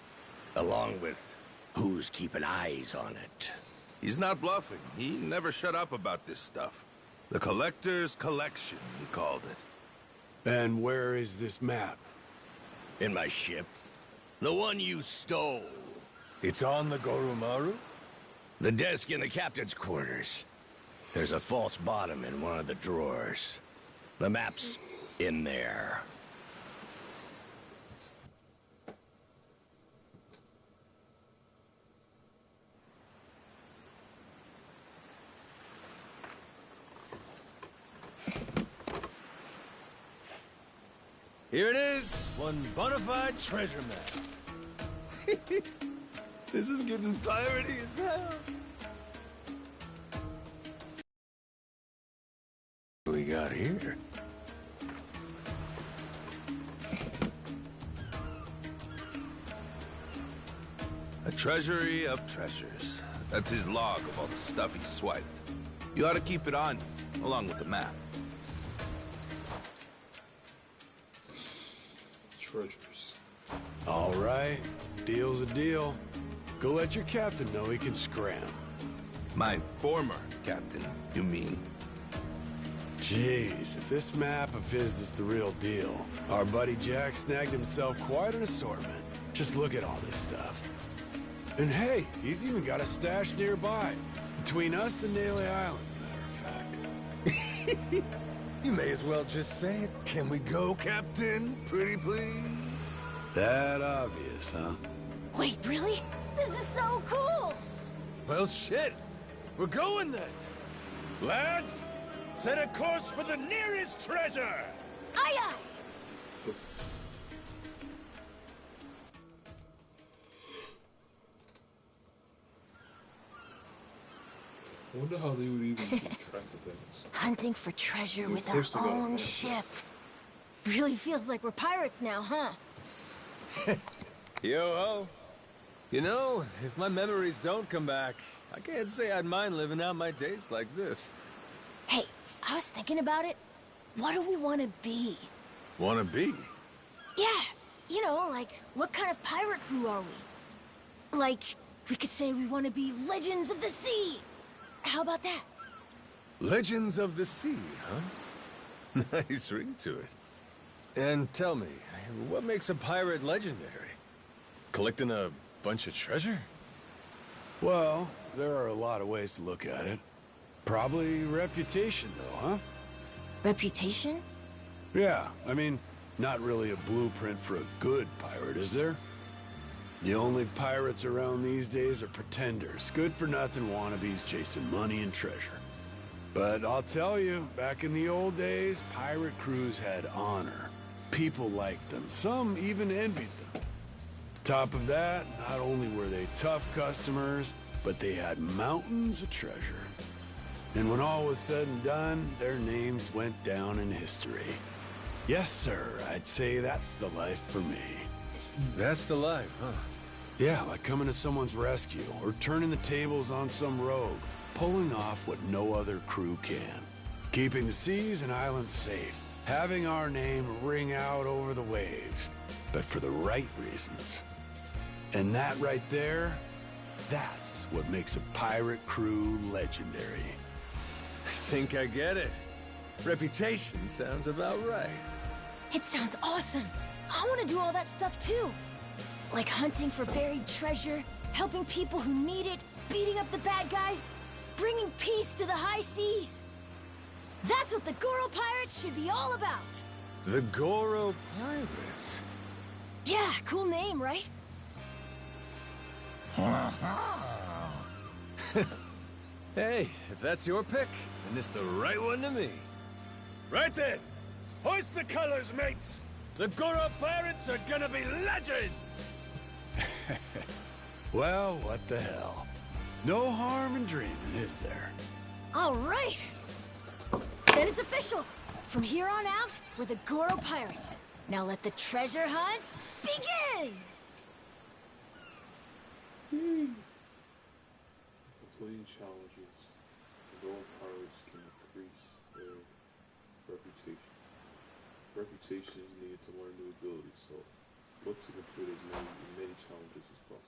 along with who's keeping eyes on it. He's not bluffing. He never shut up about this stuff. The Collector's Collection, he called it. And where is this map? In my ship. The one you stole. It's on the Goromaru? The desk in the captain's quarters. There's a false bottom in one of the drawers. The map's in there. Here it is, one bona fide treasure map. This is getting piratey as hell. What we got here? A treasury of treasures. That's his log of all the stuff he swiped. You ought to keep it on you, along with the map. Treasures. All right, deal's a deal. Go let your captain know he can scram. My former captain, you mean? Jeez, if this map of his is the real deal, our buddy Jack snagged himself quite an assortment. Just look at all this stuff. And hey, he's even got a stash nearby, between us and Naylor Island, matter of fact. You may as well just say it. Can we go, Captain? Pretty please? That obvious, huh? Wait, really? This is so cool! Well, shit. We're going then. Lads, set a course for the nearest treasure! Aye, aye! I wonder how they would even keep track of things. Hunting for treasure Yeah, with of our course they got a own map. ship. Really feels like we're pirates now, huh? Yo-ho. You know, if my memories don't come back, I can't say I'd mind living out my days like this. Hey, I was thinking about it. What do we want to be? Wanna be? Yeah, you know, like, what kind of pirate crew are we? Like, we could say we want to be legends of the sea. How about that? Legends of the Sea, huh? Nice ring to it. And tell me, what makes a pirate legendary? Collecting a bunch of treasure? Well, there are a lot of ways to look at it. Probably reputation, though, huh? Reputation? Yeah, I mean, not really a blueprint for a good pirate, is there? The only pirates around these days are pretenders, good-for-nothing wannabes chasing money and treasure. But I'll tell you, back in the old days, pirate crews had honor. People liked them, some even envied them. Top of that, not only were they tough customers, but they had mountains of treasure. And when all was said and done, their names went down in history. Yes, sir, I'd say that's the life for me. That's the life, huh? Yeah, like coming to someone's rescue, or turning the tables on some rogue, pulling off what no other crew can. Keeping the seas and islands safe, having our name ring out over the waves, but for the right reasons. And that right there, that's what makes a pirate crew legendary. I think I get it. Reputation sounds about right. It sounds awesome. I want to do all that stuff too. Like hunting for buried treasure, Helping people who need it, beating up the bad guys, bringing peace to the high seas. That's what the Goro Pirates should be all about. The Goro Pirates? Yeah, cool name, right? Hey, if that's your pick, then it's the right one to me. Right then! Hoist the colors, mates! The Goro Pirates are gonna be legends! Well, what the hell? No harm in dreaming, is there? All right. Then it's official. From here on out, we're the Goro Pirates. Now let the treasure hunts begin! Completing challenges, the Goro Pirates can increase their reputation. Reputation is needed to learn new abilities, so look to complete as many challenges as possible.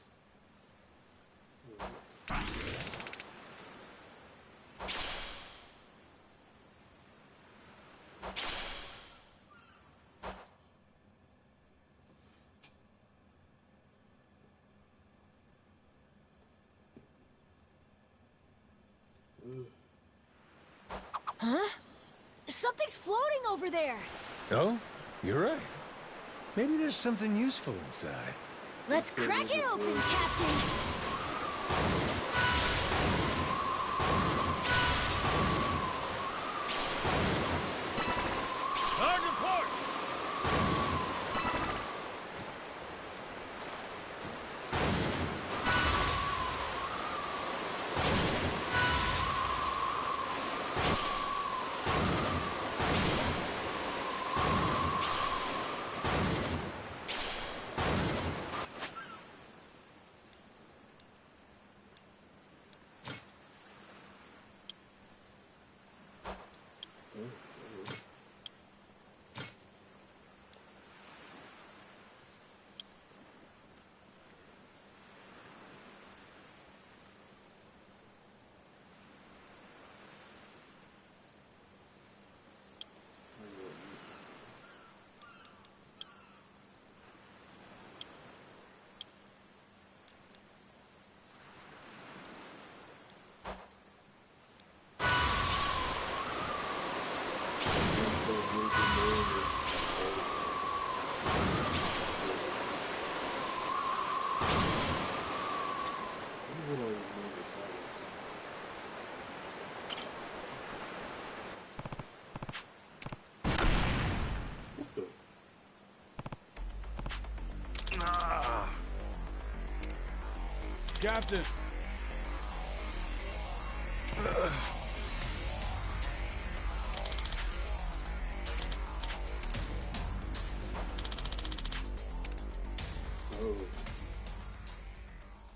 Huh? Something's floating over there. Oh, you're right. Maybe there's something useful inside. Let's crack it open, Captain! Hard report! Captain! Oh.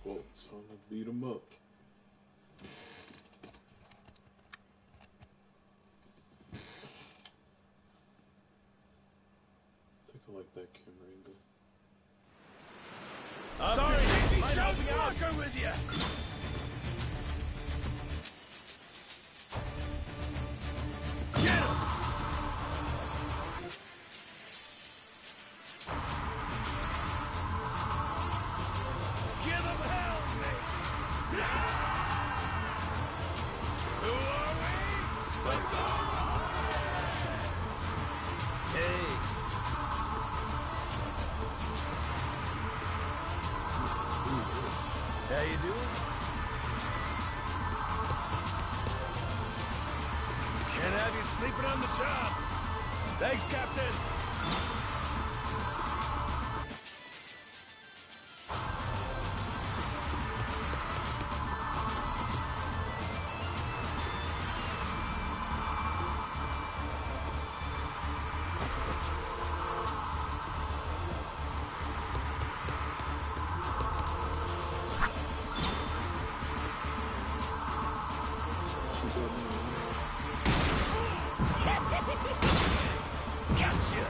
Well, it's time to beat him up. I think I like that camera angle. Sorry, I don't fucker with you! Get him! Give him hell, mates! Who are we? The Hey! How you doing? Can't have you sleeping on the job. Thanks, Captain. Gotcha!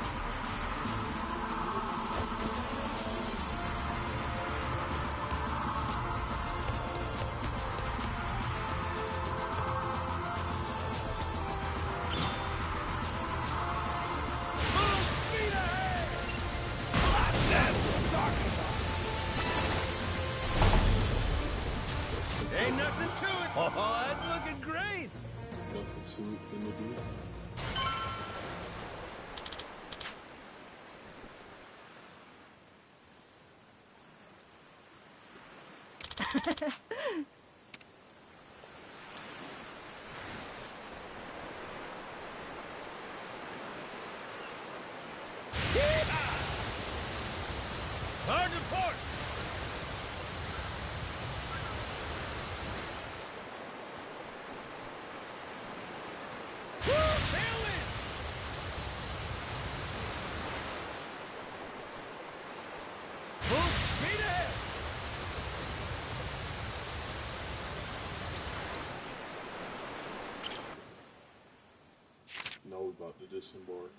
Full speed ahead! That's what I'm talking about! Ain't nothing to it. Oh, that's looking great. Nothing to it in the group. Hard to port. Tailwind. Full speed ahead. Now we're about to disembark.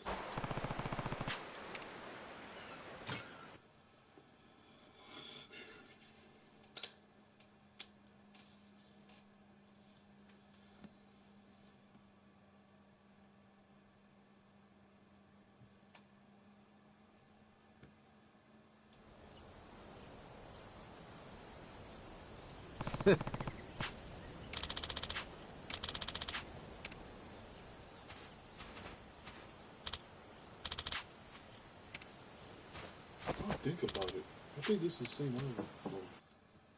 Think about it. I think this is the same island from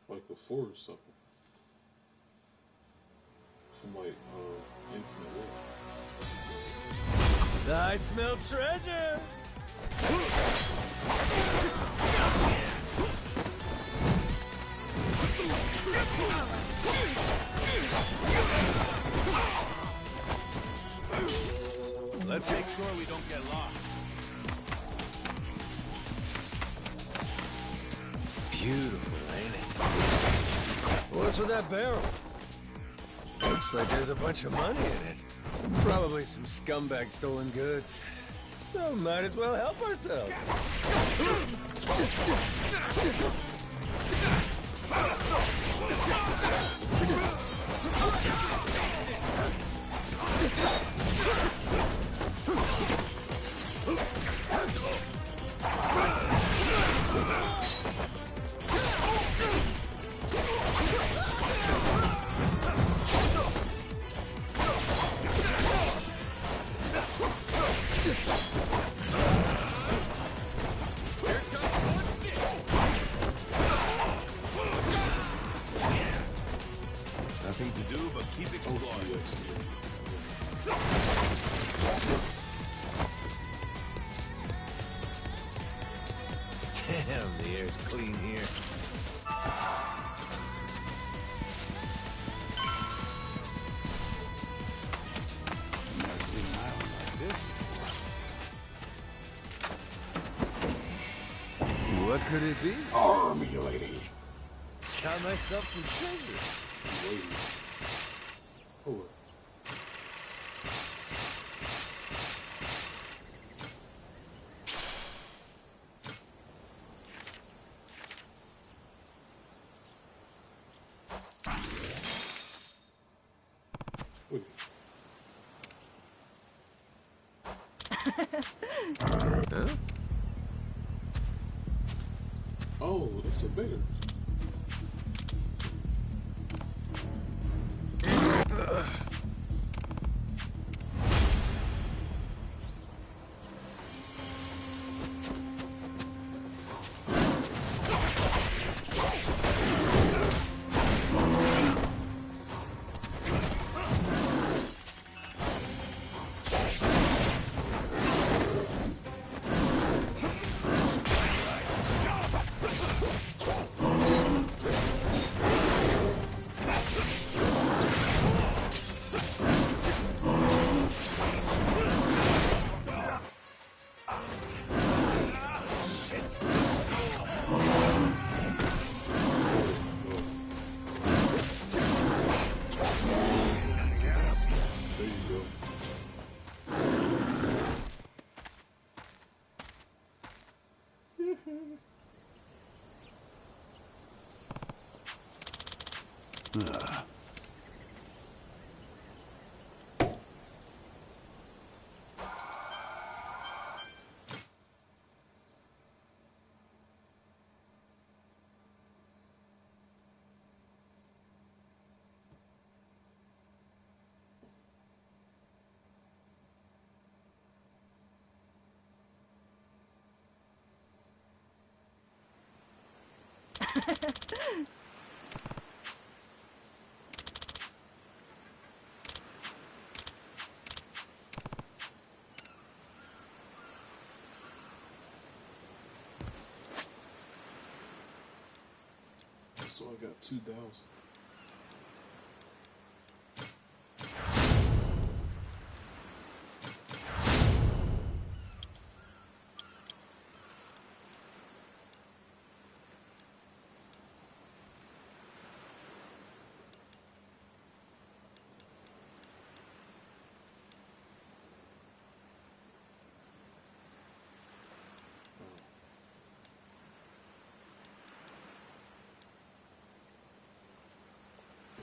like before or something. From like Infinite War. I smell treasure. Let's make sure we don't get lost. Beautiful, ain't it? What's with that barrel? Looks like there's a bunch of money in it. Probably some scumbag stolen goods. So might as well help ourselves. Nothing to do but keep exploring. Damn, the air's clean here. Never seen an island like this before. What could it be? Army lady. Got myself some treasure. Oh. Wait. Huh? Oh, that's a bear. There you go. So I got 2,000.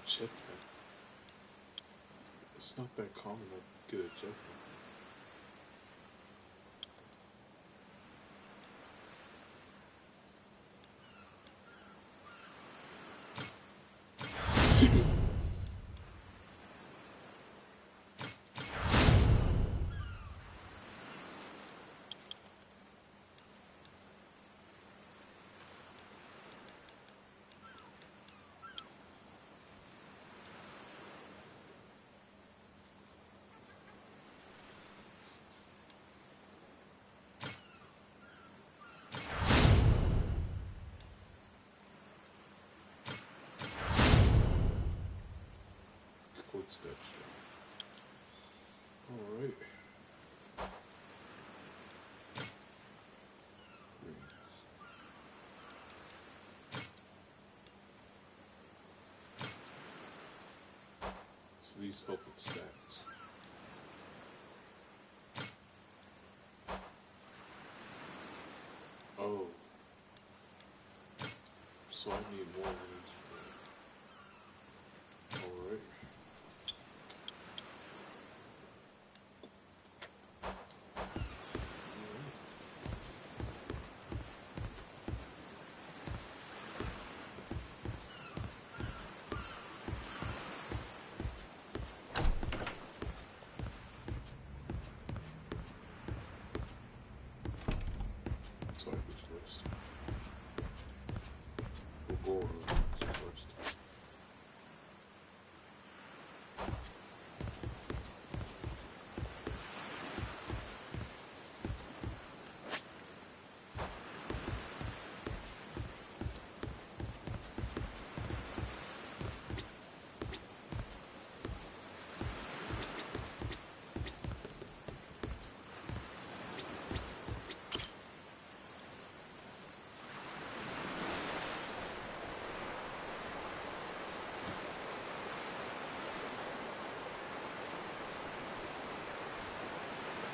Jetpack. It's not that common to get a jetpack. Quick step shot. Alright. So these help with stats. Oh. So I need more of these. Alright. Type is first. We'll go first.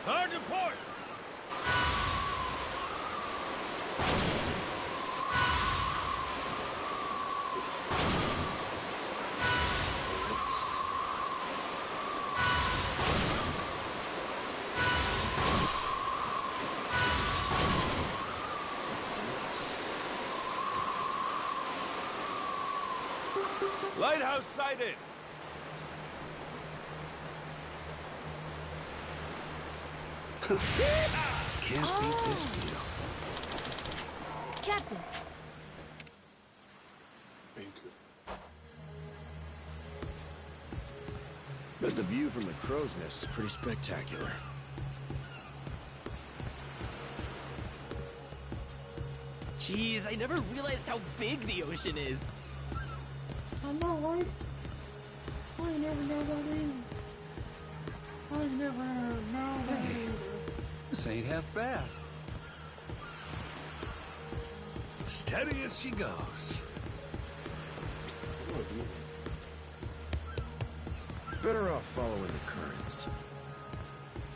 Hard to port! Lighthouse sighted! Can't beat this view. Captain! Anchor. Bet the view from the crow's nest is pretty spectacular. Jeez, I never realized how big the ocean is. I know, right? I ain't never know that either. I ain't never know that either. This ain't half bad. Steady as she goes. Better off following the currents.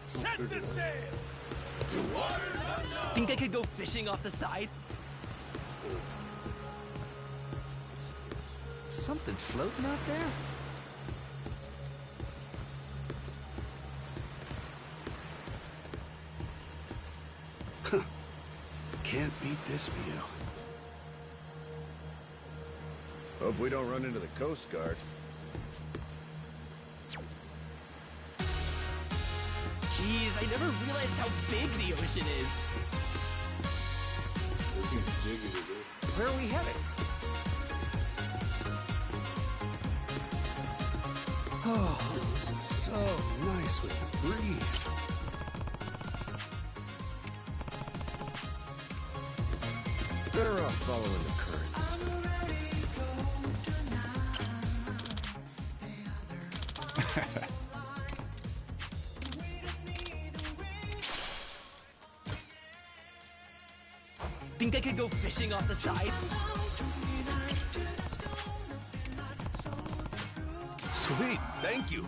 Set the sails! To waters unknown! Think I could go fishing off the side? Something floating out there? Can't beat this view. Hope we don't run into the Coast Guard. Jeez, I never realized how big the ocean is. Looking jiggly, dude. Where are we headed? Oh, so nice with the breeze. Better off following the currents. Think I could go fishing off the side? Sweet, thank you.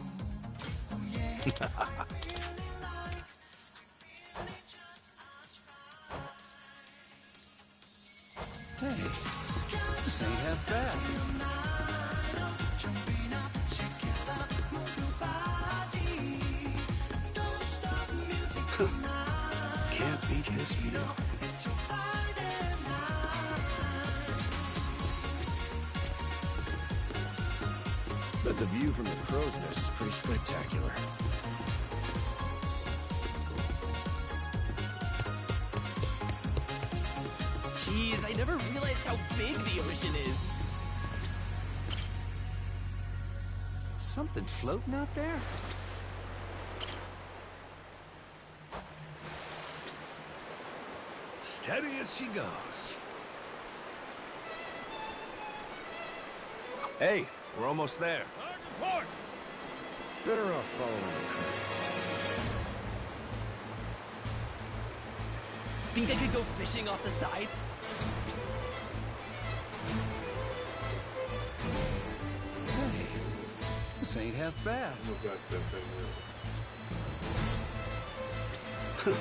Hey, this ain't half bad. Can't beat this view. But the view from the crow's nest is pretty spectacular. Jeez, I never realized how big the ocean is. Something floating out there? Steady as she goes. Hey, we're almost there. Report! Better off following the currents. Think I could go fishing off the side? Hey, this ain't half bad. Look at that thing there.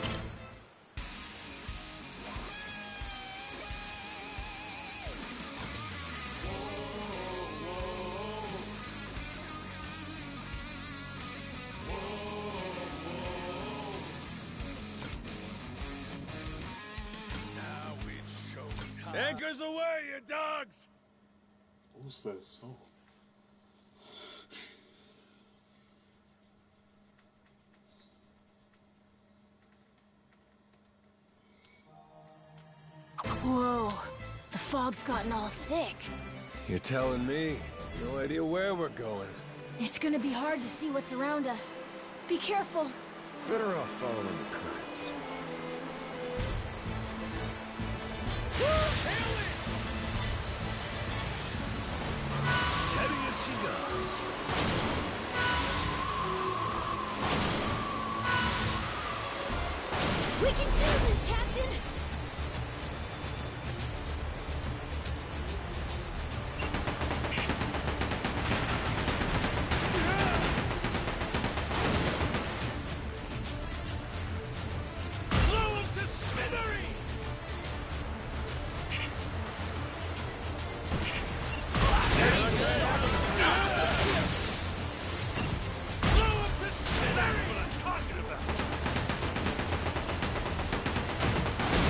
Anchors away, you dogs! What's that song? Whoa, the fog's gotten all thick. You're telling me? No idea where we're going. It's gonna be hard to see what's around us. Be careful. Better off following the currents. Steady as she goes. We can do this, Captain! Blow him to smithereens! Blow him to smithereens! That's what I'm talking about!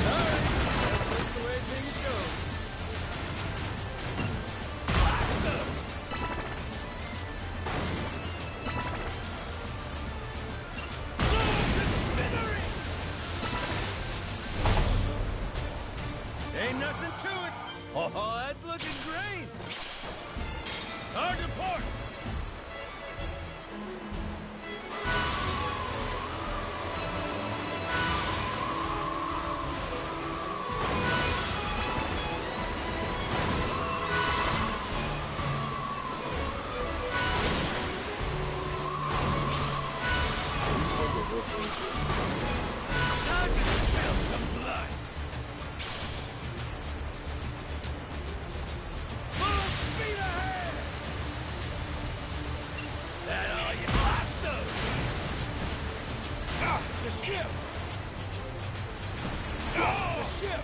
Sorry, that's just the way things go. Blast him! Blow him to smithereens! Ain't nothing to it. Oh, that's looking great. Hard to port! Time to spill some blood. Full speed ahead! That all you blast them. Ah, the ship! Ah, the ship!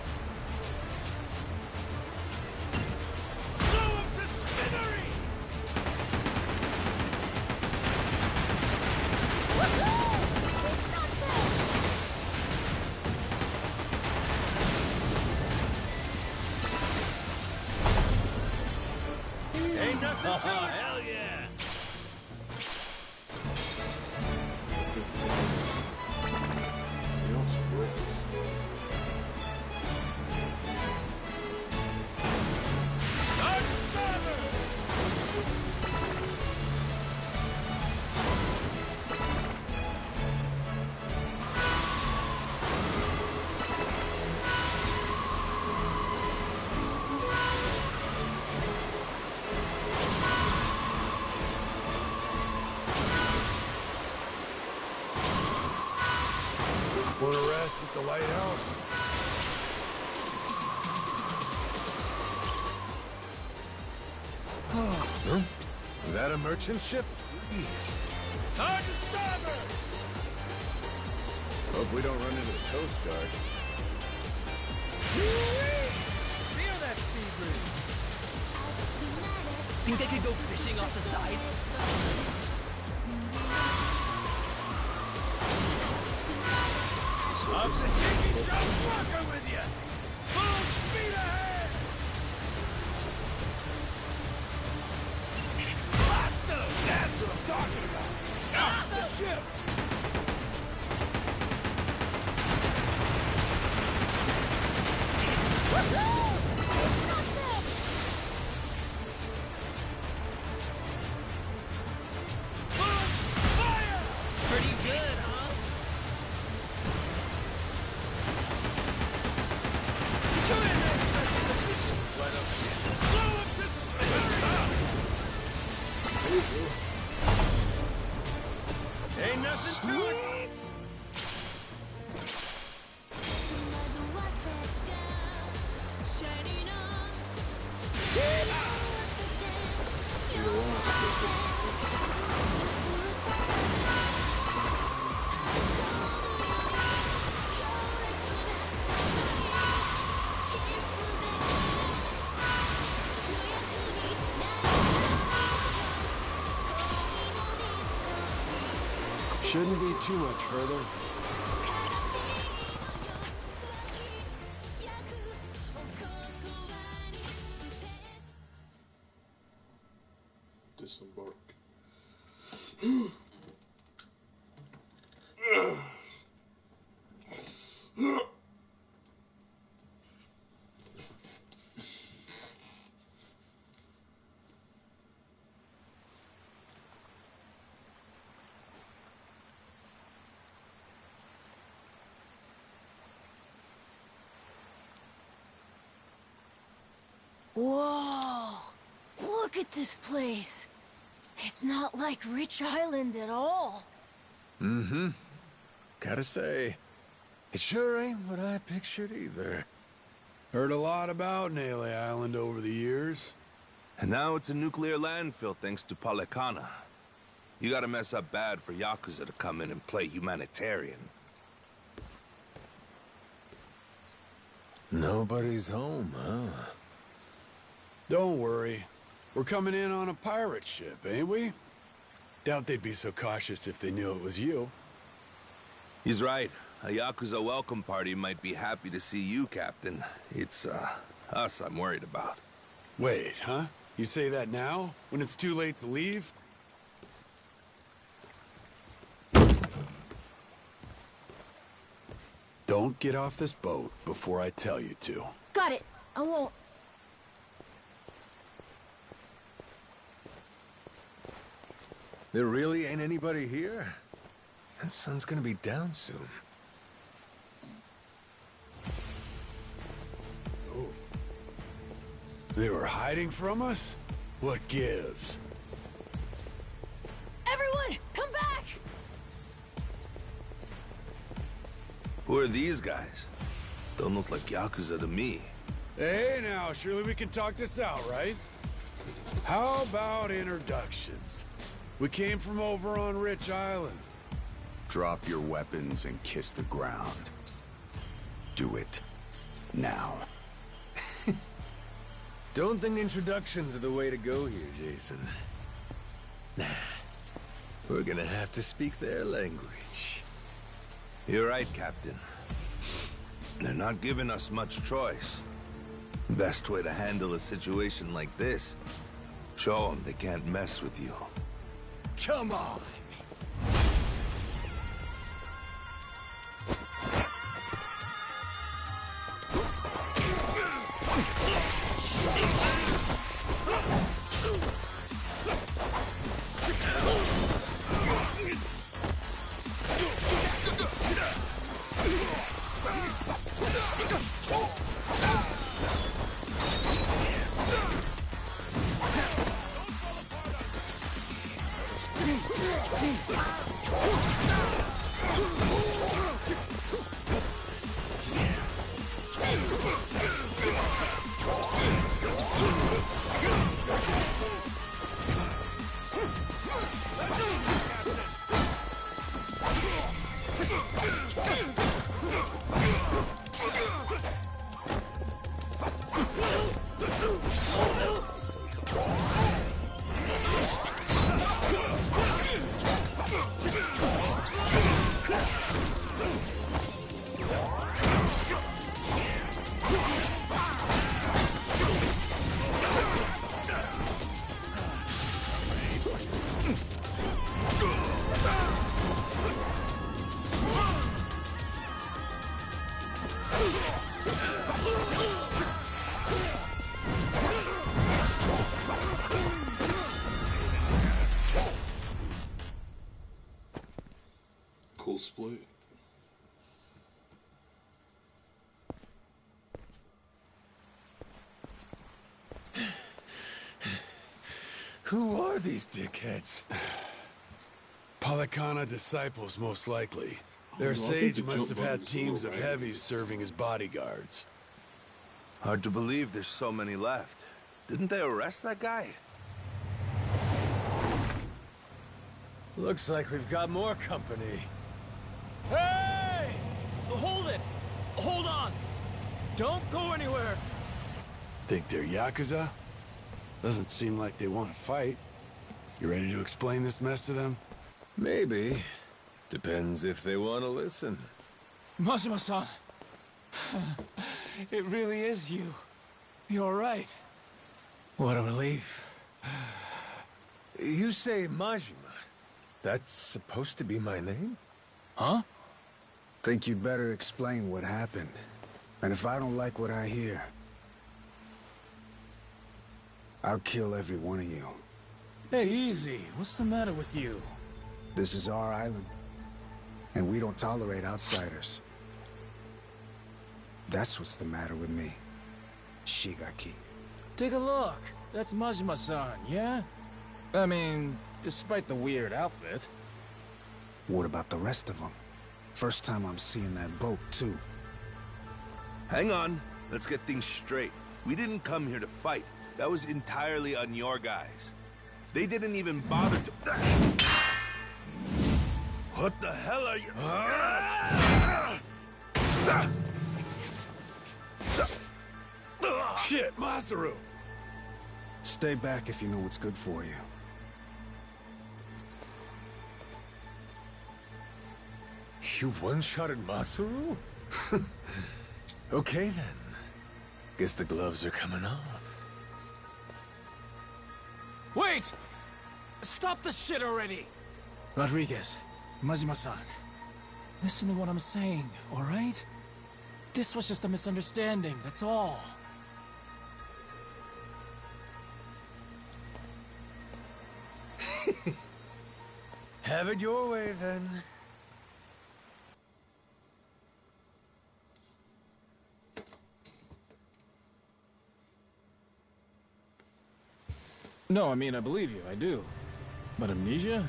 Blow him to smithereens! Ain't nothing to it. Hell yeah. You know, some workers. On starboard! rest at the lighthouse? Huh? Is that a merchant ship? Jeez. Hard to starboard! Hope we don't run into the Coast Guard. Feel that sea breeze. Think I could go fishing off the side? Up the Jiggy Joe Walker with you! Full speed ahead! Blaster! That's what I'm talking about! Off the ship! Fire! Pretty good, huh? Blow up to smithereens! Ain't nothing to it! Shouldn't be too much further. Disembark. Whoa! Look at this place. It's not like Rich Island at all. Mm-hmm. Gotta say, it sure ain't what I pictured either. Heard a lot about Nele Island over the years. And now it's a nuclear landfill thanks to Policana. You gotta mess up bad for Yakuza to come in and play humanitarian. Nobody's home, huh? Don't worry. We're coming in on a pirate ship, ain't we? Doubt they'd be so cautious if they knew it was you. He's right. A Yakuza welcome party might be happy to see you, Captain. It's, us I'm worried about. Wait, huh? You say that now? When it's too late to leave? Don't get off this boat before I tell you to. Got it. I won't. There really ain't anybody here? And sun's gonna be down soon. Oh. They were hiding from us? What gives? Everyone, come back! Who are these guys? Don't look like Yakuza to me. Hey now, surely we can talk this out, right? How about introductions? We came from over on Rich Island. Drop your weapons and kiss the ground. Do it. Now. Don't think introductions are the way to go here, Jason. Nah. We're gonna have to speak their language. You're right, Captain. They're not giving us much choice. Best way to handle a situation like this, show them they can't mess with you. Come on! Cool split. Who are these dickheads? Palikana disciples, most likely. Their I think sage the must jump have had button's a little teams of random. heavies serving as bodyguards. Hard to believe there's so many left. Didn't they arrest that guy? Looks like we've got more company. Hey! Hold it! Hold on! Don't go anywhere! Think they're Yakuza? Doesn't seem like they want to fight. You ready to explain this mess to them? Maybe. Depends if they want to listen. Majima-san! It really is you. You're right. What a relief. You say Majima. That's supposed to be my name? Huh? Think you'd better explain what happened. And if I don't like what I hear, I'll kill every one of you. Hey, easy. What's the matter with you? This is our island, and we don't tolerate outsiders. That's what's the matter with me, Shigaki. Take a look. That's Majima-san, yeah? I mean, despite the weird outfit. What about the rest of them? First time I'm seeing that boat, too. Hang on. Let's get things straight. We didn't come here to fight. That was entirely on your guys. They didn't even bother to... What the hell are you... Shit, Masaru! Stay back if you know what's good for you. You one-shotted Masaru? Okay then. Guess the gloves are coming off. Wait! Stop the shit already! Rodriguez, Majima-san, listen to what I'm saying, all right? This was just a misunderstanding, that's all. Have it your way then. No, I mean, I believe you, I do. But amnesia?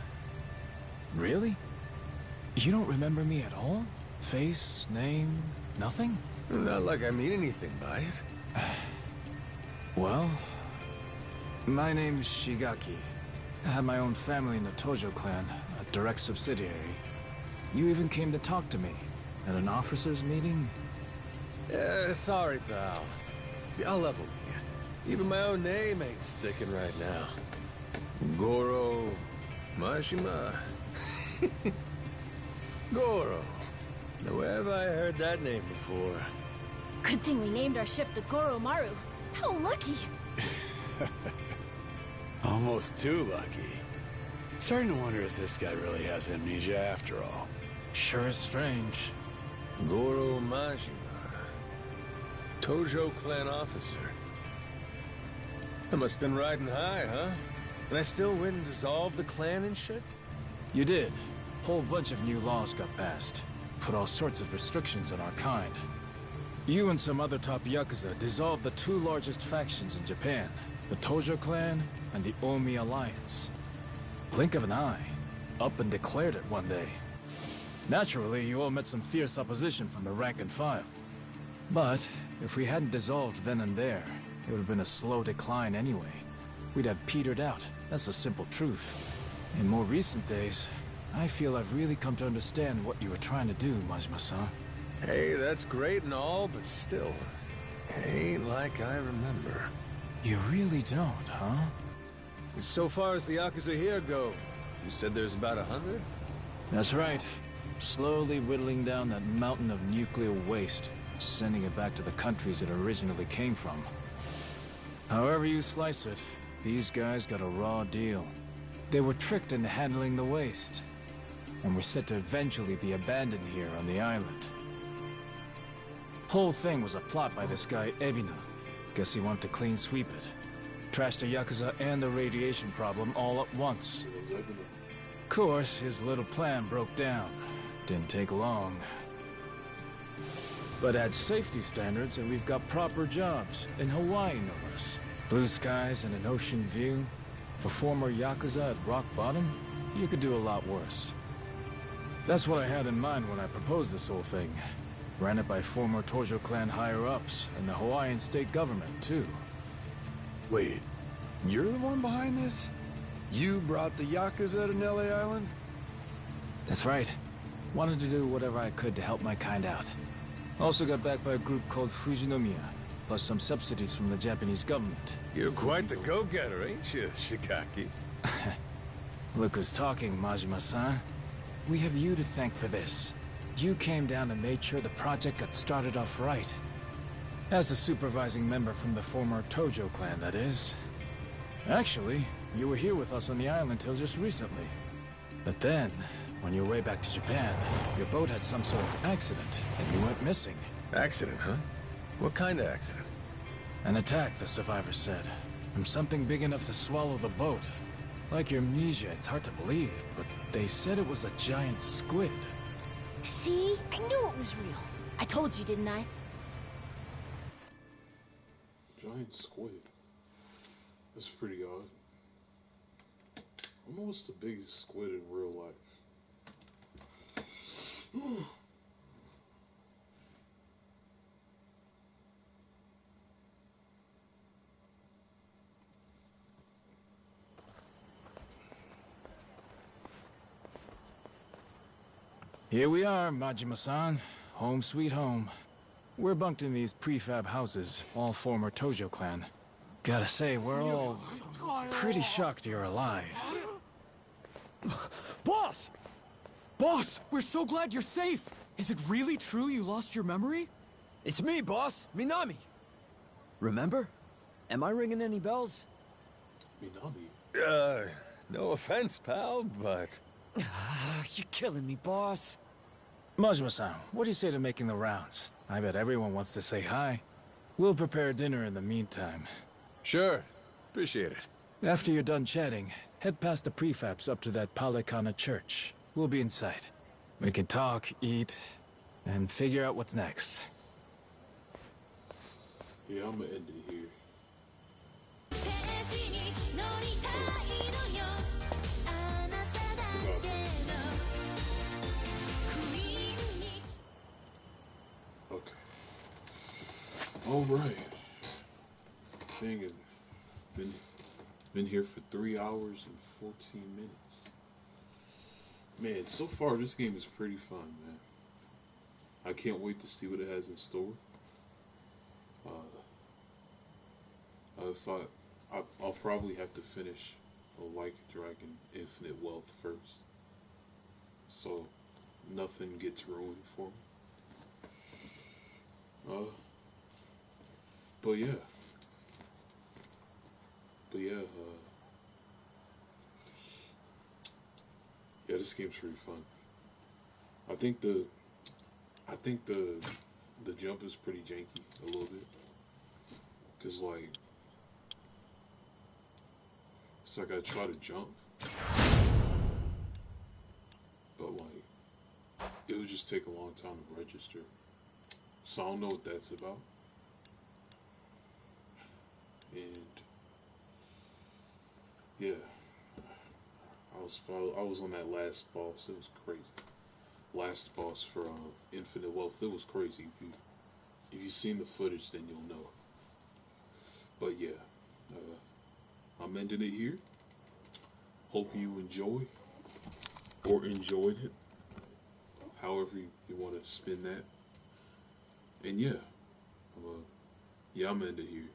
Really? You don't remember me at all? Face, name, nothing? Not like I mean anything by it. Well, my name's Shigaki. I have my own family in the Tojo clan, a direct subsidiary. You even came to talk to me at an officers' meeting? Sorry, pal. I'll level with you. Even my own name ain't sticking right now. Goro... Majima... Goro. Now, where have I heard that name before? Good thing we named our ship the Goromaru. How lucky! Almost too lucky. Starting to wonder if this guy really has amnesia after all. Sure is strange. Goro Majima. Tojo clan officer. I must have been riding high, huh? And I still win and dissolve the clan and shit? You did. Whole bunch of new laws got passed. Put all sorts of restrictions on our kind. You and some other top Yakuza dissolved the two largest factions in Japan. The Tojo clan and the Omi Alliance. Blink of an eye. Up and declared it one day. Naturally, you all met some fierce opposition from the rank and file. But if we hadn't dissolved then and there, it would have been a slow decline anyway. We'd have petered out. That's the simple truth. In more recent days, I feel I've really come to understand what you were trying to do, Majima-san. Hey, that's great and all, but still, ain't like I remember. You really don't, huh? So far as the Yakuza here go, you said there's about 100? That's right. Slowly whittling down that mountain of nuclear waste, sending it back to the countries it originally came from. However you slice it, these guys got a raw deal. They were tricked into handling the waste, and were set to eventually be abandoned here on the island. Whole thing was a plot by this guy, Ebina. Guess he wanted to clean sweep it. Trash the Yakuza and the radiation problem all at once. Of course, his little plan broke down. Didn't take long. But add safety standards and we've got proper jobs. In Hawaii, no less. Blue skies and an ocean view. For former Yakuza at rock bottom, you could do a lot worse. That's what I had in mind when I proposed this whole thing. Ran it by former Tojo clan higher-ups and the Hawaiian state government, too. Wait, you're the one behind this? You brought the Yakuza to Nele Island? That's right. Wanted to do whatever I could to help my kind out. Also got backed by a group called Fujinomiya, plus some subsidies from the Japanese government. You're quite the go-getter, ain't you, Shikaki? Look who's talking, Majima-san. We have you to thank for this. You came down and made sure the project got started off right. As a supervising member from the former Tojo clan, that is. Actually, you were here with us on the island till just recently. But then, on your way back to Japan, your boat had some sort of accident, and you went missing. Accident, huh? What kind of accident? An attack, the survivor said. From something big enough to swallow the boat. Like your amnesia, it's hard to believe, but they said it was a giant squid. See? I knew it was real. I told you, didn't I? Giant squid. That's pretty odd. I wonder what's the biggest squid in real life. Here we are, Majima-san. Home sweet home. We're bunked in these prefab houses, all former Tojo clan. Gotta say, we're all pretty shocked you're alive. Boss! Boss, we're so glad you're safe! Is it really true you lost your memory? It's me, boss! Minami! Remember? Am I ringing any bells? Minami? No offense, pal, but... You're killing me, boss. Majima-san, what do you say to making the rounds? I bet everyone wants to say hi. We'll prepare dinner in the meantime. Sure. Appreciate it. After you're done chatting, head past the prefabs up to that Palikana church. We'll be inside. We can talk, eat, and figure out what's next. Yeah, I'm gonna end it here. Okay. All right. Dang it. Been here for 3 hours and 14 minutes. Man, so far this game is pretty fun, man. I can't wait to see what it has in store. I'll probably have to finish Like a Dragon Infinite Wealth first, so nothing gets ruined for me. But yeah, this game's pretty fun. I think the jump is pretty janky a little bit, cause like it's like I try to jump, but like it would just take a long time to register. So I don't know what that's about. And yeah, I was on that last boss. It was crazy. Last boss for Infinite Wealth. It was crazy. If you've seen the footage, then you'll know. But yeah, I'm ending it here. Hope you enjoy or enjoyed it. However you want to spin that. And yeah, I'm ending it here.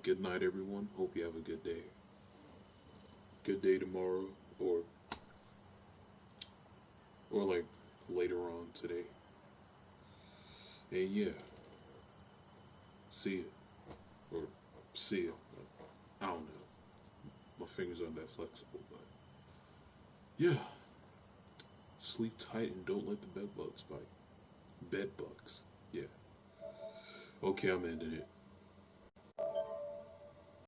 Good night, everyone. Hope you have a good day. Good day tomorrow, or like later on today. And yeah, see ya, or see ya. I don't know. My fingers aren't that flexible, but yeah. Sleep tight and don't let the bed bugs bite. Bed bugs, yeah. Okay, I'm ending it.